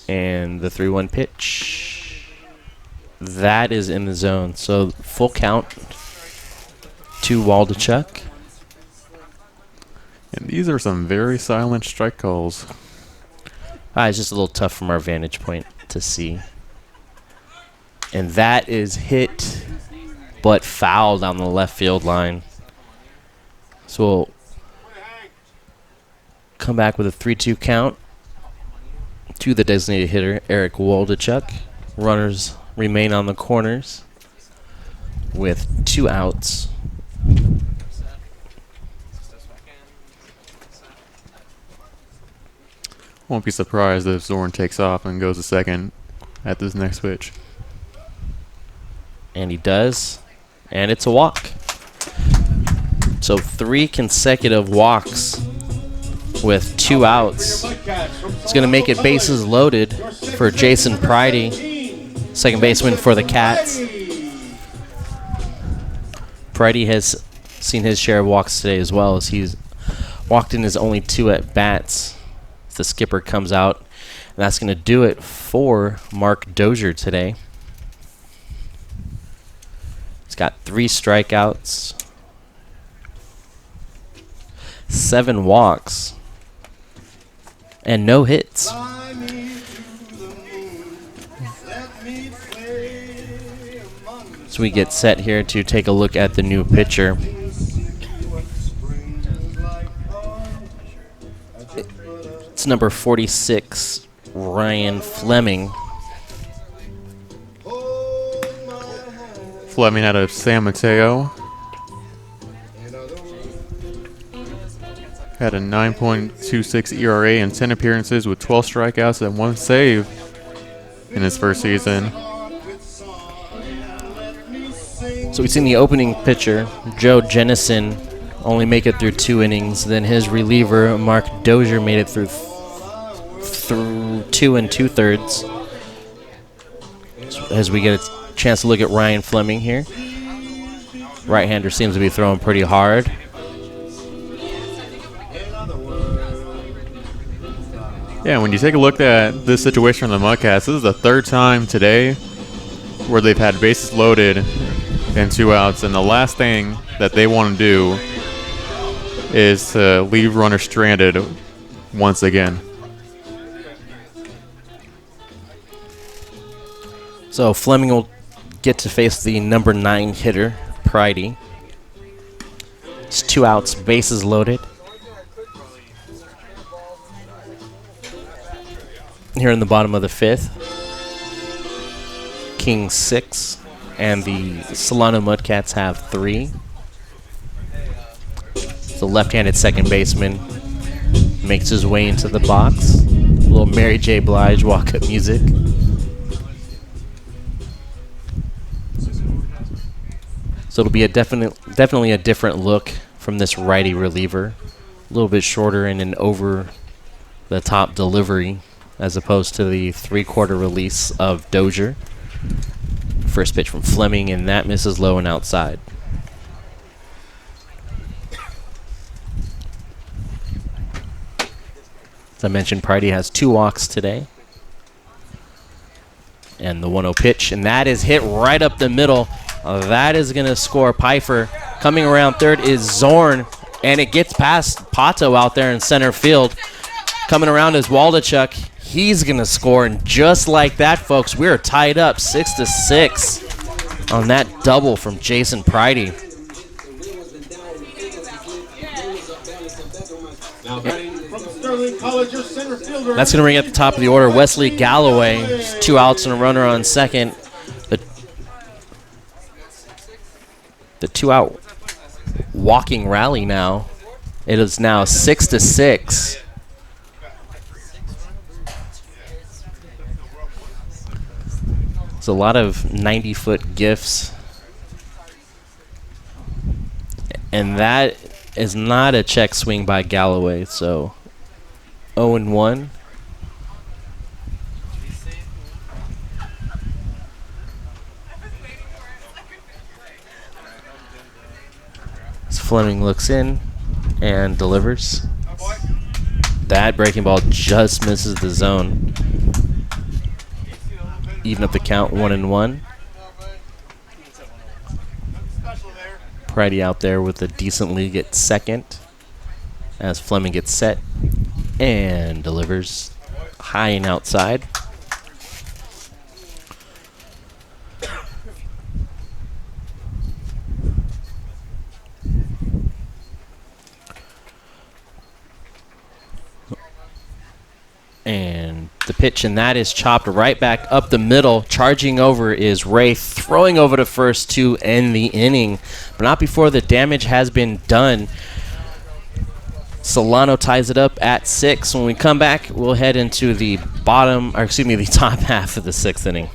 And the 3-1 pitch. That is in the zone. So full count to Waldachuk. And these are some very silent strike calls. It's just a little tough from our vantage point to see. And that is hit, but fouled on the left field line. So we'll come back with a 3-2 count to the designated hitter, Eric Waldachuk. Runners remain on the corners with 2 outs. Won't be surprised if Zorn takes off and goes to second at this next pitch. And he does. And it's a walk. So 3 consecutive walks with 2 outs. It's going to make it bases loaded for Jason Pridey, second baseman for the Cats. Pridey has seen his share of walks today as well, as he's walked in his only 2 at-bats. The skipper comes out, and that's going to do it for Mark Dozier today. He's got 3 strikeouts, 7 walks, and no hits. So we get set here to take a look at the new pitcher. It's number 46, Ryan Fleming. Fleming out of San Mateo. Had a 9.26 ERA and 10 appearances with 12 strikeouts and 1 save in his first season. So we've seen the opening pitcher, Joe Jennison, only make it through 2 innings. Then his reliever, Mark Dozier, made it through 2 2/3. As we get a chance to look at Ryan Fleming here. Right-hander seems to be throwing pretty hard. Yeah, when you take a look at this situation from the Mudcats, this is the 3rd time today where they've had bases loaded and 2 outs, and the last thing that they want to do is to leave runners stranded once again. So Fleming will get to face the number 9 hitter, Pridey. It's 2 outs, bases loaded. Here in the bottom of the 5th, Kings 6, and the Solano Mudcats have 3. The left-handed second baseman makes his way into the box. A little Mary J. Blige walk-up music. So it'll be a definitely a different look from this righty reliever. A little bit shorter and an over-the-top delivery as opposed to the 3/4 release of Dozier. First pitch from Fleming, and that misses low and outside. As I mentioned, Pridey has 2 walks today. And the 1-0 pitch, and that is hit right up the middle. That is going to score Pfeiffer. Coming around third is Zorn, and it gets past Pato out there in center field. Coming around is Waldachuk. He's going to score, and just like that, folks, we're tied up 6-6 on that double from Jason Pridey. That's going to bring at the top of the order Wesley Galloway. 2 outs and a runner on second. The 2-out walking rally now. It is now 6-6. It's a lot of 90-foot gifts. And that is not a check swing by Galloway, so 0-1. As Fleming looks in and delivers. That breaking ball just misses the zone. Even up the count, 1-1. Pridey out there with a decent lead at second as Fleming gets set and delivers high and outside. And the pitch, and that is chopped right back up the middle. Charging over is Ray, throwing over to first to end the inning, but not before the damage has been done. Solano ties it up at 6. When we come back, we'll head into the the top half of the 6th inning.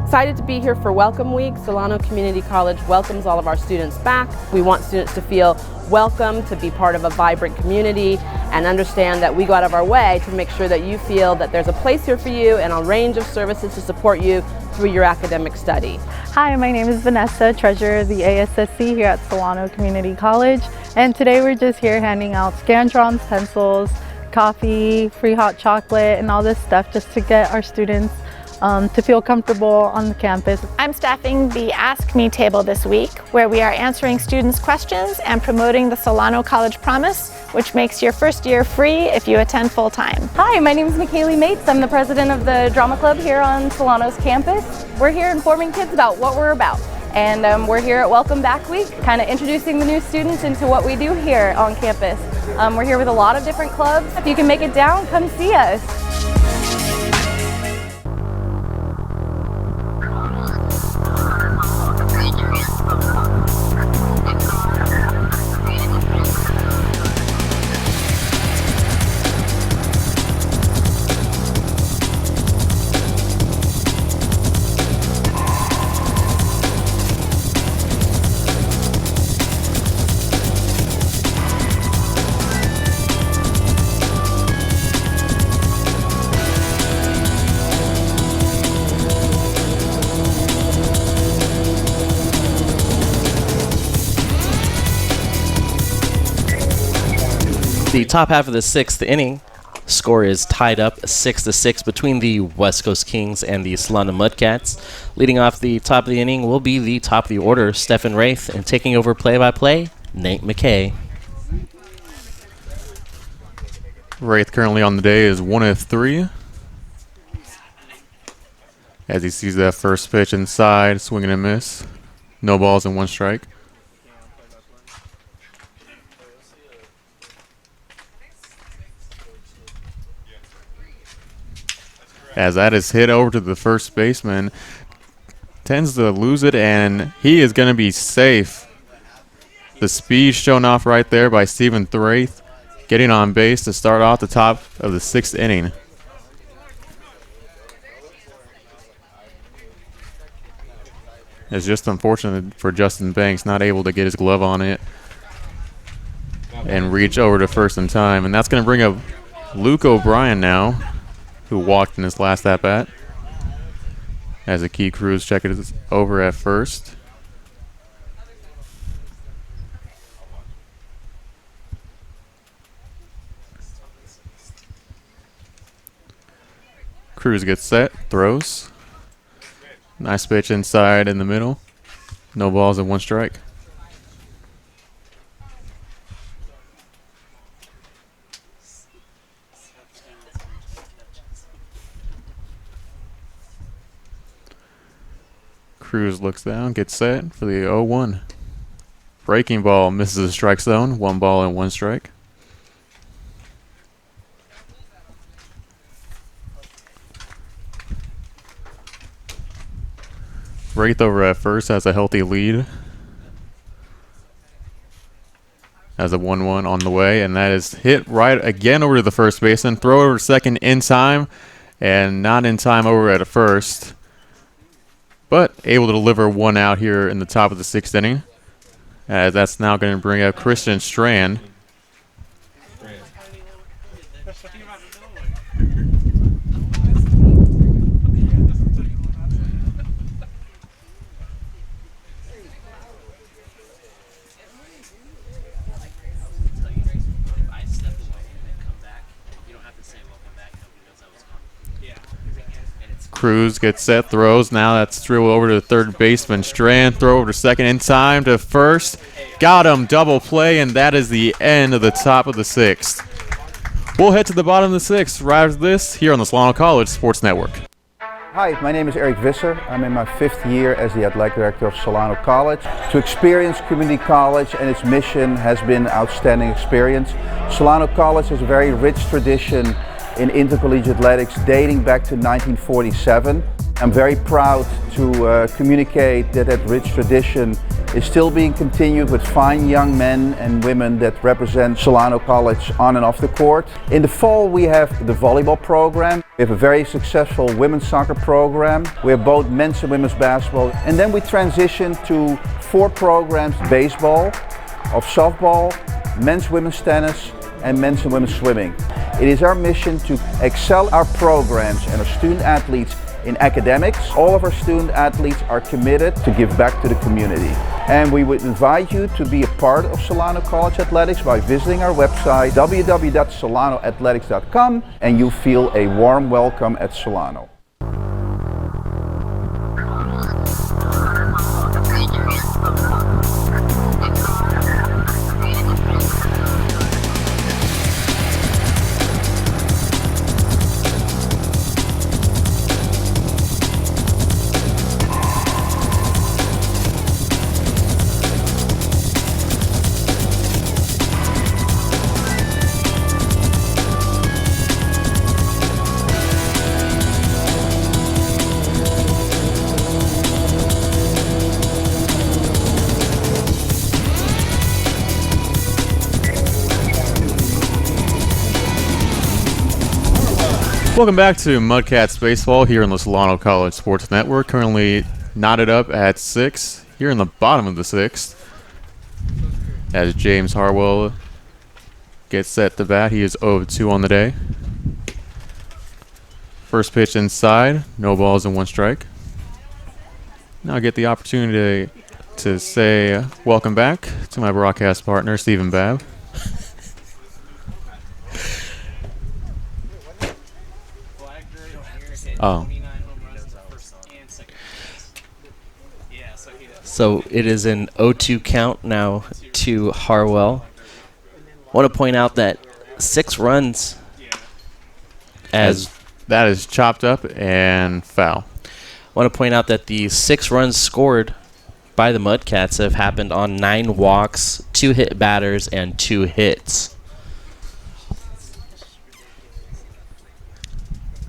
Excited to be here for Welcome Week. Solano Community College welcomes all of our students back. We want students to feel welcome, to be part of a vibrant community, and understand that we go out of our way to make sure that you feel that there's a place here for you and a range of services to support you through your academic study. Hi, my name is Vanessa, treasurer of the ASSC here at Solano Community College, and today we're just here handing out Scantrons, pencils, coffee, free hot chocolate, and all this stuff just to get our students to feel comfortable on the campus. I'm staffing the Ask Me table this week, where we are answering students' questions and promoting the Solano College Promise, which makes your first year free if you attend full-time. Hi, my name is McKaylee Mates. I'm the president of the drama club here on Solano's campus. We're here informing kids about what we're about. And we're here at Welcome Back Week, kind of introducing the new students into what we do here on campus. We're here with a lot of different clubs. If you can make it down, come see us. The top half of the 6th inning, score is tied up 6-6 between the West Coast Kings and the Solano Mudcats. Leading off the top of the inning will be the top of the order, Stephen Wraith, and taking over play-by-play, Nate McKay. Wraith currently on the day is 1 of 3. As he sees that first pitch inside, swing and a miss. No balls and 1 strike. As that is hit over to the first baseman, tends to lose it, and he is going to be safe. The speed shown off right there by Stephen Wraith, getting on base to start off the top of the 6th inning. It's just unfortunate for Justin Banks, not able to get his glove on it and reach over to first in time. And that's going to bring up Luke O'Brien now, who walked in his last at-bat, as Akey Cruz checked it over at first. Cruz gets set, throws. Nice pitch inside in the middle. No balls and 1 strike. Cruz looks down, gets set for the 0-1. Breaking ball misses the strike zone. 1 ball and 1 strike. Wraith over at first has a healthy lead. Has a 1-1 on the way, and that is hit right again over to the first baseman. Throw over second in time, and not in time over at first. But able to deliver 1 out here in the top of the 6th inning. As that's now going to bring up Christian Strand. Cruz gets set, throws. Now that's through over to the third baseman. Strand, throw over to second in time to first. Got him, double play, and that is the end of the top of the 6th. We'll head to the bottom of the 6th right after this here on the Solano College Sports Network. Hi, my name is Eric Visser. I'm in my 5th year as the athletic director of Solano College. To experience community college and its mission has been an outstanding experience. Solano College has a very rich tradition in intercollegiate athletics dating back to 1947. I'm very proud to communicate that rich tradition is still being continued with fine young men and women that represent Solano College on and off the court. In the fall we have the volleyball program. We have a very successful women's soccer program. We have both men's and women's basketball. And then we transition to 4 programs: baseball, of softball, men's women's tennis, and men's and women's swimming. It is our mission to excel our programs and our student athletes in academics. All of our student athletes are committed to give back to the community. And we would invite you to be a part of Solano College Athletics by visiting our website www.solanoathletics.com, and you feel a warm welcome at Solano. Welcome back to Mudcats Baseball here on the Solano College Sports Network. Currently knotted up at 6 here in the bottom of the 6th. As James Harwell gets set to bat, he is 0-2 on the day. First pitch inside, no balls and 1 strike. Now I get the opportunity to say welcome back to my broadcast partner, Stephen Babb. Oh. So it is an 0-2 count now to Harwell. I want to point out that 6 runs as that is chopped up and foul. I want to point out that the 6 runs scored by the Mudcats have happened on 9 walks, 2 hit batters, and 2 hits.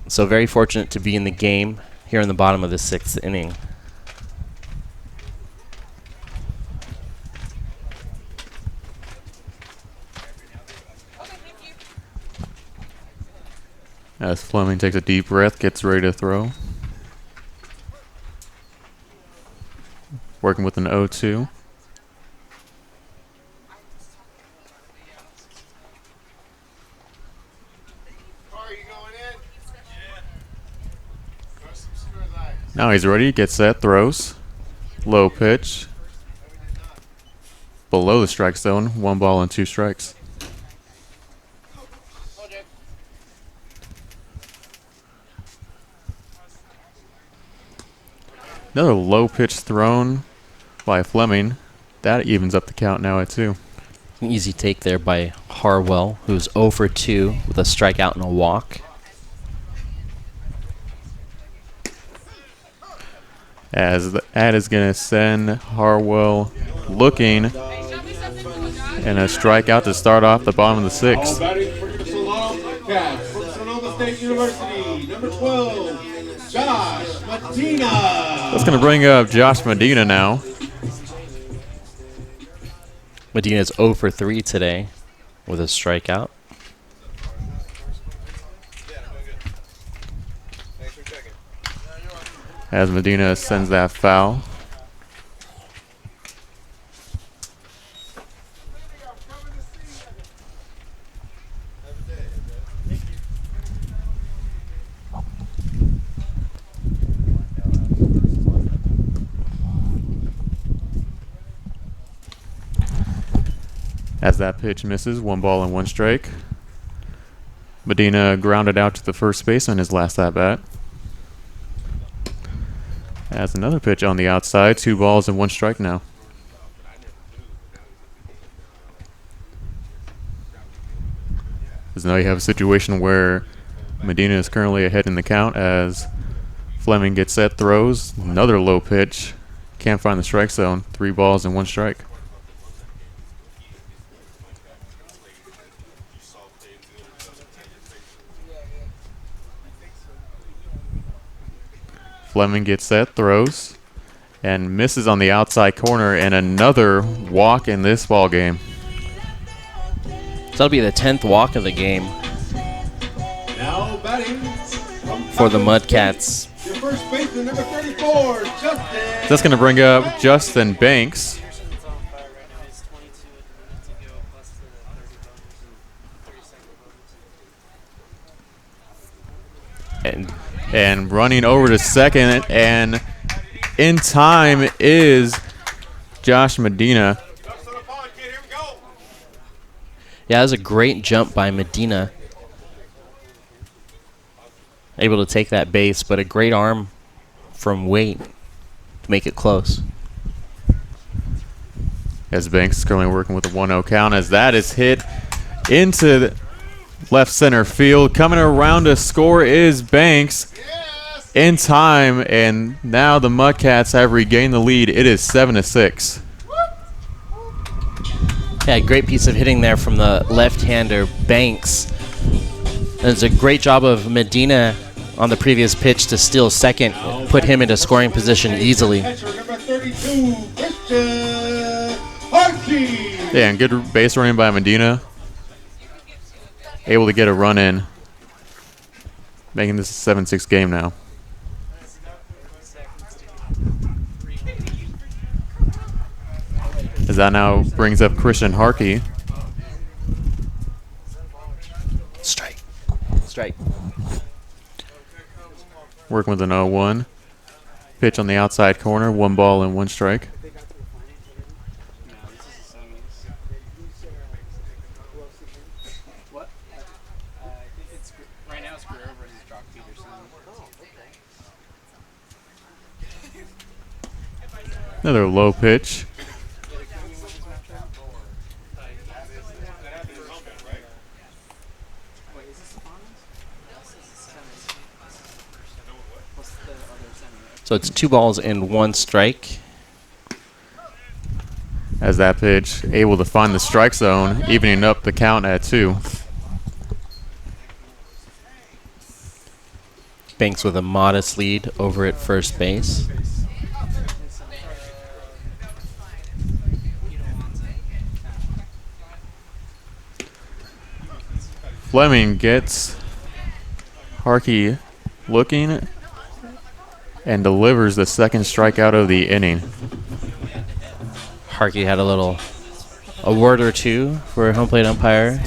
So very fortunate to be in the game here in the bottom of the 6th inning. As Fleming takes a deep breath, gets ready to throw. Working with an 0-2. Now he's ready, gets set, throws. Low pitch. Below the strike zone, 1 ball and 2 strikes. Another low pitch thrown by Fleming. That evens up the count now at 2. An easy take there by Harwell, who's 0 for 2 with a strikeout and a walk. as that is going to send Harwell looking, and a strikeout to start off the bottom of the sixth. All batting for the Solano Mudcats from Sonoma State University, number 12, Josh Medina. That's going to bring up Josh Medina now. Medina's 0 for 3 today with a strikeout. As Medina sends that foul. As that pitch misses, 1 ball and 1 strike. Medina grounded out to the first base on his last at-bat. As another pitch on the outside, 2 balls and 1 strike now. As now you have a situation where Medina is currently ahead in the count as Fleming gets set, throws, another low pitch, can't find the strike zone, 3 balls and 1 strike. Fleming gets set, throws, and misses on the outside corner, and another walk in this ball game. So that'll be the 10th walk of the game Now batting for the Mudcats. your first baseman, number 34, Justin. That's going to bring up Justin Banks. And running over to second, and in time is Josh Medina. Yeah, that was a great jump by Medina. Able to take that base, but a great arm from Waite to make it close. As Banks is currently working with a 1-0 count, as that is hit into the left center field. Coming around to score is Banks in time, and now the Mudcats have regained the lead. It is 7-6. Yeah, great piece of hitting there from the left-hander Banks. It's a great job of Medina on the previous pitch to steal second, put him into scoring position easily. Catcher, number 32, Christian Harkey. Yeah, and good base running by Medina. Able to get a run in, making this a 7-6 game now. As that now brings up Christian Harkey. Strike. Strike. Working with an 0-1. Pitch on the outside corner, 1 ball and 1 strike. Another low pitch. So it's 2 balls and 1 strike. As that pitch able to find the strike zone, evening up the count at 2. Banks with a modest lead over at first base. Fleming gets Harkey looking and delivers the second strikeout of the inning. Harkey had a word or two for home plate umpire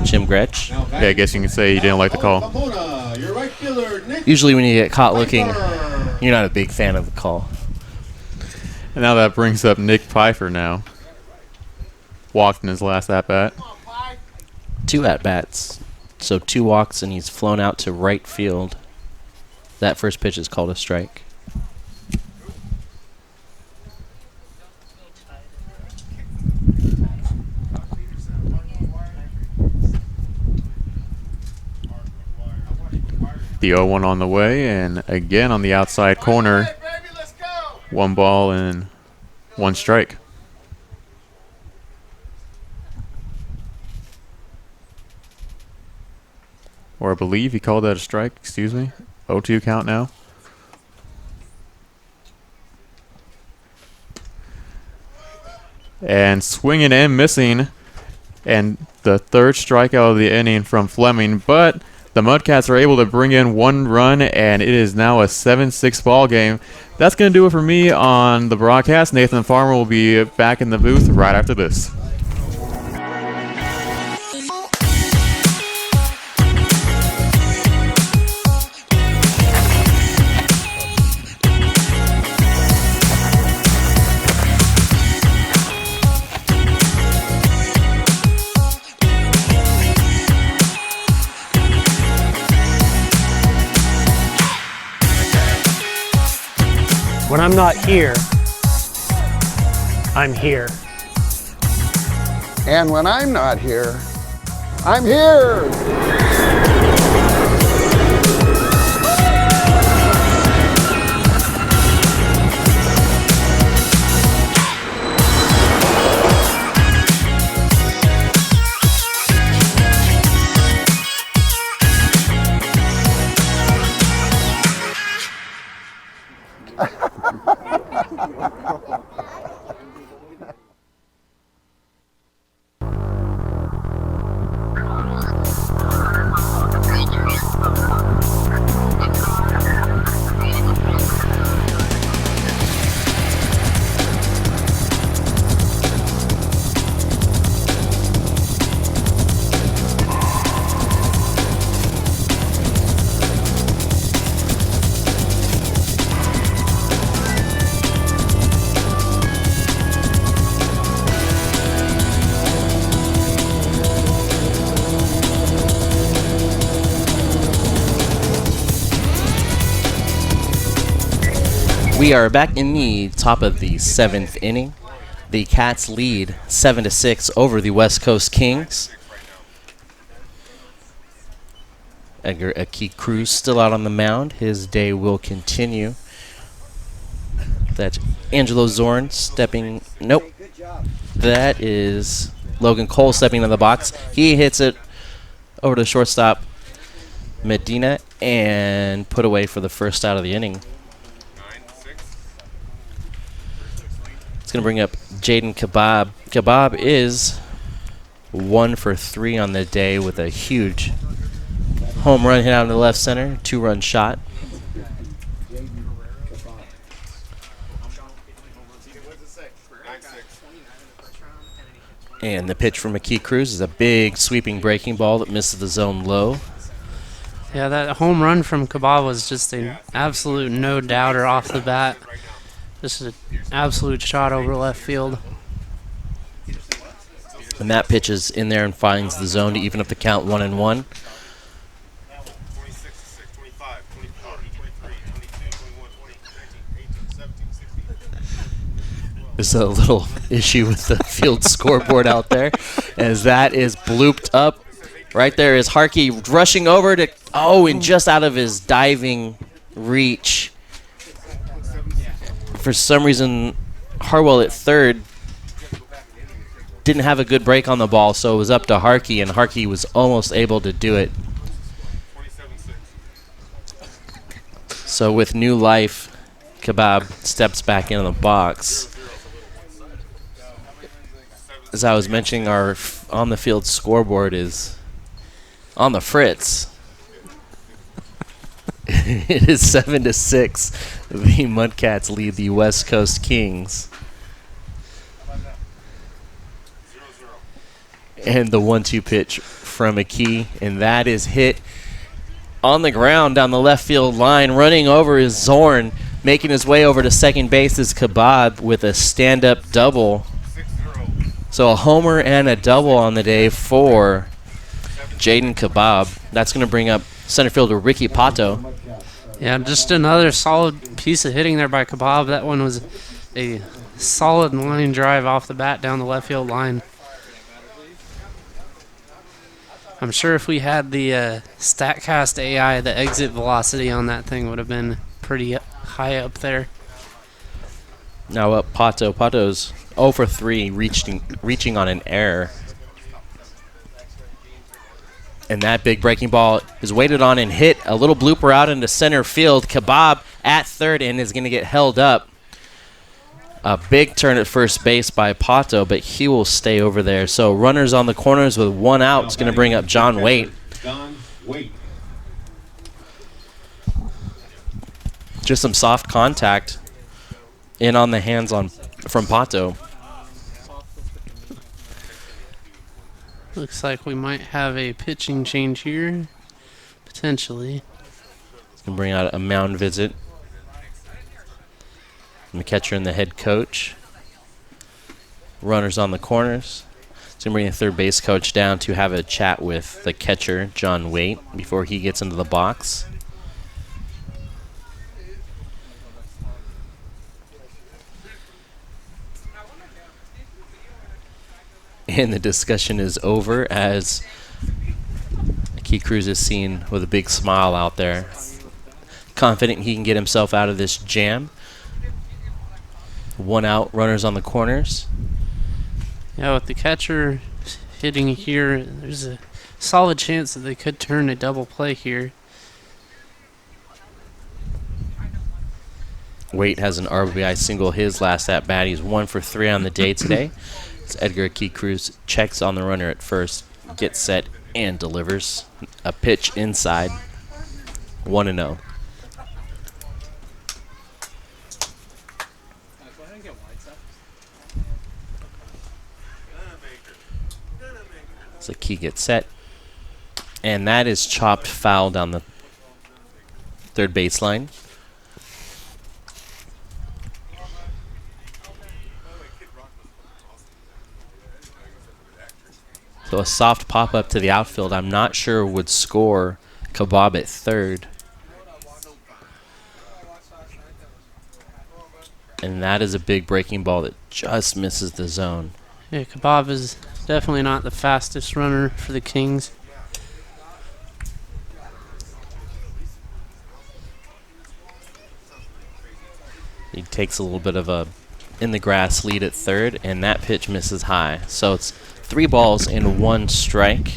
Jim Gretsch. Yeah, I guess you can say he didn't like the call. Usually when you get caught looking, you're not a big fan of the call. And now that brings up Nick Pfeiffer now. Walked in his last at-bat. 2 at-bats. So 2 walks and he's flown out to right field. That first pitch is called a strike. The 0-1 on the way, and again on the outside corner. 1 ball and 1 strike. Or I believe he called that a strike. Excuse me. 0-2 count now. And swinging and missing. And the 3rd strikeout of the inning from Fleming. But the Mudcats are able to bring in 1 run, and it is now a 7-6 ball game. That's going to do it for me on the broadcast. Nathan Farmer will be back in the booth right after this. When I'm not here, I'm here. And when I'm not here, I'm here. We are back in the top of the 7th inning. The Cats lead 7-6 over the West Coast Kings. Edgar Aki Cruz still out on the mound. His day will continue. That's Angelo Zorn stepping. Nope. That is Logan Cole stepping in the box. He hits it over to shortstop Medina and put away for the first out of the inning. It's going to bring up Jaden Kebab. Kebab is 1 for 3 on the day with a huge home run hit out in the left center, 2-run shot. And the pitch from Aki Cruz is a big sweeping breaking ball that misses the zone low. Yeah, that home run from Kebab was just an absolute no-doubter off the bat. Just an absolute shot over left field. And that pitch is in there and finds the zone to even up the count 1-1. There's a little issue with the field scoreboard out there, as that is blooped up. Right there is Harkey rushing over to, and just out of his diving reach. For some reason, Harwell at third didn't have a good break on the ball, so it was up to Harkey, and Harkey was almost able to do it. So with new life, Kebab steps back into the box. As I was mentioning, our on-the-field scoreboard is on the fritz. It is 7-6. The Mudcats lead the West Coast Kings. And the 1-2 pitch from Aki, and that is hit on the ground down the left field line. Running over is Zorn, making his way over to second base is Kebab with a stand-up double. So a homer and a double on the day for Jaden Kebab. That's going to bring up center fielder Ricky Pato. Yeah, just another solid piece of hitting there by Kebab. That one was a solid line drive off the bat down the left field line. I'm sure if we had the StatCast AI, the exit velocity on that thing would have been pretty high up there. Now up Pato. Pato's 0 for 3, reaching on an error. And that big breaking ball is weighted on and hit a little blooper out into center field. Kebab at third and is going to get held up. A big turn at first base by Pato, but he will stay over there. So runners on the corners with 1 out. It's going to bring up John Waite. Just some soft contact in on the hands from Pato. Looks like we might have a pitching change here, potentially. It's going to bring out a mound visit. And the catcher and the head coach. Runners on the corners. It's going to bring the third base coach down to have a chat with the catcher, John Waite, before he gets into the box. And the discussion is over as Key Cruz is seen with a big smile out there. Confident he can get himself out of this jam. 1 out, runners on the corners. Yeah, with the catcher hitting here, there's a solid chance that they could turn a double play here. Waite has an RBI single his last at bat. He's 1 for 3 on the day today. Edgar Key Cruz checks on the runner at first, gets set, and delivers a pitch inside. 1-0. So Key gets set, and that is chopped foul down the third baseline. So a soft pop-up to the outfield, I'm not sure would score Kebab at third. And that is a big breaking ball that just misses the zone. Yeah, Kebab is definitely not the fastest runner for the Kings. He takes a little bit of a in-the-grass lead at third, and that pitch misses high. So it's 3 balls and 1 strike.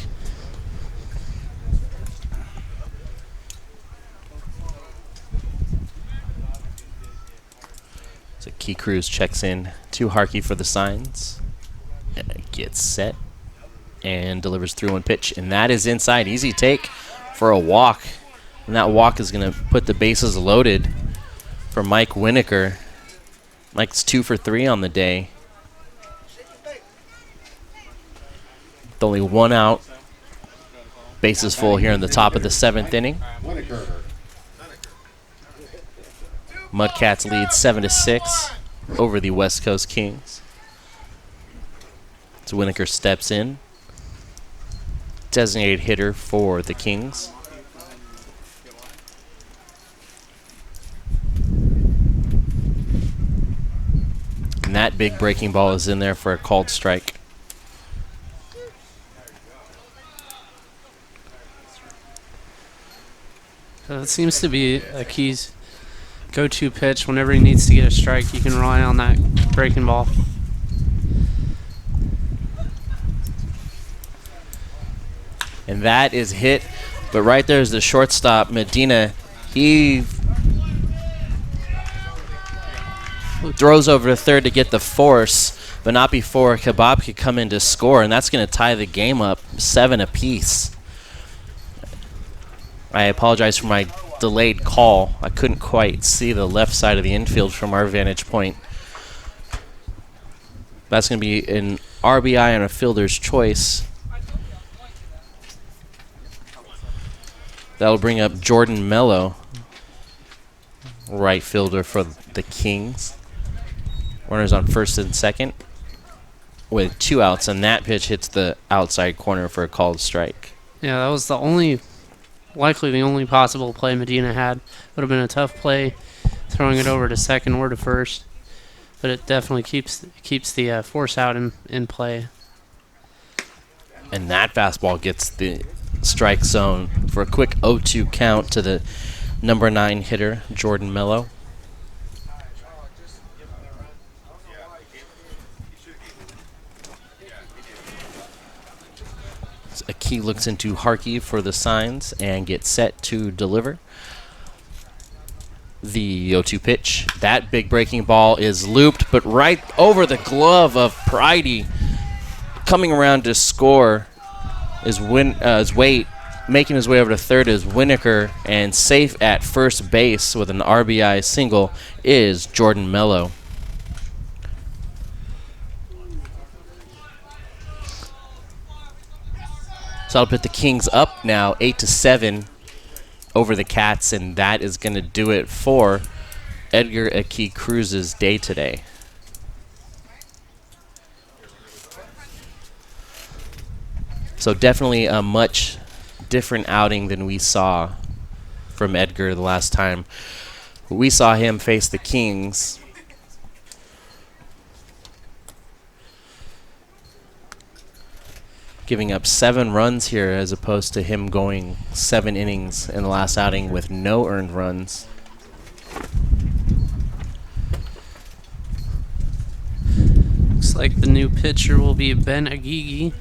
So Key Cruz checks in to Harkey for the signs. Gets set and delivers 3-1 pitch, and that is inside. Easy take for a walk, and that walk is going to put the bases loaded for Mike Winokur. Mike's 2 for 3 on the day. With only 1 out. Bases full here in the top of the 7th inning. Mudcats lead 7-6 over the West Coast Kings. So Winokur steps in. Designated hitter for the Kings. And that big breaking ball is in there for a called strike. It seems to be a Key's go-to pitch. Whenever he needs to get a strike, he can rely on that breaking ball. And that is hit, but right there is the shortstop, Medina. He throws over to third to get the force, but not before Kebab could come in to score, and that's going to tie the game up 7 apiece. I apologize for my delayed call. I couldn't quite see the left side of the infield from our vantage point. That's going to be an RBI and a fielder's choice. That'll bring up Jordan Mello, right fielder for the Kings. Runners on first and second with 2 outs, and that pitch hits the outside corner for a called strike. Yeah, that was likely the only possible play Medina had. Would have been a tough play throwing it over to second or to first, but it definitely keeps the force out in play. And that fastball gets the strike zone for a quick 0-2 count to the number 9 hitter, Jordan Mello. Aki looks into Harkey for the signs and gets set to deliver. The 0-2 pitch. That big breaking ball is looped, but right over the glove of Pridey. Coming around to score is Wait. Making his way over to third is Winokur, and safe at first base with an RBI single is Jordan Mello. So I'll put the Kings up now 8-7 over the Cats, and that is going to do it for Edgar Aki Cruz's day today. So definitely a much different outing than we saw from Edgar the last time we saw him face the Kings. Giving up 7 runs here as opposed to him going 7 innings in the last outing with no earned runs. Looks like the new pitcher will be Ben Agigi,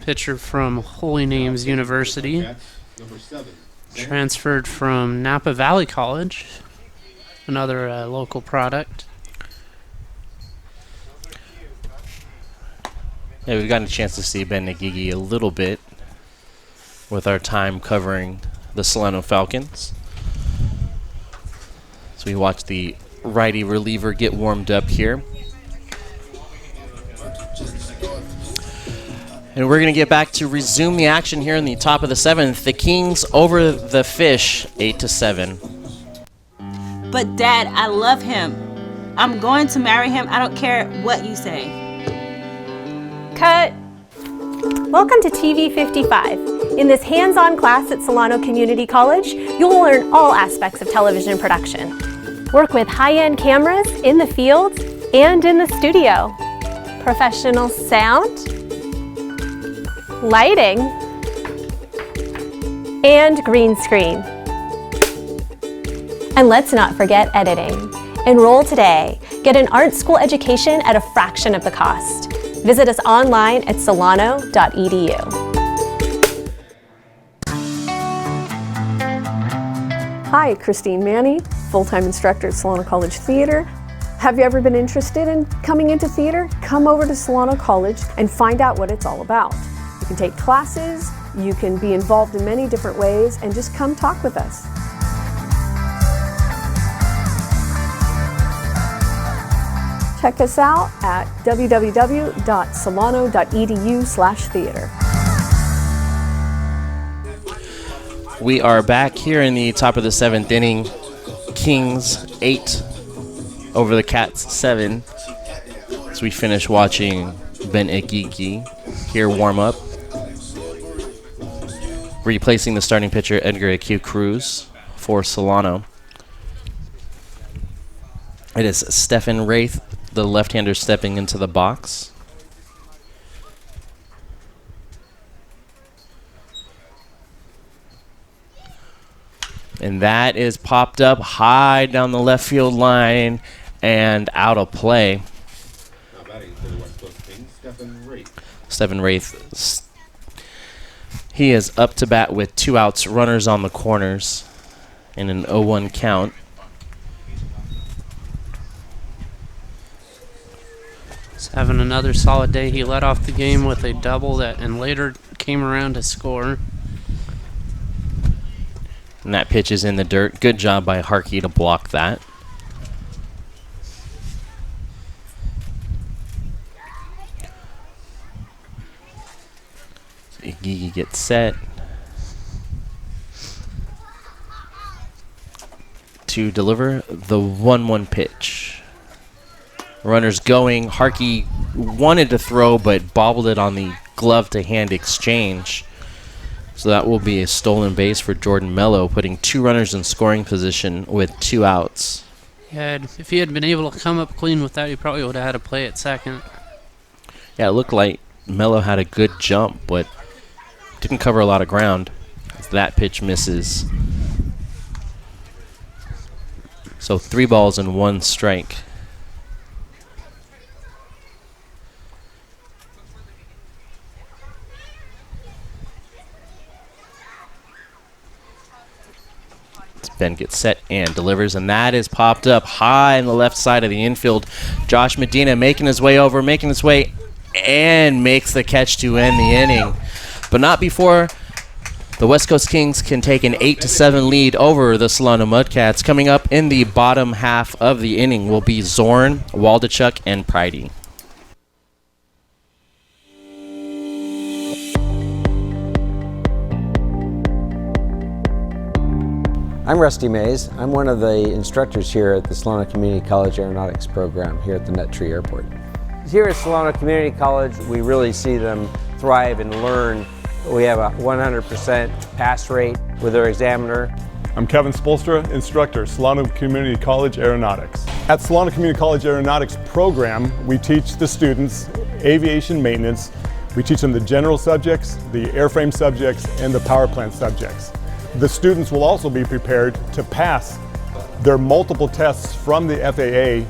pitcher from Holy Names University, transferred from Napa Valley College, another local product. Yeah, we've gotten a chance to see Ben Agigi a little bit with our time covering the Solano Falcons. So we watched the righty reliever get warmed up here. And we're going to get back to resume the action here in the top of the 7th. The Kings over the Fish, 8-7. But Dad, I love him. I'm going to marry him. I don't care what you say. Cut. Welcome to TV 55. In this hands-on class at Solano Community College, you'll learn all aspects of television production. Work with high-end cameras in the field and in the studio. Professional sound, lighting, and green screen. And let's not forget editing. Enroll today. Get an art school education at a fraction of the cost. Visit us online at solano.edu. Hi, Christine Manny, full-time instructor at Solano College Theater. Have you ever been interested in coming into theater? Come over to Solano College and find out what it's all about. You can take classes, you can be involved in many different ways, and just come talk with us. Check us out at www.solano.edu/theater. We are back here in the top of the 7th inning. Kings 8 over the Cats 7. As we finish watching Ben Agigi here warm up. Replacing the starting pitcher Edgar Aki Cruz for Solano. It is Stephen Wraith, the left-hander, stepping into the box. And that is popped up high down the left field line and out of play. Stephen Wraith, he is up to bat with 2 outs, runners on the corners in an 0-1 count. He's having another solid day. He led off the game with a double and later came around to score. And that pitch is in the dirt. Good job by Harkey to block that. So Igigi gets set to deliver the 1-1 pitch. Runners going. Harkey wanted to throw but bobbled it on the glove-to-hand exchange. So that will be a stolen base for Jordan Mello, putting 2 runners in scoring position with 2 outs. Yeah, if he had been able to come up clean with that, he probably would have had a play at second. Yeah, it looked like Mello had a good jump, but didn't cover a lot of ground as that pitch misses. So 3 balls and 1 strike. Ben gets set and delivers, and that is popped up high on the left side of the infield. Josh Medina making his way over, and makes the catch to end the inning. But not before the West Coast Kings can take an 8-7 lead over the Solano Mudcats. Coming up in the bottom half of the inning will be Zorn, Waldachuk, and Pridey. I'm Rusty Mays. I'm one of the instructors here at the Solano Community College Aeronautics program here at the Nut Tree Airport. Here at Solano Community College, we really see them thrive and learn. We have a 100% pass rate with our examiner. I'm Kevin Spolstra, instructor, Solano Community College Aeronautics. At Solano Community College Aeronautics program, we teach the students aviation maintenance. We teach them the general subjects, the airframe subjects, and the power plant subjects. The students will also be prepared to pass their multiple tests from the FAA.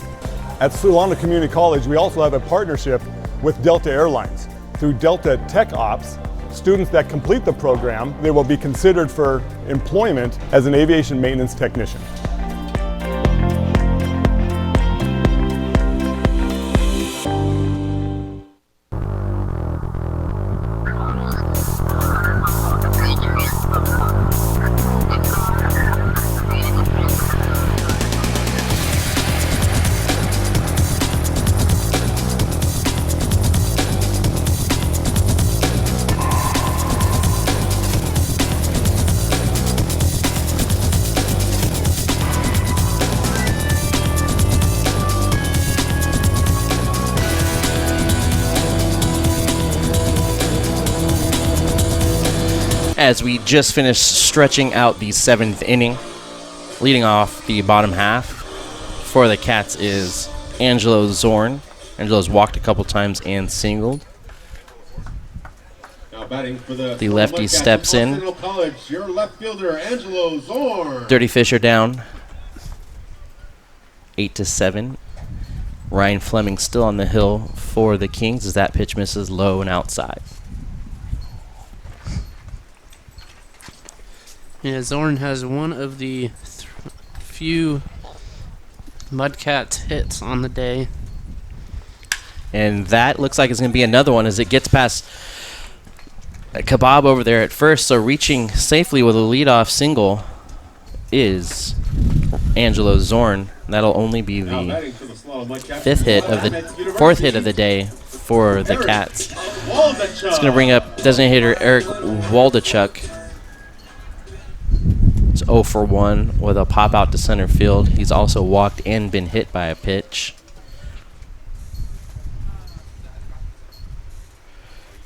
At Solano Community College, we also have a partnership with Delta Airlines. Through Delta Tech Ops, students that complete the program, they will be considered for employment as an aviation maintenance technician. As we just finished stretching out the 7th inning, leading off the bottom half for the Cats is Angelo Zorn. Angelo's walked a couple times and singled. Now batting for the lefty steps in. College, your left fielder, Angelo Zorn. Dirty Fisher down 8-7. Ryan Fleming still on the hill for the Kings as that pitch misses low and outside. Yeah, Zorn has one of the few Mudcats hits on the day. And that looks like it's going to be another one as it gets past Kebab over there at first. So reaching safely with a leadoff single is Angelo Zorn. That'll only be the fourth hit of the day for the Cats. It's going to bring up designated hitter Eric Waldachuk. It's 0 for 1 with a pop out to center field. He's also walked and been hit by a pitch.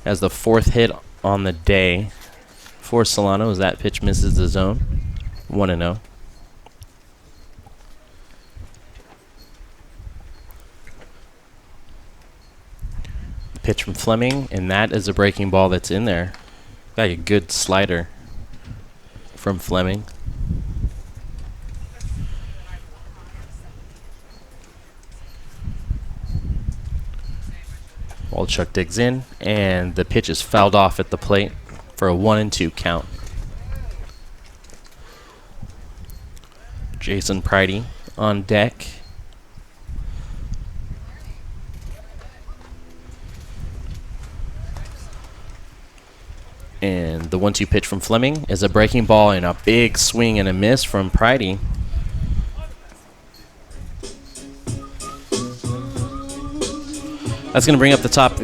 As the 4th hit on the day for Solano as that pitch misses the zone. 1-0. Pitch from Fleming, and that is a breaking ball that's in there. Got a good slider from Fleming. Waldachuk digs in, and the pitch is fouled off at the plate for a 1-2 count. Jason Pridey on deck. And the 1-2 pitch from Fleming is a breaking ball and a big swing and a miss from Pridey. That's going to bring up the top,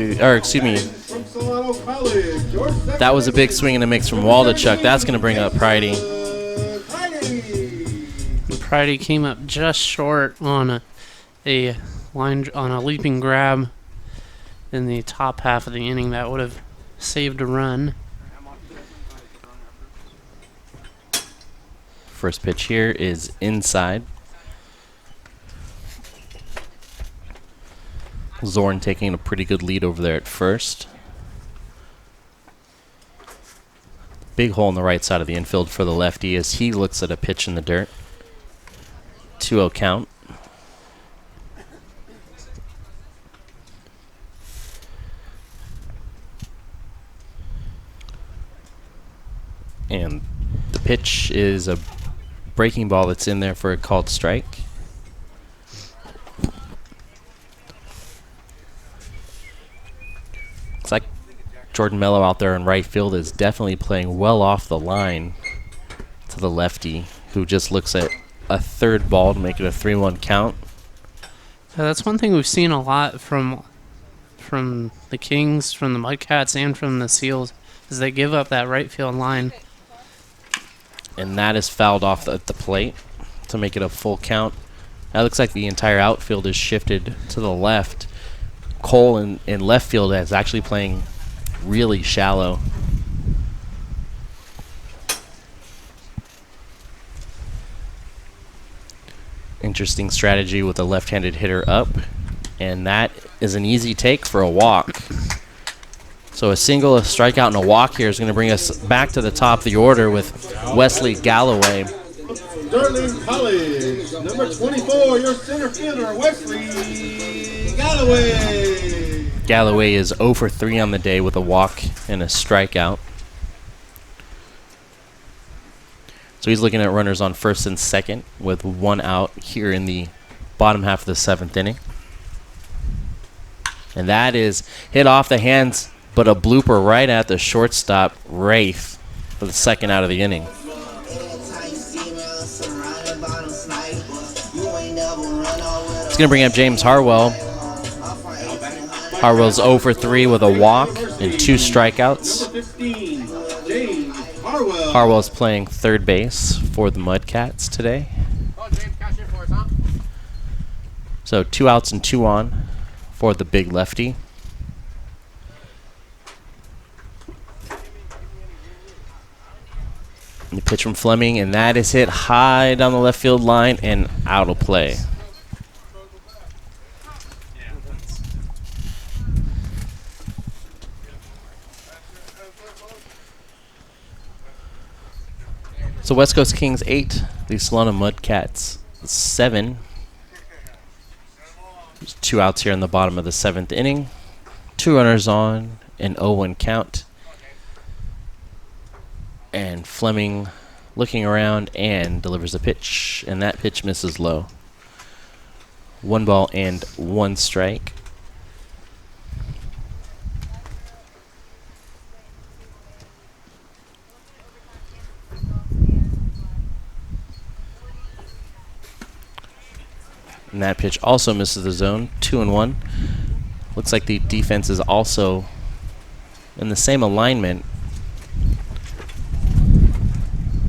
that was a big swing and a mix from Waldachuk. That's going to bring up Pridey. Pridey came up just short on a leaping grab in the top half of the inning that would have saved a run. First pitch here is inside. Zorn taking a pretty good lead over there at first. Big hole in the right side of the infield for the lefty as he looks at a pitch in the dirt. 2-0 count. And the pitch is a breaking ball that's in there for a called strike. Looks like Jordan Mello out there in right field is definitely playing well off the line to the lefty, who just looks at a third ball to make it a 3-1 count. Yeah, that's one thing we've seen a lot from the Kings, from the Mudcats, and from the Seals, is they give up that right field line. And that is fouled off at the plate to make it a full count. That looks like the entire outfield is shifted to the left. Cole in left field is actually playing really shallow. Interesting strategy with a left-handed hitter up, and that is an easy take for a walk. So a single, a strikeout, and a walk here is going to bring us back to the top of the order with Wesley Galloway. Sterling College, number 24, your center fielder, Wesley Galloway. Galloway is 0 for 3 on the day with a walk and a strikeout. So he's looking at runners on first and second with 1 out here in the bottom half of the 7th inning. And that is hit off the hands, but a blooper right at the shortstop, Wraith, for the 2nd out of the inning. It's going to bring up James Harwell. Harwell's 0 for 3 with a walk and 2 strikeouts. Harwell's playing third base for the Mudcats today. So 2 outs and 2 on for the big lefty. And the pitch from Fleming, and that is hit high down the left field line and out of play. So West Coast Kings 8, the Solano Mudcats 7. There's 2 outs here in the bottom of the 7th inning. 2 runners on, an 0-1 count. And Fleming looking around and delivers a pitch, and that pitch misses low. 1 ball and 1 strike. And that pitch also misses the zone. 2-1. Looks like the defense is also in the same alignment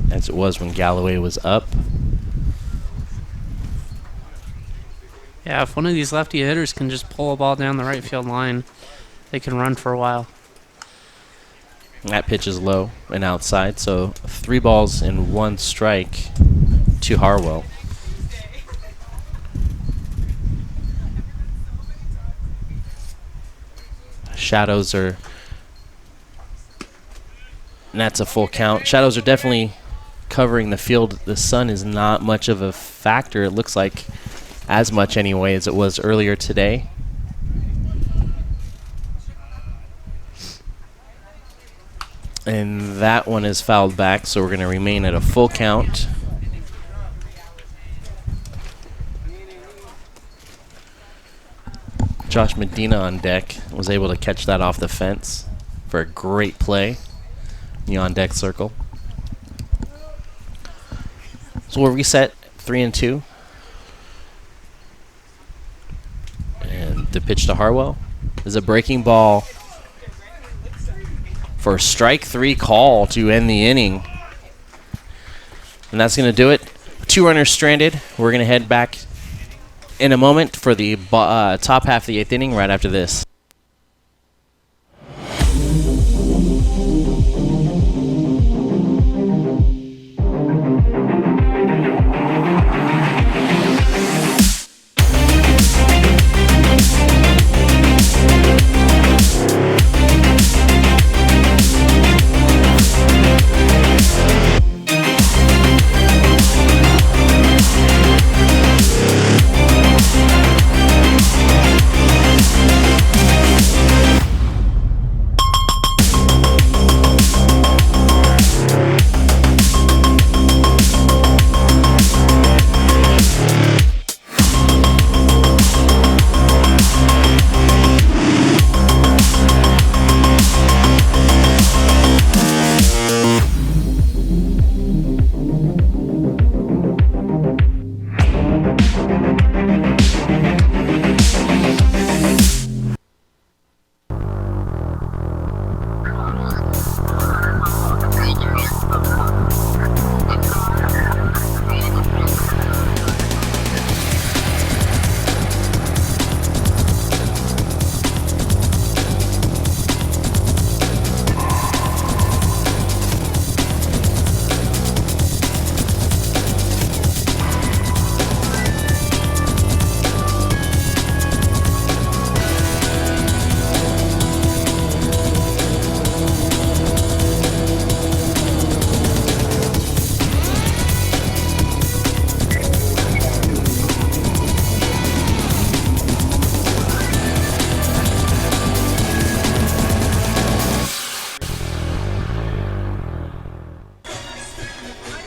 as it was when Galloway was up. Yeah, if one of these lefty hitters can just pull a ball down the right field line, they can run for a while. That pitch is low and outside, so 3 balls and 1 strike to Harwell. Shadows are, and that's a full count. Shadows are definitely covering the field. The sun is not much of a factor. It looks like as much anyway as it was earlier today. And that one is fouled back, so we're going to remain at a full count. Josh Medina on deck was able to catch that off the fence for a great play in the on-deck circle. So we'll reset 3-2. And the pitch to Harwell is a breaking ball for strike 3 call to end the inning. And that's going to do it. 2 runners stranded. We're going to head back in a moment for the top half of the 8th inning right after this.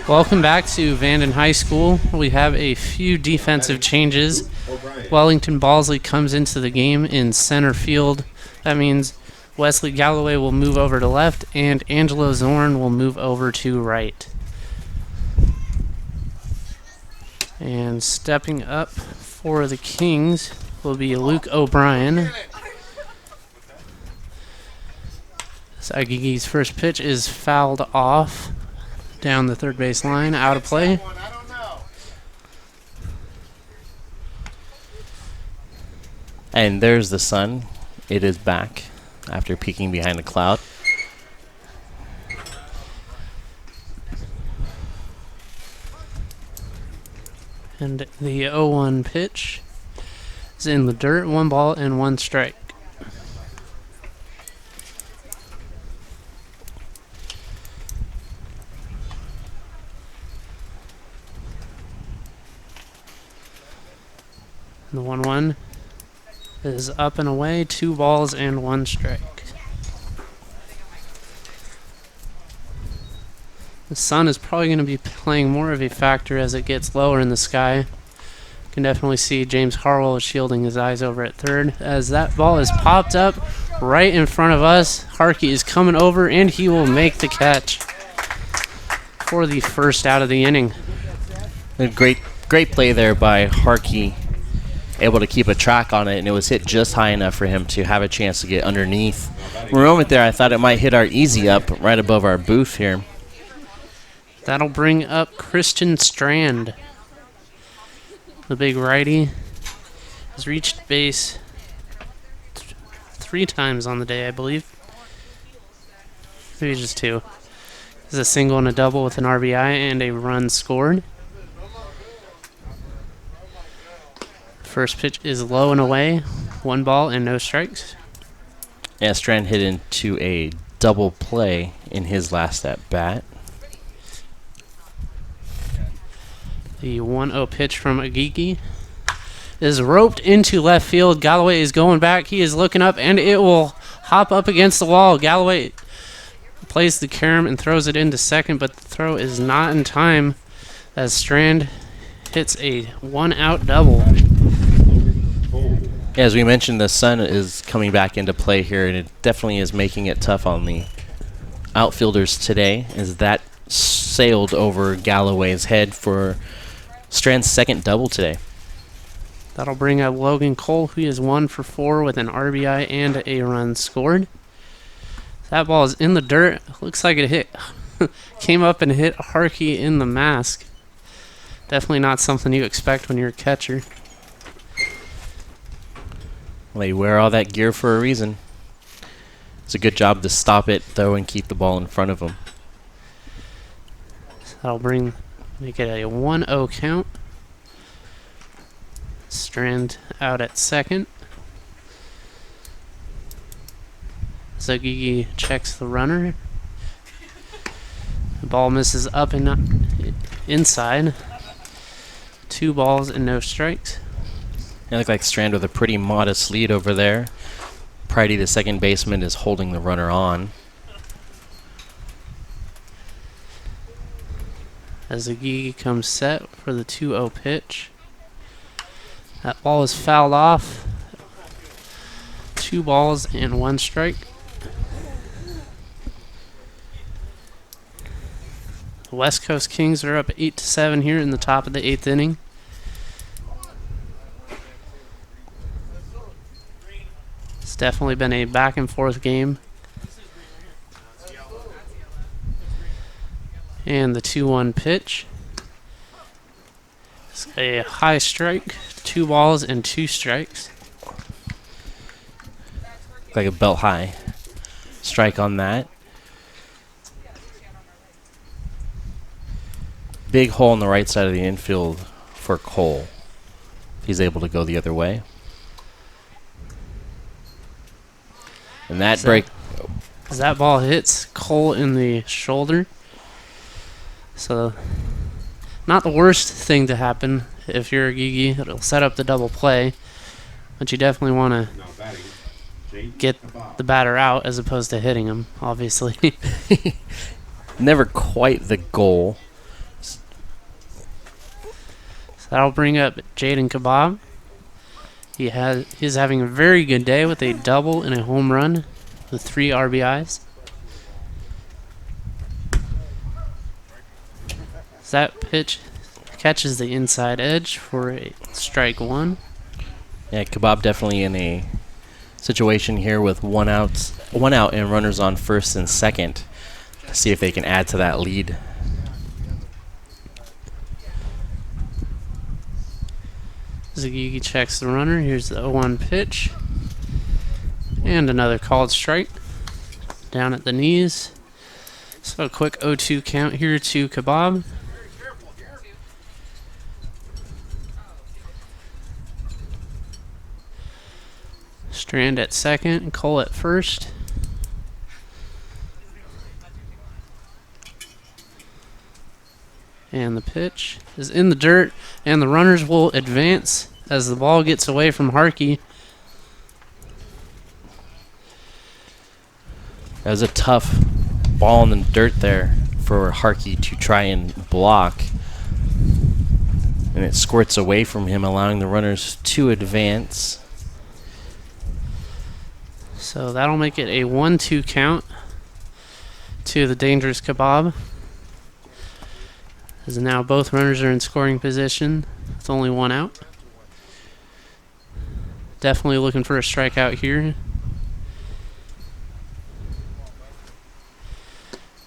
Welcome back to Vanden High School. We have a few defensive changes. Wellington Balsley comes into the game in center field. That means Wesley Galloway will move over to left and Angelo Zorn will move over to right. And stepping up for the Kings will be Luke O'Brien. Sagigi's first pitch is fouled off down the third base line, out of play. And there's the sun. It is back after peeking behind a cloud. And the 0-1 pitch is in the dirt, 1 ball and 1 strike. The 1-1 is up and away, 2 balls and 1 strike. The sun is probably going to be playing more of a factor as it gets lower in the sky. You can definitely see James Harwell shielding his eyes over at third as that ball is popped up right in front of us. Harkey is coming over and he will make the catch for the first out of the inning. A great play there by Harkey, able to keep a track on it, and it was hit just high enough for him to have a chance to get underneath. For a moment there, I thought it might hit our easy up right above our booth here. That'll bring up Christian Strand. The big righty has reached base 3 times on the day, I believe. Maybe just 2. This is a single and a double with an RBI and a run scored. First pitch is low and away, 1 ball and no strikes. Yeah, Strand hit into a double play in his last at bat. The 1-0 pitch from Agiki is roped into left field. Galloway is going back. He is looking up, and it will hop up against the wall. Galloway plays the carom and throws it into second, but the throw is not in time as Strand hits a 1-out double. As we mentioned, the sun is coming back into play here, and it definitely is making it tough on the outfielders today, as that sailed over Galloway's head for Strand's second double today. That'll bring up Logan Cole, who is 1 for 4 with an RBI and a run scored. That ball is in the dirt. Looks like it came up and hit Harkey in the mask. Definitely not something you expect when you're a catcher. They wear all that gear for a reason. It's a good job to stop it, though, and keep the ball in front of them. That'll make it a 1-0 count. Strand out at second. Zagigi checks the runner. The ball misses up and not inside. 2 balls and no strikes. It looked like Strand with a pretty modest lead over there. Pridey, the second baseman, is holding the runner on. As Agigi comes set for the 2-0 pitch. That ball is fouled off. 2 balls and 1 strike. The West Coast Kings are up 8-7 here in the top of the 8th inning. It's definitely been a back and forth game. And the 2-1 pitch. It's a high strike, 2 balls and 2 strikes. Like a belt high strike on that. Big hole on the right side of the infield for Cole. He's able to go the other way. And that as that ball hits Cole in the shoulder. So, not the worst thing to happen if you're a Gigi. It'll set up the double play, but you definitely want to get the batter out as opposed to hitting him, obviously. Never quite the goal. So that'll bring up Jaden Kebab. He's having a very good day with a double and a home run with 3 RBIs. That pitch catches the inside edge for a strike 1. Yeah, Kebab definitely in a situation here with one out and runners on first and second. See if they can add to that lead. Zagigi checks the runner. Here's the 0-1 pitch. And another called strike. Down at the knees. So a quick 0-2 count here to Kebab. Strand at second and Cole at first. And the pitch is in the dirt, and the runners will advance as the ball gets away from Harkey. That was a tough ball in the dirt there for Harkey to try and block. And it squirts away from him, allowing the runners to advance. So that'll make it a 1-2 count to the dangerous Kebab. As now both runners are in scoring position with only 1 out. Definitely looking for a strikeout here.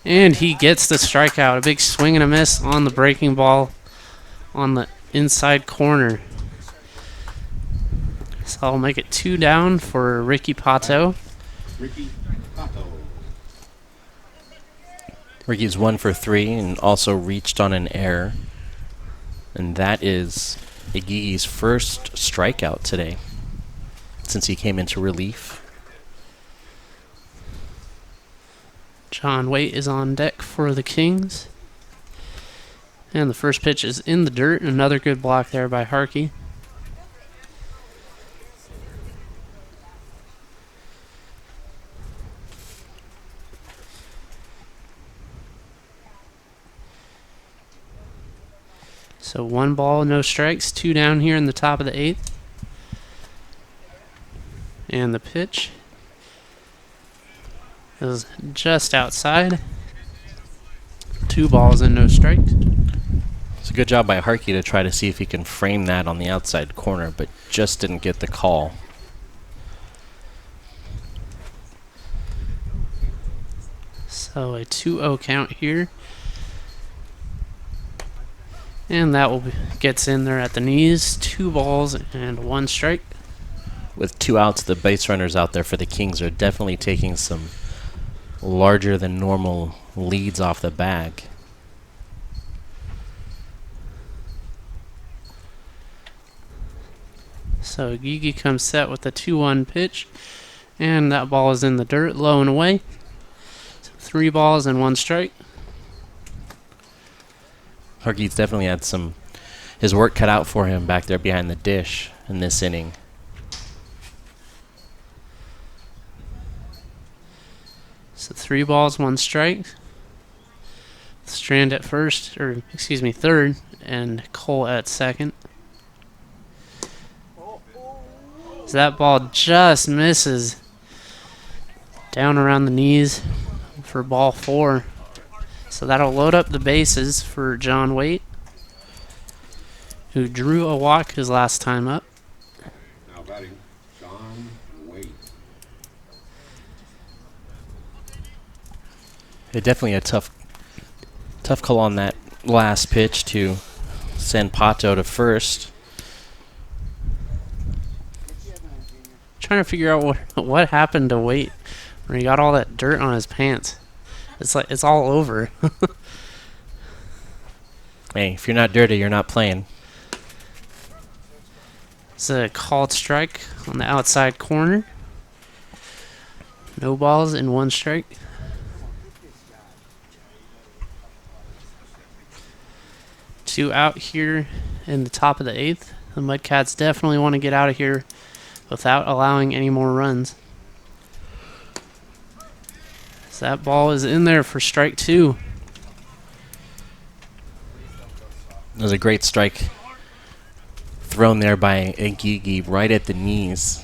And he gets the strikeout. A big swing and a miss on the breaking ball on the inside corner. So I'll make it 2 down for Ricky Pato. Ricky's 1 for 3 and also reached on an error. And that is Igigi's first strikeout today since he came into relief. John Waite is on deck for the Kings. And the first pitch is in the dirt. Another good block there by Harkey. So 1 ball, no strikes, 2 down here in the top of the 8th. And the pitch is just outside. 2 balls and no strikes. It's a good job by Harkey to try to see if he can frame that on the outside corner, but just didn't get the call. So a 2-0 count here. And that will gets in there at the knees. 2 balls and 1 strike. With 2 outs, the base runners out there for the Kings are definitely taking some larger than normal leads off the bag. So Gigi comes set with a 2-1 pitch. And that ball is in the dirt, low and away. So 3 balls and 1 strike. Harkey's definitely had his work cut out for him back there behind the dish in this inning. So 3 balls, 1 strike. Strand at third, and Cole at second. So that ball just misses down around the knees for ball 4. So that'll load up the bases for John Waite, who drew a walk his last time up. Now batting, John Waite. Definitely a tough call on that last pitch to send Pato to first. Trying to figure out what happened to Waite when he got all that dirt on his pants. It's like it's all over. Hey, if you're not dirty, you're not playing. It's a called strike on the outside corner. No balls and 1 strike. Two out here in the top of the 8th. The Mudcats definitely want to get out of here without allowing any more runs. So that ball is in there for strike 2. It was a great strike thrown there by Igigi right at the knees.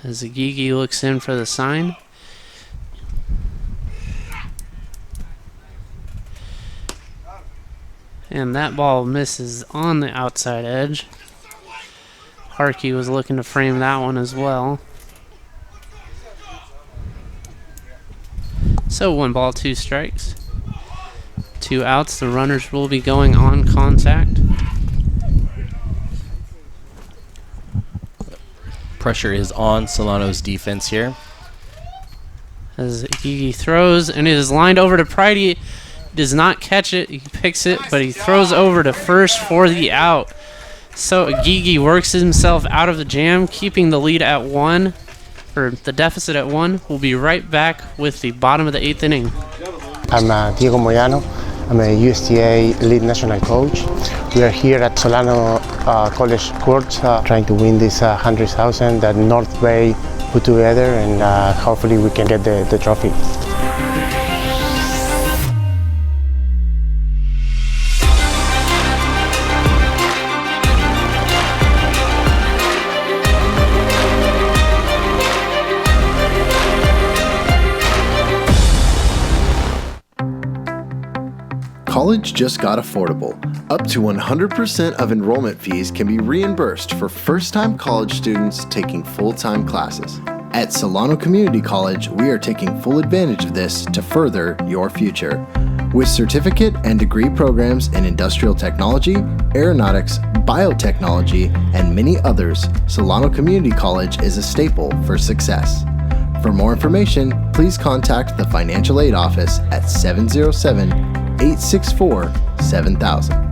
As Igigi looks in for the sign. And that ball misses on the outside edge. Harkey was looking to frame that one as well. So 1 ball, 2 strikes. 2 outs. The runners will be going on contact. Pressure is on Solano's defense here. As Igigi throws, and it is lined over to Pride. He does not catch it. He picks it, but he throws over to first for the out. So Igigi works himself out of the jam, keeping the lead at 1, or the deficit at 1. We'll be right back with the bottom of the 8th inning. I'm Diego Moyano. I'm a USTA lead national coach. We are here at Solano College Sports trying to win this 100,000 that North Bay put together, and hopefully we can get the trophy. College just got affordable. Up to 100% of enrollment fees can be reimbursed for first-time college students taking full-time classes. At Solano Community College, we are taking full advantage of this to further your future. With certificate and degree programs in industrial technology, aeronautics, biotechnology, and many others, Solano Community College is a staple for success. For more information, please contact the Financial Aid Office at 707-864-7000.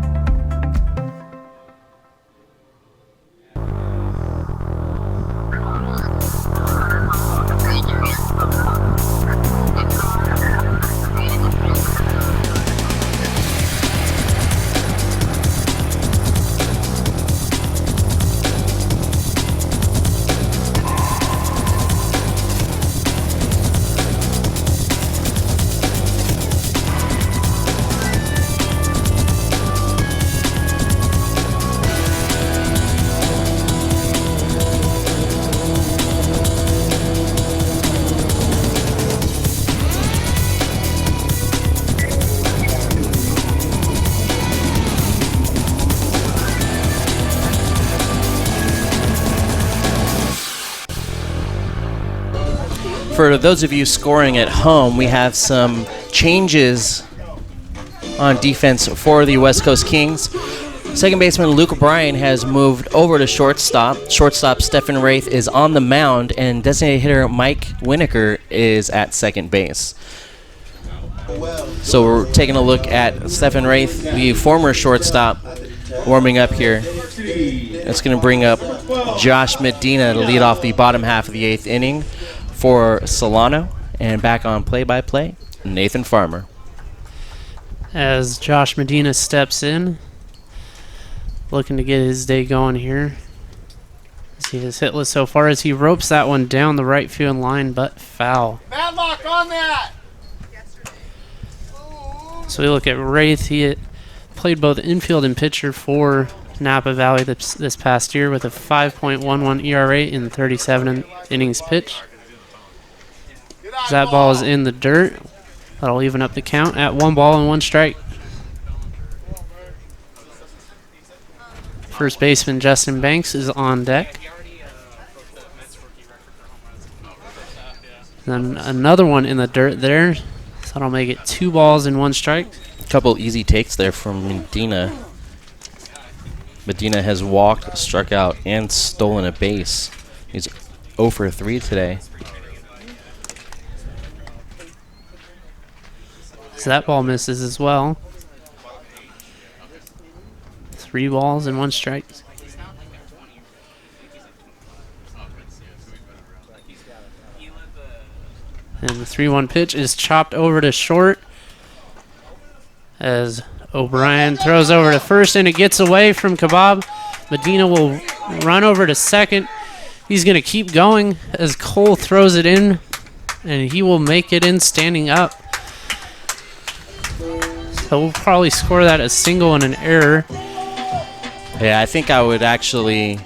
For those of you scoring at home, we have some changes on defense for the West Coast Kings. Second baseman Luke O'Brien has moved over to shortstop. Shortstop Stephen Wraith is on the mound, and designated hitter Mike Winokur is at second base. So we're taking a look at Stephen Wraith, the former shortstop, warming up here. It's going to bring up Josh Medina to lead off the bottom half of the 8th inning for Solano. And back on play-by-play, Nathan Farmer. As Josh Medina steps in, looking to get his day going here. As he is hitless so far as he ropes that one down the right field line, but foul. Madlock on that! So we look at Wraith. He played both infield and pitcher for Napa Valley this past year with a 5.11 ERA in 37 innings pitched. That ball is in the dirt. That'll even up the count at 1 ball and 1 strike. First baseman Justin Banks is on deck. Then another one in the dirt there. So that'll make it 2 balls and 1 strike. A couple easy takes there from Medina. Medina has walked, struck out, and stolen a base. He's 0 for 3 today. So that ball misses as well. 3 balls and 1 strike. And the 3-1 pitch is chopped over to short as O'Brien throws over to first, and it gets away from Kebab. Medina will run over to second. He's going to keep going as Cole throws it in, and he will make it in standing up. He'll probably score that a single and an error. Yeah, I think I would actually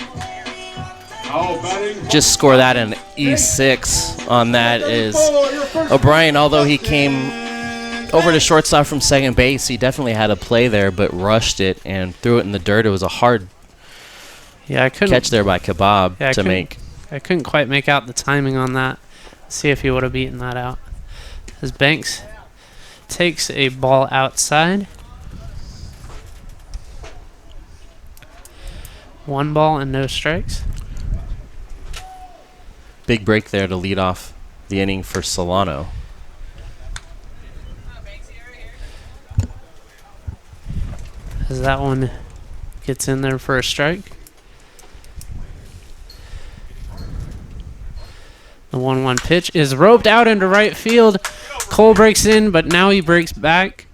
just score that an E6 on that. Is O'Brien, although he came over to shortstop from second base, he definitely had a play there, but rushed it and threw it in the dirt. It was a hard catch there by Kebab to make. I couldn't quite make out the timing on that. See if he would have beaten that out. As Banks takes a ball outside. 1 ball and no strikes. Big break there to lead off the inning for Solano. As that one gets in there for a strike. The 1-1 pitch is roped out into right field. Cole breaks in, but now he breaks back.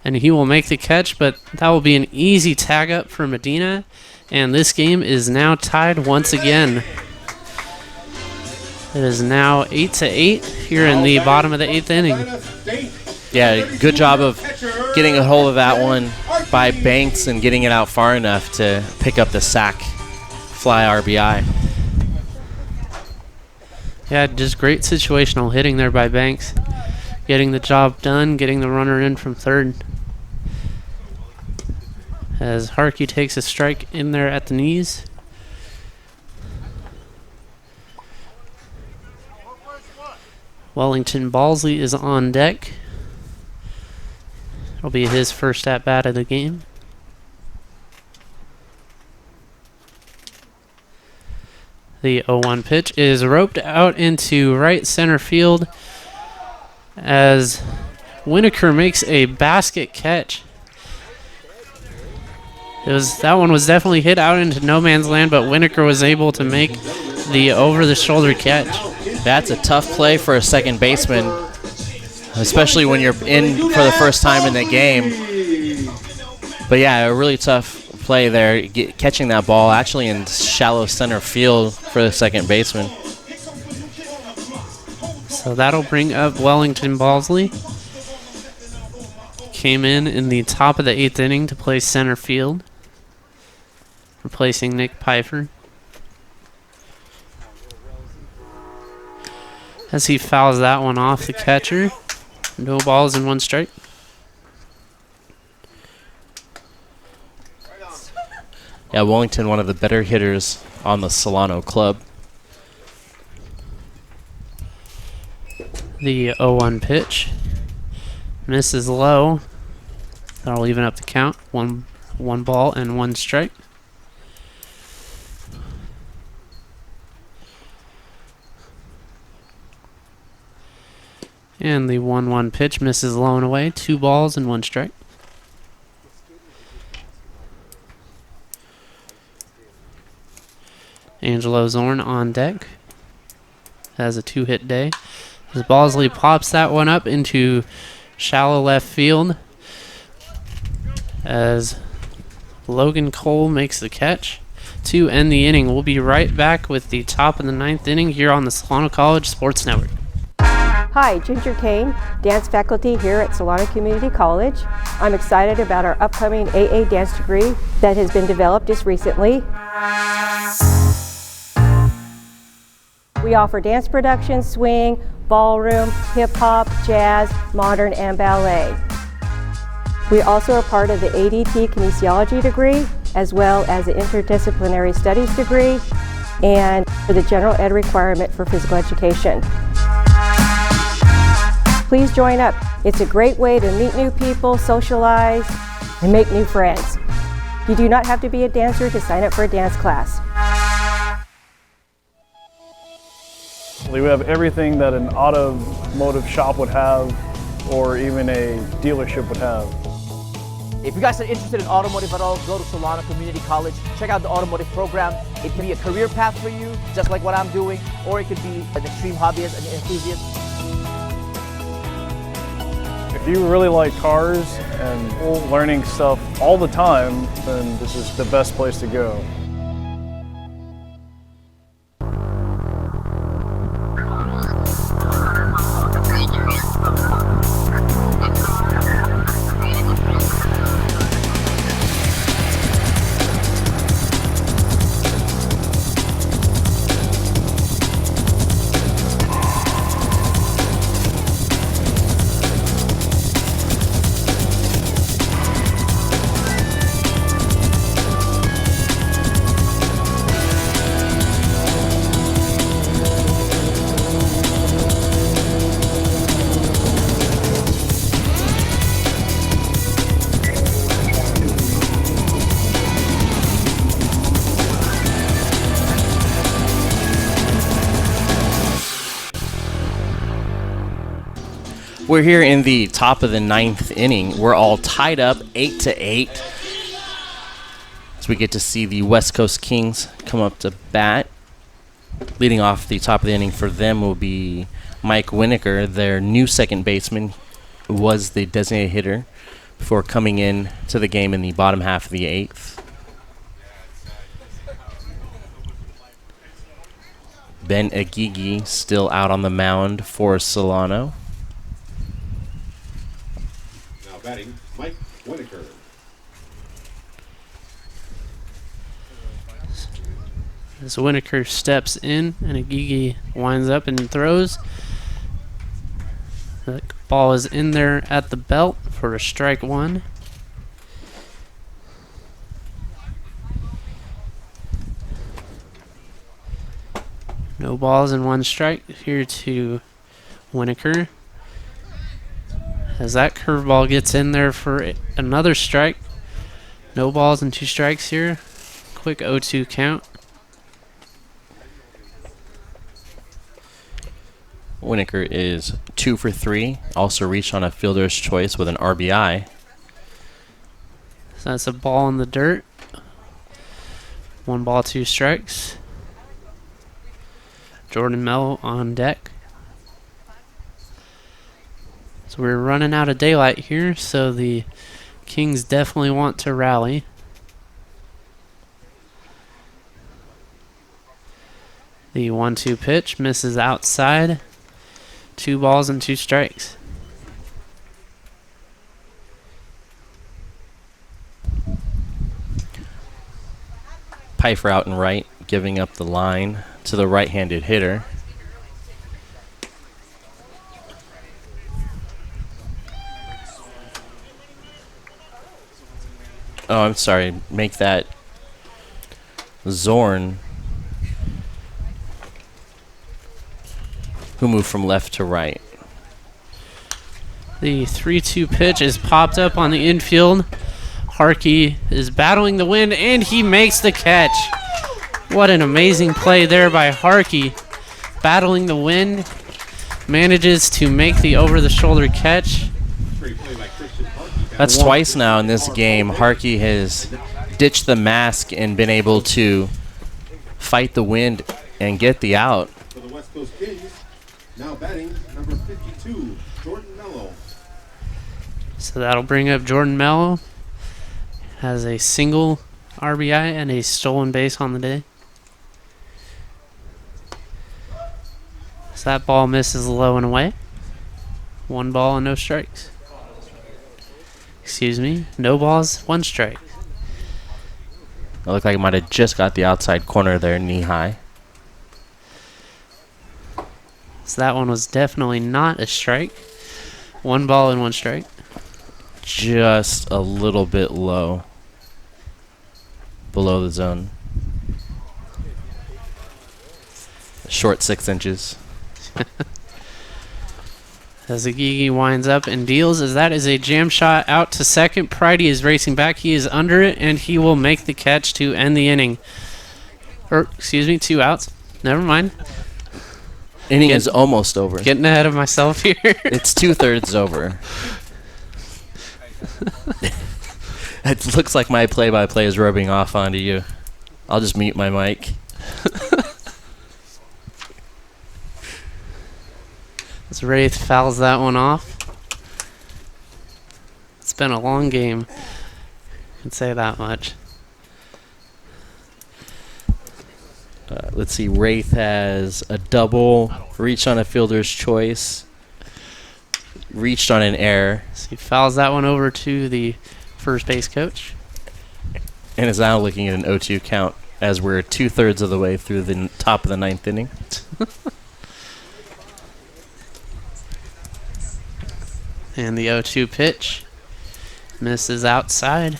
And he will make the catch, but that will be an easy tag up for Medina. And this game is now tied once again. It is now 8-8 here in the bottom of the 8th inning. Yeah, good job of getting a hold of that one by Banks and getting it out far enough to pick up the sac fly RBI. Yeah, just great situational hitting there by Banks. Getting the job done, getting the runner in from third. As Harkey takes a strike in there at the knees. Wellington Balsley is on deck. It'll be his first at-bat of the game. The 0-1 pitch is roped out into right center field as Winokur makes a basket catch. That one was definitely hit out into no man's land, but Winokur was able to make the over-the-shoulder catch. That's a tough play for a second baseman, especially when you're in for the first time in the game. But yeah, a really tough play there, catching that ball actually in shallow center field for the second baseman. So that'll bring up Wellington Balsley. Came in the top of the 8th inning to play center field, replacing Nick Pfeiffer. As he fouls that one off the catcher. No balls and 1 strike. Yeah, Wellington, one of the better hitters on the Solano club. The 0-1 pitch misses low. That'll even up the count. One ball and 1 strike. And the 1-1 pitch misses low and away. 2 balls and 1 strike. Angelo Zorn on deck. Has a 2-hit day. As Balsley pops that one up into shallow left field. As Logan Cole makes the catch to end the inning. We'll be right back with the top of the 9th inning here on the Solano College Sports Network. Hi, Ginger Kane, dance faculty here at Solano Community College. I'm excited about our upcoming AA dance degree that has been developed just recently. We offer dance production, swing, ballroom, hip-hop, jazz, modern, and ballet. We also are part of the ADT kinesiology degree, as well as the interdisciplinary studies degree, and for the general ed requirement for physical education. Please join up. It's a great way to meet new people, socialize, and make new friends. You do not have to be a dancer to sign up for a dance class. We have everything that an automotive shop would have, or even a dealership would have. If you guys are interested in automotive at all, go to Solano Community College. Check out the automotive program. It can be a career path for you, just like what I'm doing, or it could be an extreme hobbyist, an enthusiast. If you really like cars and learning stuff all the time, then this is the best place to go. We're here in the top of the 9th inning. We're all tied up 8-8. As we get to see the West Coast Kings come up to bat. Leading off the top of the inning for them will be Mike Winokur, their new second baseman, who was the designated hitter before coming in to the game in the bottom half of the 8th. Ben Agigi still out on the mound for Solano. Now batting, Mike Winokur. As Winokur steps in and Agigi winds up and throws. The ball is in there at the belt for a strike one. No balls and 1 strike here to Winokur. As that curveball gets in there for another strike. No balls and 2 strikes here. Quick 0-2 count. Winokur is 2 for 3. Also reached on a fielder's choice with an RBI. So that's a ball in the dirt. 1 ball, 2 strikes. Jordan Mello on deck. So we're running out of daylight here, so the Kings definitely want to rally. The 1-2 pitch misses outside. 2 balls and 2 strikes. Pfeiffer out and right, giving up the line to the right-handed hitter. Oh, I'm sorry. Make that Zorn, who moved from left to right. The 3-2 pitch is popped up on the infield. Harkey is battling the wind, and he makes the catch. What an amazing play there by Harkey. Battling the wind, manages to make the over-the-shoulder catch. That's twice now in this game. Harkey has ditched the mask and been able to fight the wind and get the out. For the West Coast Kings, now batting number 52, Jordan Mello. So that'll bring up Jordan Mello. Has a single RBI and a stolen base on the day. So that ball misses low and away. 1 ball and no strikes. Excuse me, no balls, 1 strike. It looked like it might have just got the outside corner there, knee high. So that one was definitely not a strike. 1 ball and 1 strike. Just a little bit low. Below the zone. Short 6 inches. As Agigi winds up and deals, as that is a jam shot out to second. Pridey is racing back. He is under it, and he will make the catch to end the inning. Or, excuse me, 2 outs. Never mind. Inning is almost over. Getting ahead of myself here. It's 2/3 over. It looks like my play-by-play is rubbing off onto you. I'll just mute my mic. As Wraith fouls that one off. It's been a long game. I can say that much. Let's see. Wraith has a double, reached on a fielder's choice, reached on an error. So he fouls that one over to the first base coach. And is now looking at an 0-2 count as we're 2/3 of the way through the top of the 9th inning. And the 0-2 pitch misses outside.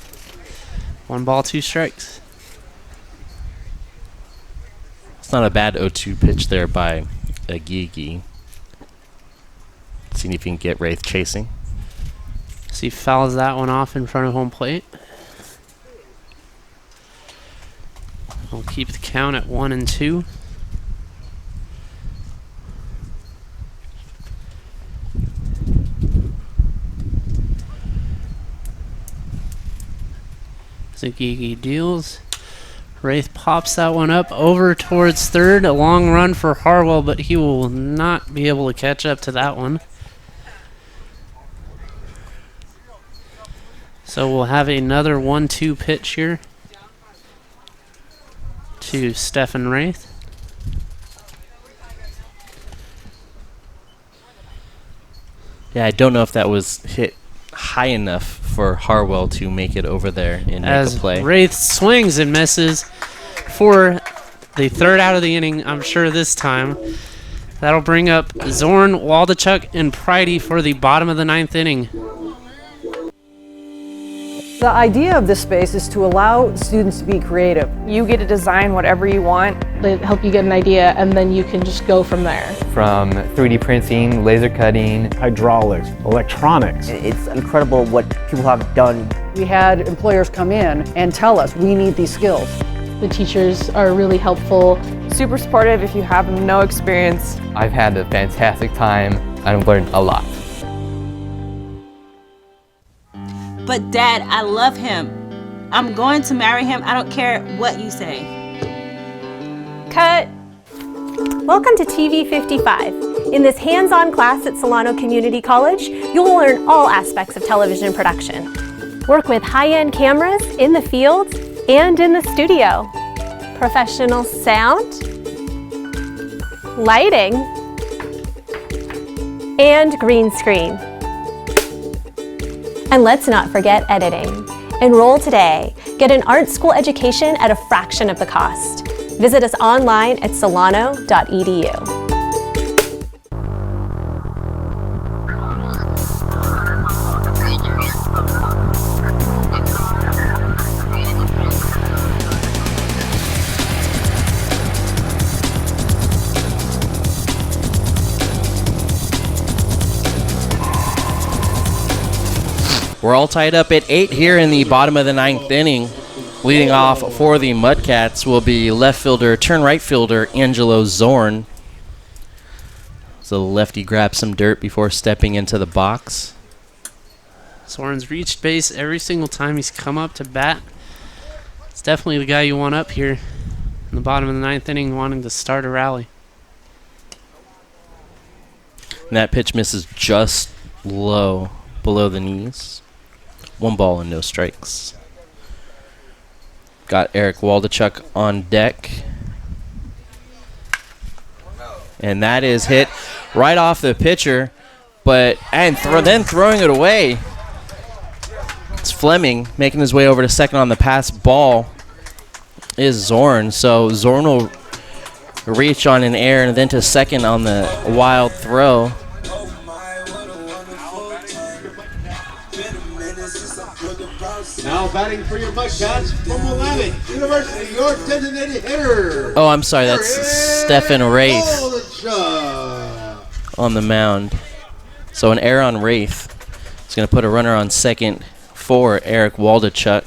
1 ball, 2 strikes. It's not a bad 0-2 pitch there by Agigi. See if he can get Wraith chasing. So he fouls that one off in front of home plate. We'll keep the count at 1-2. Zagigi deals. Wraith pops that one up over towards third. A long run for Harwell, but he will not be able to catch up to that one. So we'll have another 1-2 pitch here to Stefan Wraith. Yeah, I don't know if that was hit high enough for Harwell to make it over there and make a play. As Wraith swings and misses for the third out of the inning, I'm sure this time. That'll bring up Zorn, Waldachuk, and Pridey for the bottom of the ninth inning. The idea of this space is to allow students to be creative. You get to design whatever you want. They help you get an idea, and then you can just go from there. From 3D printing, laser cutting, hydraulics, electronics. It's incredible what people have done. We had employers come in and tell us, we need these skills. The teachers are really helpful. Super supportive if you have no experience. I've had a fantastic time. I've learned a lot. But Dad, I love him. I'm going to marry him. I don't care what you say. Cut. Welcome to TV 55. In this hands-on class at Solano Community College, you will learn all aspects of television production. Work with high-end cameras in the field and in the studio. Professional sound, lighting, and green screen. And let's not forget editing. Enroll today. Get an art school education at a fraction of the cost. Visit us online at solano.edu. We're all tied up at 8 here in the bottom of the ninth inning. Leading off for the Mudcats will be left fielder, turn right fielder, Angelo Zorn. So the lefty grabs some dirt before stepping into the box. Zorn's reached base every single time he's come up to bat. It's definitely the guy you want up here in the bottom of the ninth inning wanting to start a rally. And that pitch misses just low, below the knees. 1 ball and no strikes. Got Eric Waldachuk on deck. And that is hit right off the pitcher, but then throwing it away. It's Fleming making his way over to second on the pass ball is Zorn. So Zorn will reach on an error and then to second on the wild throw. Now batting for your Mudcats from Willamette University, your designated hitter. Oh, I'm sorry, that's Stefan Wraith on the mound. So an error on Wraith. It's going to put a runner on second for Eric Waldachuk.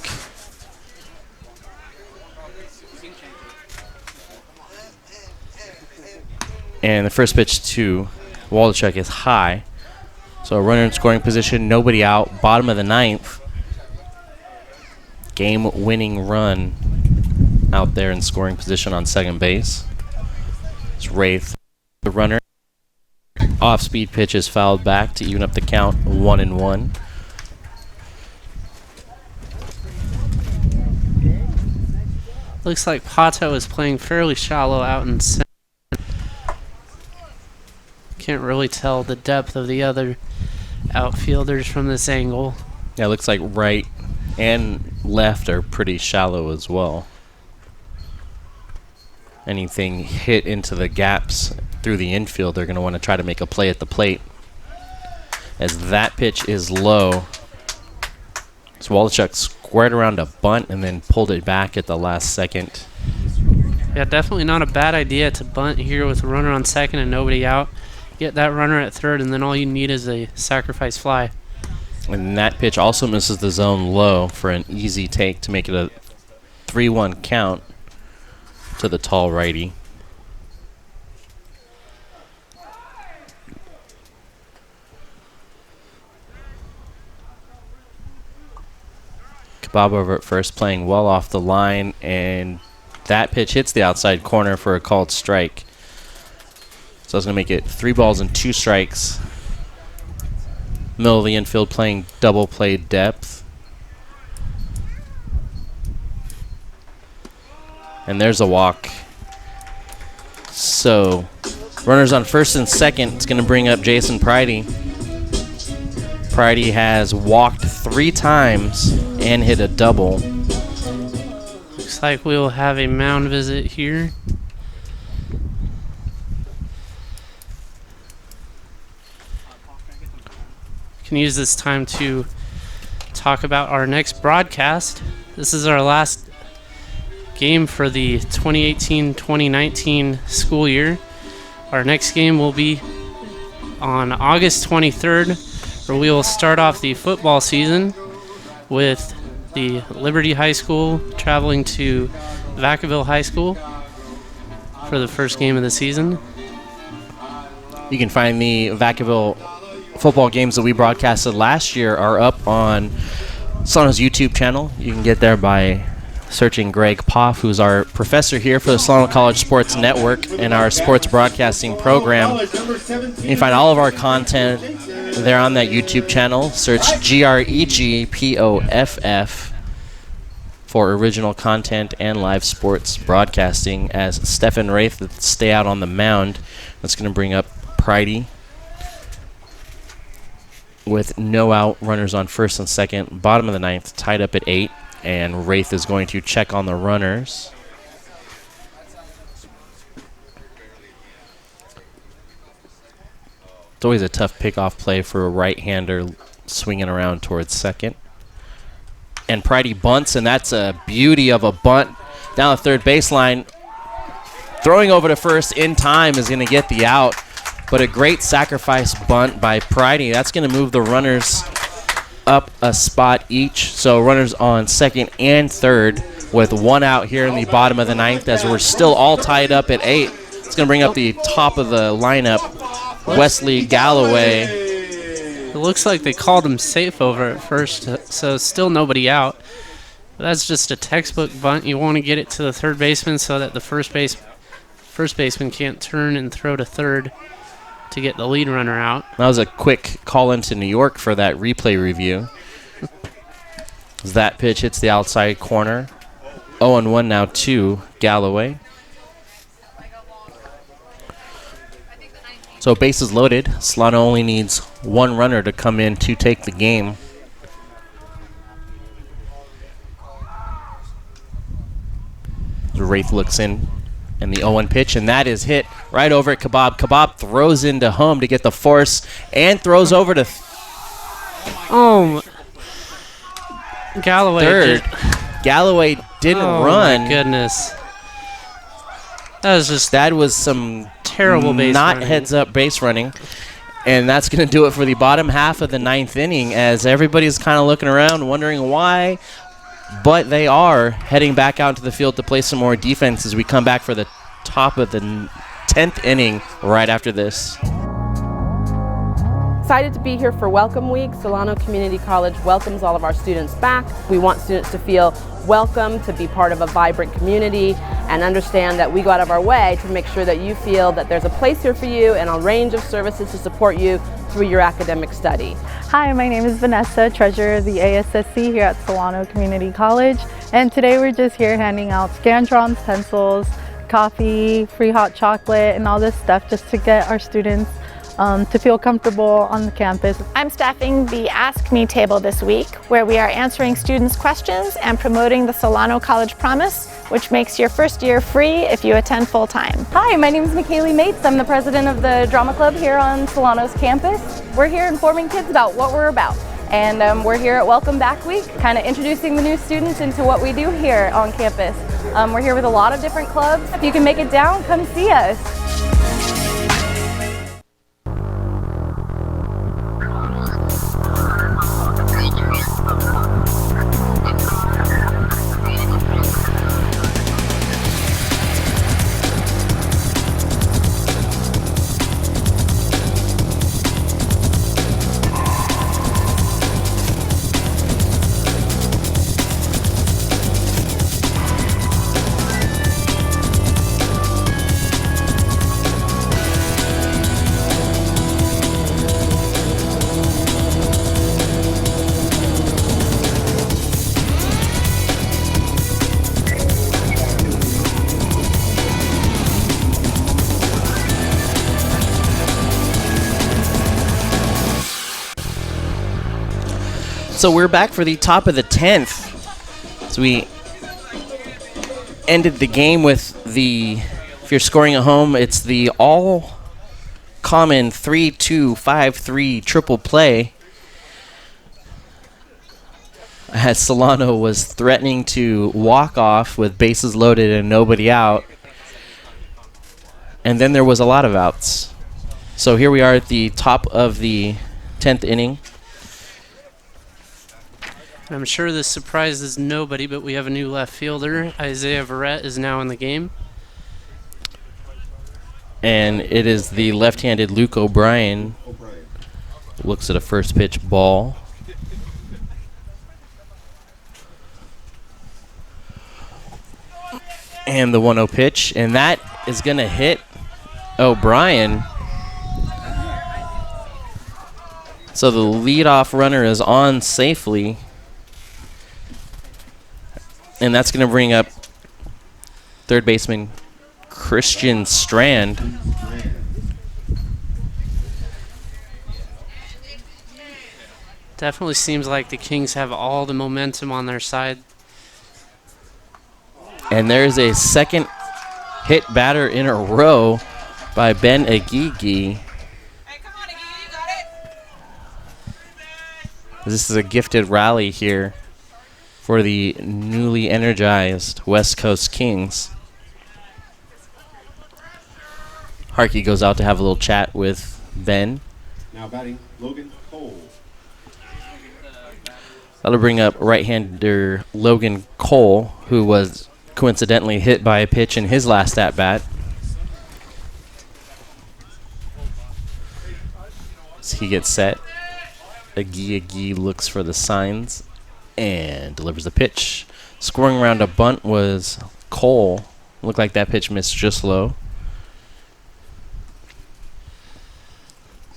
And the first pitch to Waldachuk is high. So a runner in scoring position, nobody out, bottom of the ninth. Game-winning run out there in scoring position on second base. It's Wraith, the runner. Off-speed pitch is fouled back to even up the count, 1-1. Looks like Pato is playing fairly shallow out in center. Can't really tell the depth of the other outfielders from this angle. Yeah, it looks like right and left are pretty shallow as well. Anything hit into the gaps through the infield, they're going to want to try to make a play at the plate. As that pitch is low, so Waldachuk squared around a bunt and then pulled it back at the last second. Yeah, definitely not a bad idea to bunt here with a runner on second and nobody out. Get that runner at third, and then all you need is a sacrifice fly. And that pitch also misses the zone low for an easy take to make it a 3-1 count to the tall righty. Bob over at first, playing well off the line, and that pitch hits the outside corner for a called strike. So it's going to make it 3 balls and 2 strikes. Middle of the infield playing double play depth. And there's a walk. So runners on first and second. It's going to bring up Jason Pridey. Pridey has walked 3 times and hit a double. Looks like we will have a mound visit here. Can use this time to talk about our next broadcast. This is our last game for the 2018-2019 school year. Our next game will be on August 23rd, where we will start off the football season with the Liberty High School traveling to Vacaville High School for the first game of the season. You can find the Vacaville football games that we broadcasted last year are up on Solano's YouTube channel. You can get there by searching Greg Poff, who's our professor here for the Solano College Sports Network and our sports broadcasting program. You can find all of our content there on that YouTube channel. Search GREGPOFF for original content and live sports broadcasting, as Stefan Wraith will stay out on the mound. That's going to bring up Pridey with no out, runners on first and second, bottom of the 9th, tied up at 8, and Wraith is going to check on the runners. It's always a tough pickoff play for a right-hander swinging around towards second. And Pridey bunts, and that's a beauty of a bunt down the third baseline. Throwing over to first in time is going to get the out. But a great sacrifice bunt by Pridey. That's going to move the runners up a spot each. So runners on second and third with 1 out here in the bottom of the 9th, as we're still all tied up at 8. It's going to bring up the top of the lineup, Wesley Galloway. It looks like they called him safe over at first, so still nobody out. But that's just a textbook bunt. You want to get it to the third baseman so that the first baseman can't turn and throw to third to get the lead runner out. That was a quick call into New York for that replay review. As that pitch hits the outside corner. 0-1 now to Galloway. So bases loaded. Solano only needs 1 runner to come in to take the game. Wraith looks in. And the 0-1 pitch, and that is hit right over at Kebab. Kebab throws into home to get the force and throws over to Galloway third. Galloway didn't run. Oh my goodness. That was some terrible base not running. heads up base running. And that's going to do it for the bottom half of the 9th inning, as everybody's kind of looking around wondering why. But they are heading back out into the field to play some more defense as we come back for the top of the 10th inning right after this. Excited to be here for Welcome Week. Solano Community College welcomes all of our students back. We want students to feel welcome, to be part of a vibrant community, and understand that we go out of our way to make sure that you feel that there's a place here for you and a range of services to support you through your academic study. Hi, my name is Vanessa, treasurer of the ASSC here at Solano Community College, and today we're just here handing out Scantrons, pencils, coffee, free hot chocolate, and all this stuff just to get our students to feel comfortable on the campus. I'm staffing the Ask Me table this week, where we are answering students' questions and promoting the Solano College Promise, which makes your first year free if you attend full-time. Hi, my name is McKaylee Mates. I'm the president of the Drama Club here on Solano's campus. We're here informing kids about what we're about. And we're here at Welcome Back Week, kind of introducing the new students into what we do here on campus. We're here with a lot of different clubs. If you can make it down, come see us. So we're back for the top of the 10th. So we ended the game with the, if you're scoring at home, it's the all common 3-2-5-3 triple play. As Solano was threatening to walk off with bases loaded and nobody out. And then there was a lot of outs. So here we are at the top of the 10th inning. I'm sure this surprises nobody, but we have a new left fielder. Isaiah Verrett is now in the game. And it is the left-handed Luke O'Brien. Looks at a first pitch ball. And the 1-0 pitch. And that is going to hit O'Brien. So the leadoff runner is on safely. And that's going to bring up third baseman Christian Strand. Definitely seems like the Kings have all the momentum on their side. And there's a second hit batter in a row by Ben Agigi. This is a gifted rally here for the newly energized West Coast Kings. Harkey goes out to have a little chat with Ben. Now batting, Logan Cole. That'll bring up right-hander Logan Cole, who was coincidentally hit by a pitch in his last at-bat. As he gets set, Agui looks for the signs and delivers the pitch. Scoring around a bunt was Cole. Looked like that pitch missed just low.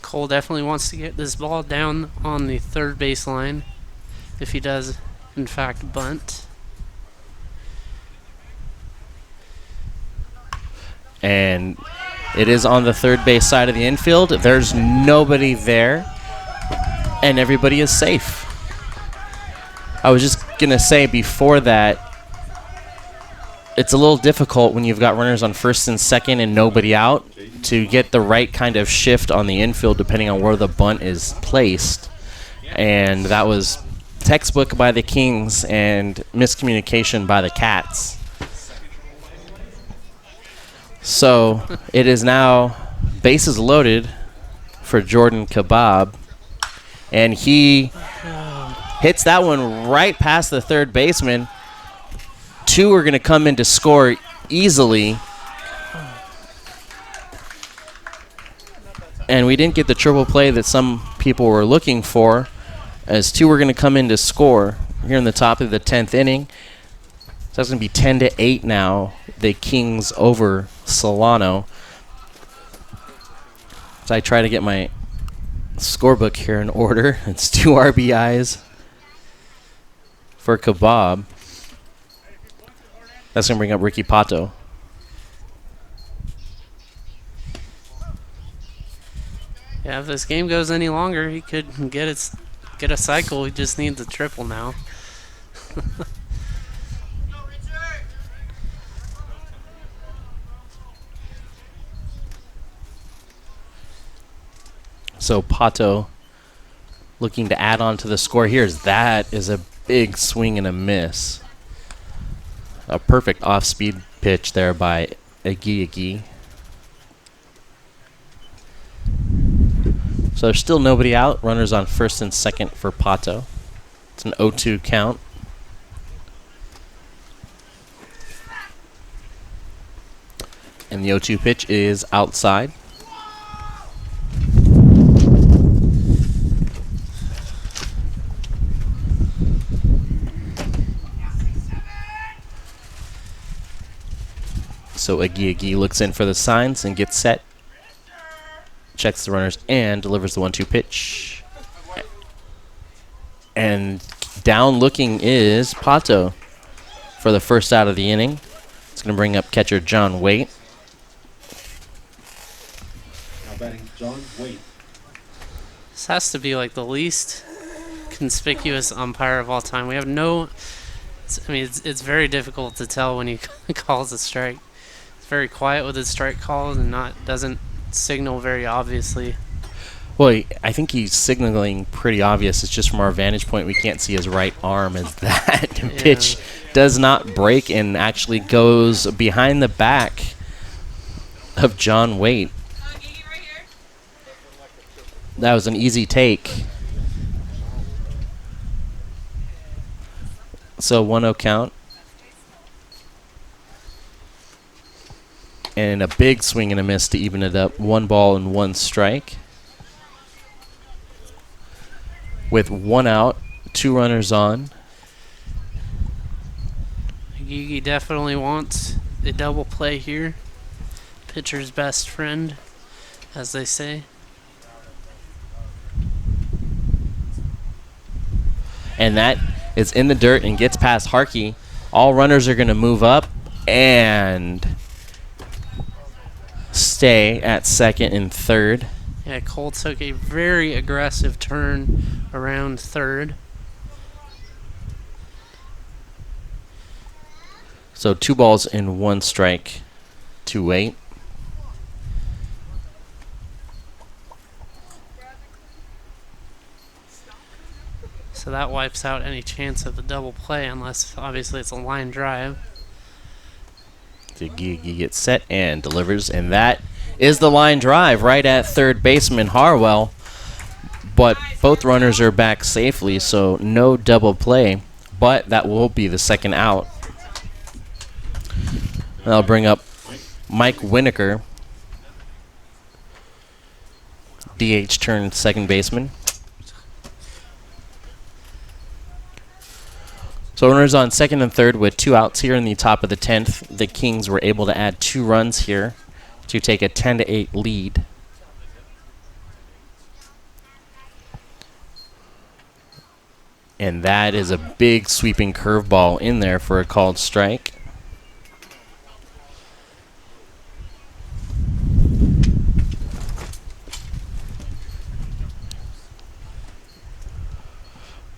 Cole definitely wants to get this ball down on the third baseline if he does, in fact, bunt. And it is on the third base side of the infield. There's nobody there, and everybody is safe. I was just going to say before that, it's a little difficult when you've got runners on first and second and nobody out to get the right kind of shift on the infield depending on where the bunt is placed. And that was textbook by the Kings and miscommunication by the Cats. So it is now bases loaded for Jordan Kebab. And he hits that one right past the third baseman. Two are going to come in to score easily. And we didn't get the triple play that some people were looking for, as two were going to come in to score here in the top of the 10th inning. So that's going to be 10-8 now, the Kings over Solano. So I try to get my scorebook here in order. It's 2 RBIs for Kebab. That's going to bring up Ricky Pato. Yeah, if this game goes any longer, he could get a cycle. He just needs a triple now. So Pato looking to add on to the score here. That is a big swing and a miss. A perfect off-speed pitch there by Agui. So there's still nobody out. Runners on first and second for Pato. It's an 0-2 count. And the 0-2 pitch is outside. So Agui looks in for the signs and gets set. Checks the runners and delivers the 1-2 pitch. And down looking is Pato for the first out of the inning. It's going to bring up catcher John Waite. Now batting John Waite. This has to be like the least conspicuous umpire of all time. We have no. I mean, it's very difficult to tell when he calls a strike. It's very quiet with his strike calls and doesn't signal very obviously. Well, I think he's signaling pretty obvious. It's just from our vantage point, we can't see his right arm as that pitch does not break and actually goes behind the back of John Waite. That was an easy take. So 1-0 count. And a big swing and a miss to even it up. 1 ball and 1 strike. With 1 out, 2 runners on. Gigi definitely wants a double play here. Pitcher's best friend, as they say. And that is in the dirt and gets past Harkey. All runners are going to move up and stay at second and third. Yeah, Cole took a very aggressive turn around third. So 2 balls and 1 strike to Waite. So that wipes out any chance of the double play, unless obviously it's a line drive. Gigi gets set and delivers, and that is the line drive right at third baseman Harwell. But both runners are back safely, so no double play. But that will be the second out. And I'll bring up Mike Winokur, DH turned second baseman. So runners on second and third with 2 outs here in the top of the 10th. The Kings were able to add 2 runs here to take a 10-8 lead. And that is a big sweeping curveball in there for a called strike.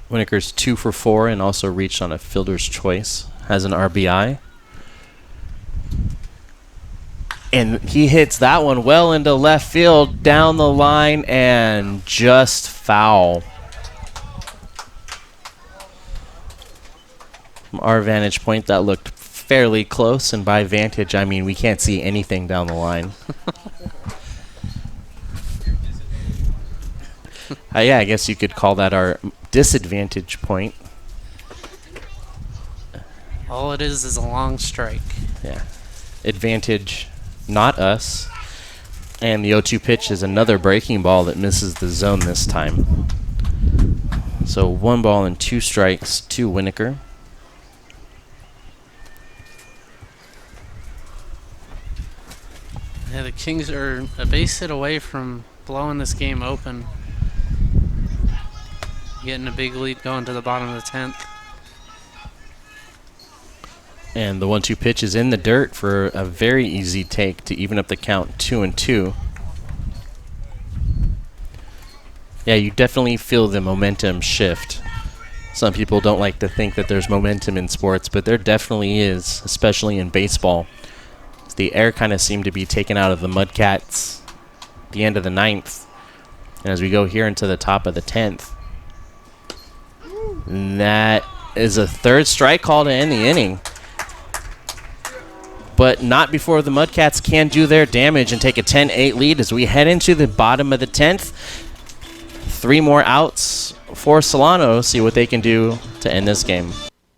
Winokur's 2 for 4 and also reached on a fielder's choice. Has an RBI. And he hits that one well into left field, down the line, and just foul. From our vantage point, that looked fairly close, and by vantage, I mean we can't see anything down the line. Yeah, I guess you could call that our disadvantage point. All it is a long strike. Yeah. Advantage, not us. And the 0-2 pitch is another breaking ball that misses the zone this time. So 1 ball and 2 strikes to Winokur. Yeah, the Kings are a base hit away from blowing this game open. Getting a big lead going to the bottom of the 10th. And the 1-2 pitch is in the dirt for a very easy take to even up the count 2-2. Yeah, you definitely feel the momentum shift. Some people don't like to think that there's momentum in sports, but there definitely is, especially in baseball. The air kind of seemed to be taken out of the Mudcats at the end of the 9th. And as we go here into the top of the 10th, and that is a 3rd strike call to end the inning. But not before the Mudcats can do their damage and take a 10-8 lead as we head into the bottom of the 10th. 3 more outs for Solano. See what they can do to end this game.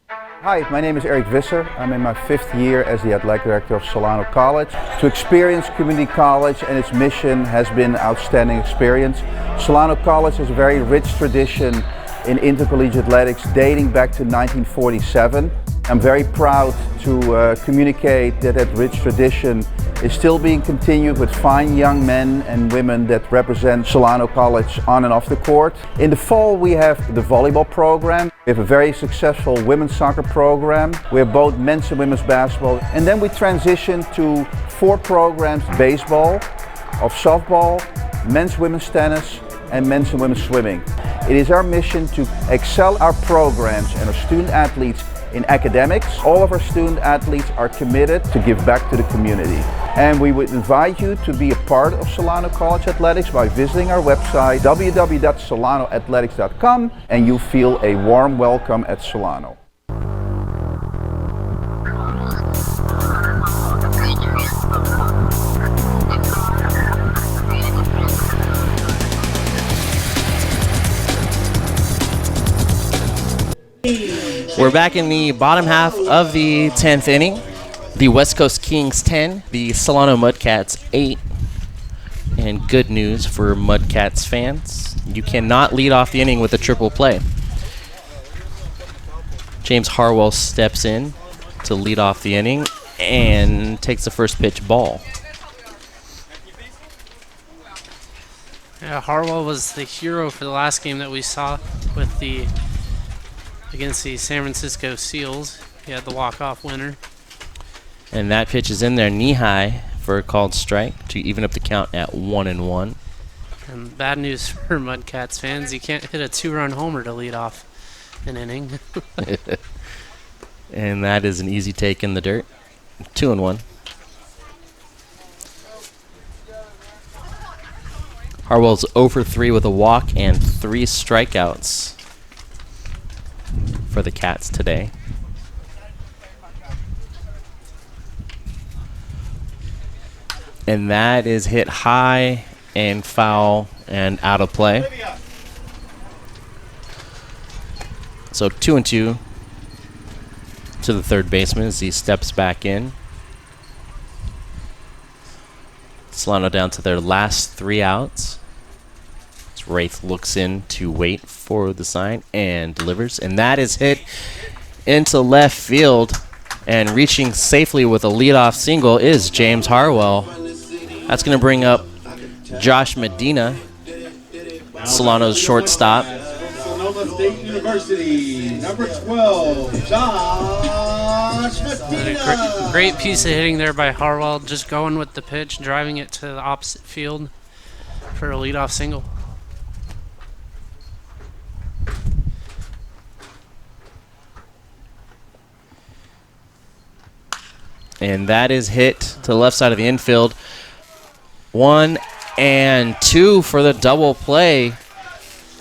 Hi, my name is Eric Visser. I'm in my 5th year as the athletic director of Solano College. To experience community college and its mission has been an outstanding experience. Solano College has a very rich tradition in intercollegiate athletics dating back to 1947. I'm very proud to communicate that rich tradition is still being continued with fine young men and women that represent Solano College on and off the court. In the fall we have the volleyball program. We have a very successful women's soccer program. We have both men's and women's basketball. And then we transition to 4 programs: baseball, of softball, men's women's tennis, and men's and women's swimming. It is our mission to excel our programs and our student athletes in academics. All of our student athletes are committed to give back to the community. And we would invite you to be a part of Solano College Athletics by visiting our website www.solanoathletics.com, and you feel a warm welcome at Solano. We're back in the bottom half of the 10th inning. The West Coast Kings 10, the Solano Mudcats 8. And good news for Mudcats fans, you cannot lead off the inning with a triple play. James Harwell steps in to lead off the inning and takes the first pitch ball. Yeah, Harwell was the hero for the last game that we saw with against the San Francisco Seals. He had the walk-off winner. And that pitch is in there knee-high for a called strike to even up the count at 1-1. And bad news for Mudcats fans, you can't hit a 2-run homer to lead off an inning. And that is an easy take in the dirt. 2-1. Harwell's 0 for 3 with a walk and 3 strikeouts for the Cats today. And that is hit high and foul and out of play. So 2-2 to the third baseman as he steps back in. Solano down to their last 3 outs. As Wraith looks in to wait for the sign and delivers. And that is hit into left field. And reaching safely with a leadoff single is James Harwell. That's going to bring up Josh Medina, Solano's shortstop. Sonoma State University, number 12, Josh Medina. Great piece of hitting there by Harwell, just going with the pitch, driving it to the opposite field for a leadoff single. And that is hit to the left side of the infield. 1 and 2 for the double play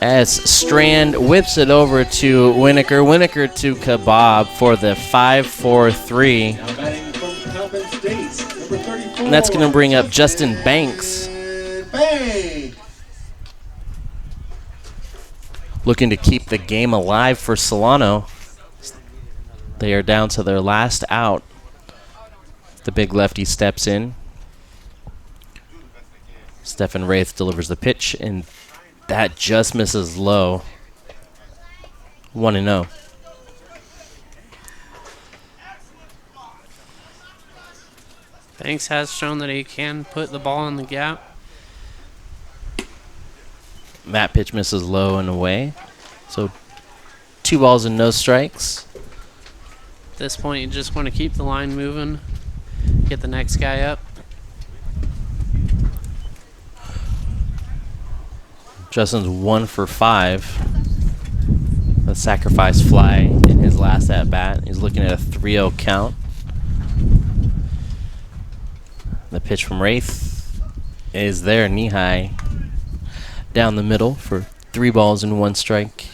as Strand whips it over to Winokur. Winokur to Kebab for the 5-4-3. And that's going to bring up Justin Banks. Looking to keep the game alive for Solano. They are down to their last out. The big lefty steps in. Stephen Wraith delivers the pitch, and that just misses low. 1-0. Banks has shown that he can put the ball in the gap. That pitch misses low and away. So 2 balls and no strikes. At this point, you just want to keep the line moving, get the next guy up. Justin's 1 for 5. A sacrifice fly in his last at-bat. He's looking at a 3-0 count. The pitch from Wraith is there, knee-high, down the middle for 3 balls and 1 strike.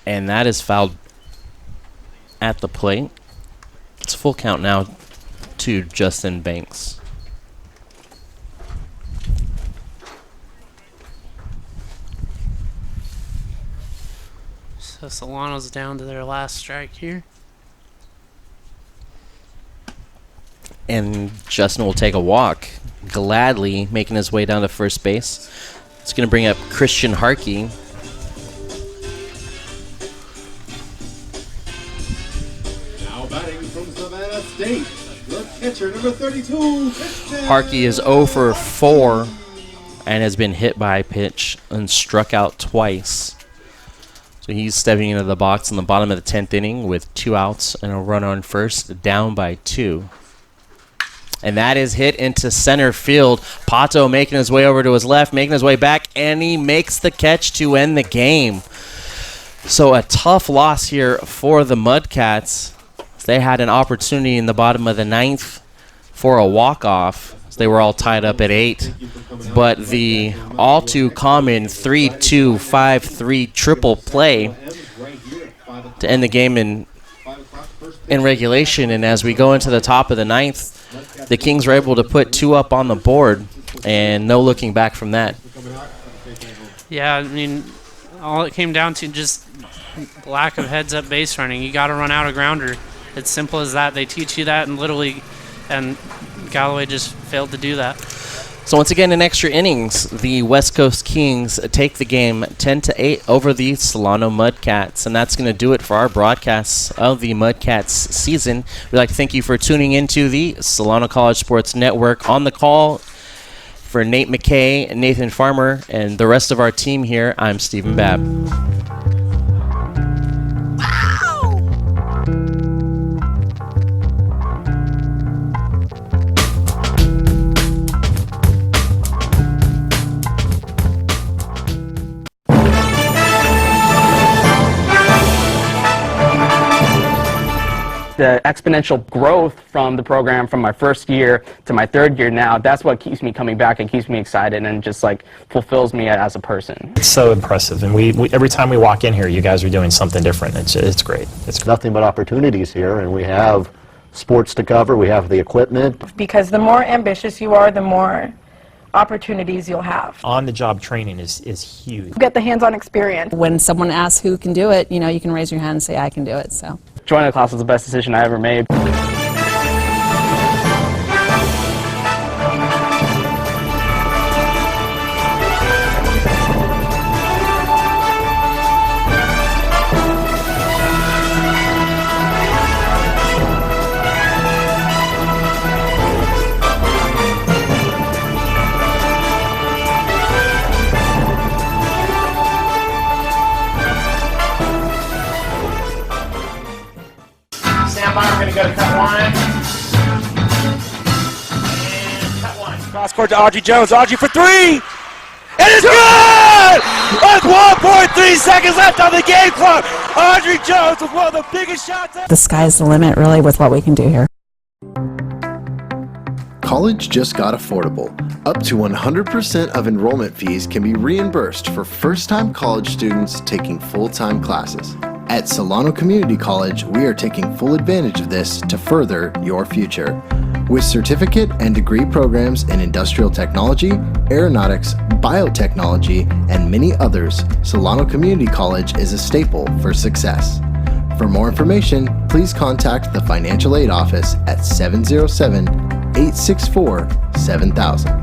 And that is fouled at the plate. It's a full count now to Justin Banks. So Solano's down to their last strike here. And Justin will take a walk, gladly making his way down to first base. It's going to bring up Christian Harkey. State, your catcher, number 32, Harkey is 0 for 4 and has been hit by a pitch and struck out twice. So he's stepping into the box in the bottom of the 10th inning with 2 outs and a run on first, down by 2. And that is hit into center field. Pato making his way over to his left, making his way back, and he makes the catch to end the game. So a tough loss here for the Mudcats. They had an opportunity in the bottom of the ninth for a walk-off. They were all tied up at 8. But the all-too-common 3-2-5-3 triple play to end the game in regulation. And as we go into the top of the ninth, the Kings were able to put 2 up on the board, and no looking back from that. Yeah, I mean, all it came down to just lack of heads-up base running. You got to run out a grounder. It's simple as that. They teach you that in Little League, and Galloway just failed to do that. So once again, in extra innings, the West Coast Kings take the game 10-8 over the Solano Mudcats, and that's going to do it for our broadcasts of the Mudcats season. We'd like to thank you for tuning into the Solano College Sports Network. On the call for Nate McKay, Nathan Farmer, and the rest of our team here, I'm Stephen Babb. The exponential growth from the program from my first year to my third year now, that's what keeps me coming back and keeps me excited and just like fulfills me as a person. It's so impressive, and we every time we walk in here, you guys are doing something different. It's great. It's nothing but opportunities here, and we have sports to cover, we have the equipment. Because the more ambitious you are, the more opportunities you'll have. On-the-job training is huge. Get the hands-on experience. When someone asks who can do it, you know, you can raise your hand and say, I can do it, so. Joining the class was the best decision I ever made. We're going to go to cut 1. And cut 1. Cross court to Audrey Jones. Audrey for 3. It is good! With 1.3 seconds left on the game clock. Audrey Jones with one of the biggest shots. The sky's the limit, really, with what we can do here. College just got affordable. Up to 100% of enrollment fees can be reimbursed for first-time college students taking full-time classes. At Solano Community College, we are taking full advantage of this to further your future. With certificate and degree programs in industrial technology, aeronautics, biotechnology, and many others, Solano Community College is a staple for success. For more information, please contact the Financial Aid Office at 707-864-7000.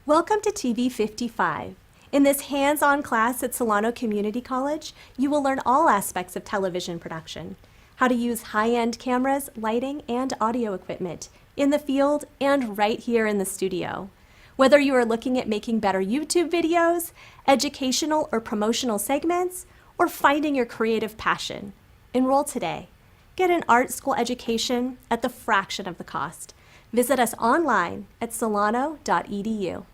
Welcome to TV 55. In this hands-on class at Solano Community College, you will learn all aspects of television production, how to use high-end cameras, lighting, and audio equipment in the field and right here in the studio. Whether you are looking at making better YouTube videos, educational or promotional segments, or finding your creative passion, enroll today. Get an art school education at the fraction of the cost. Visit us online at solano.edu.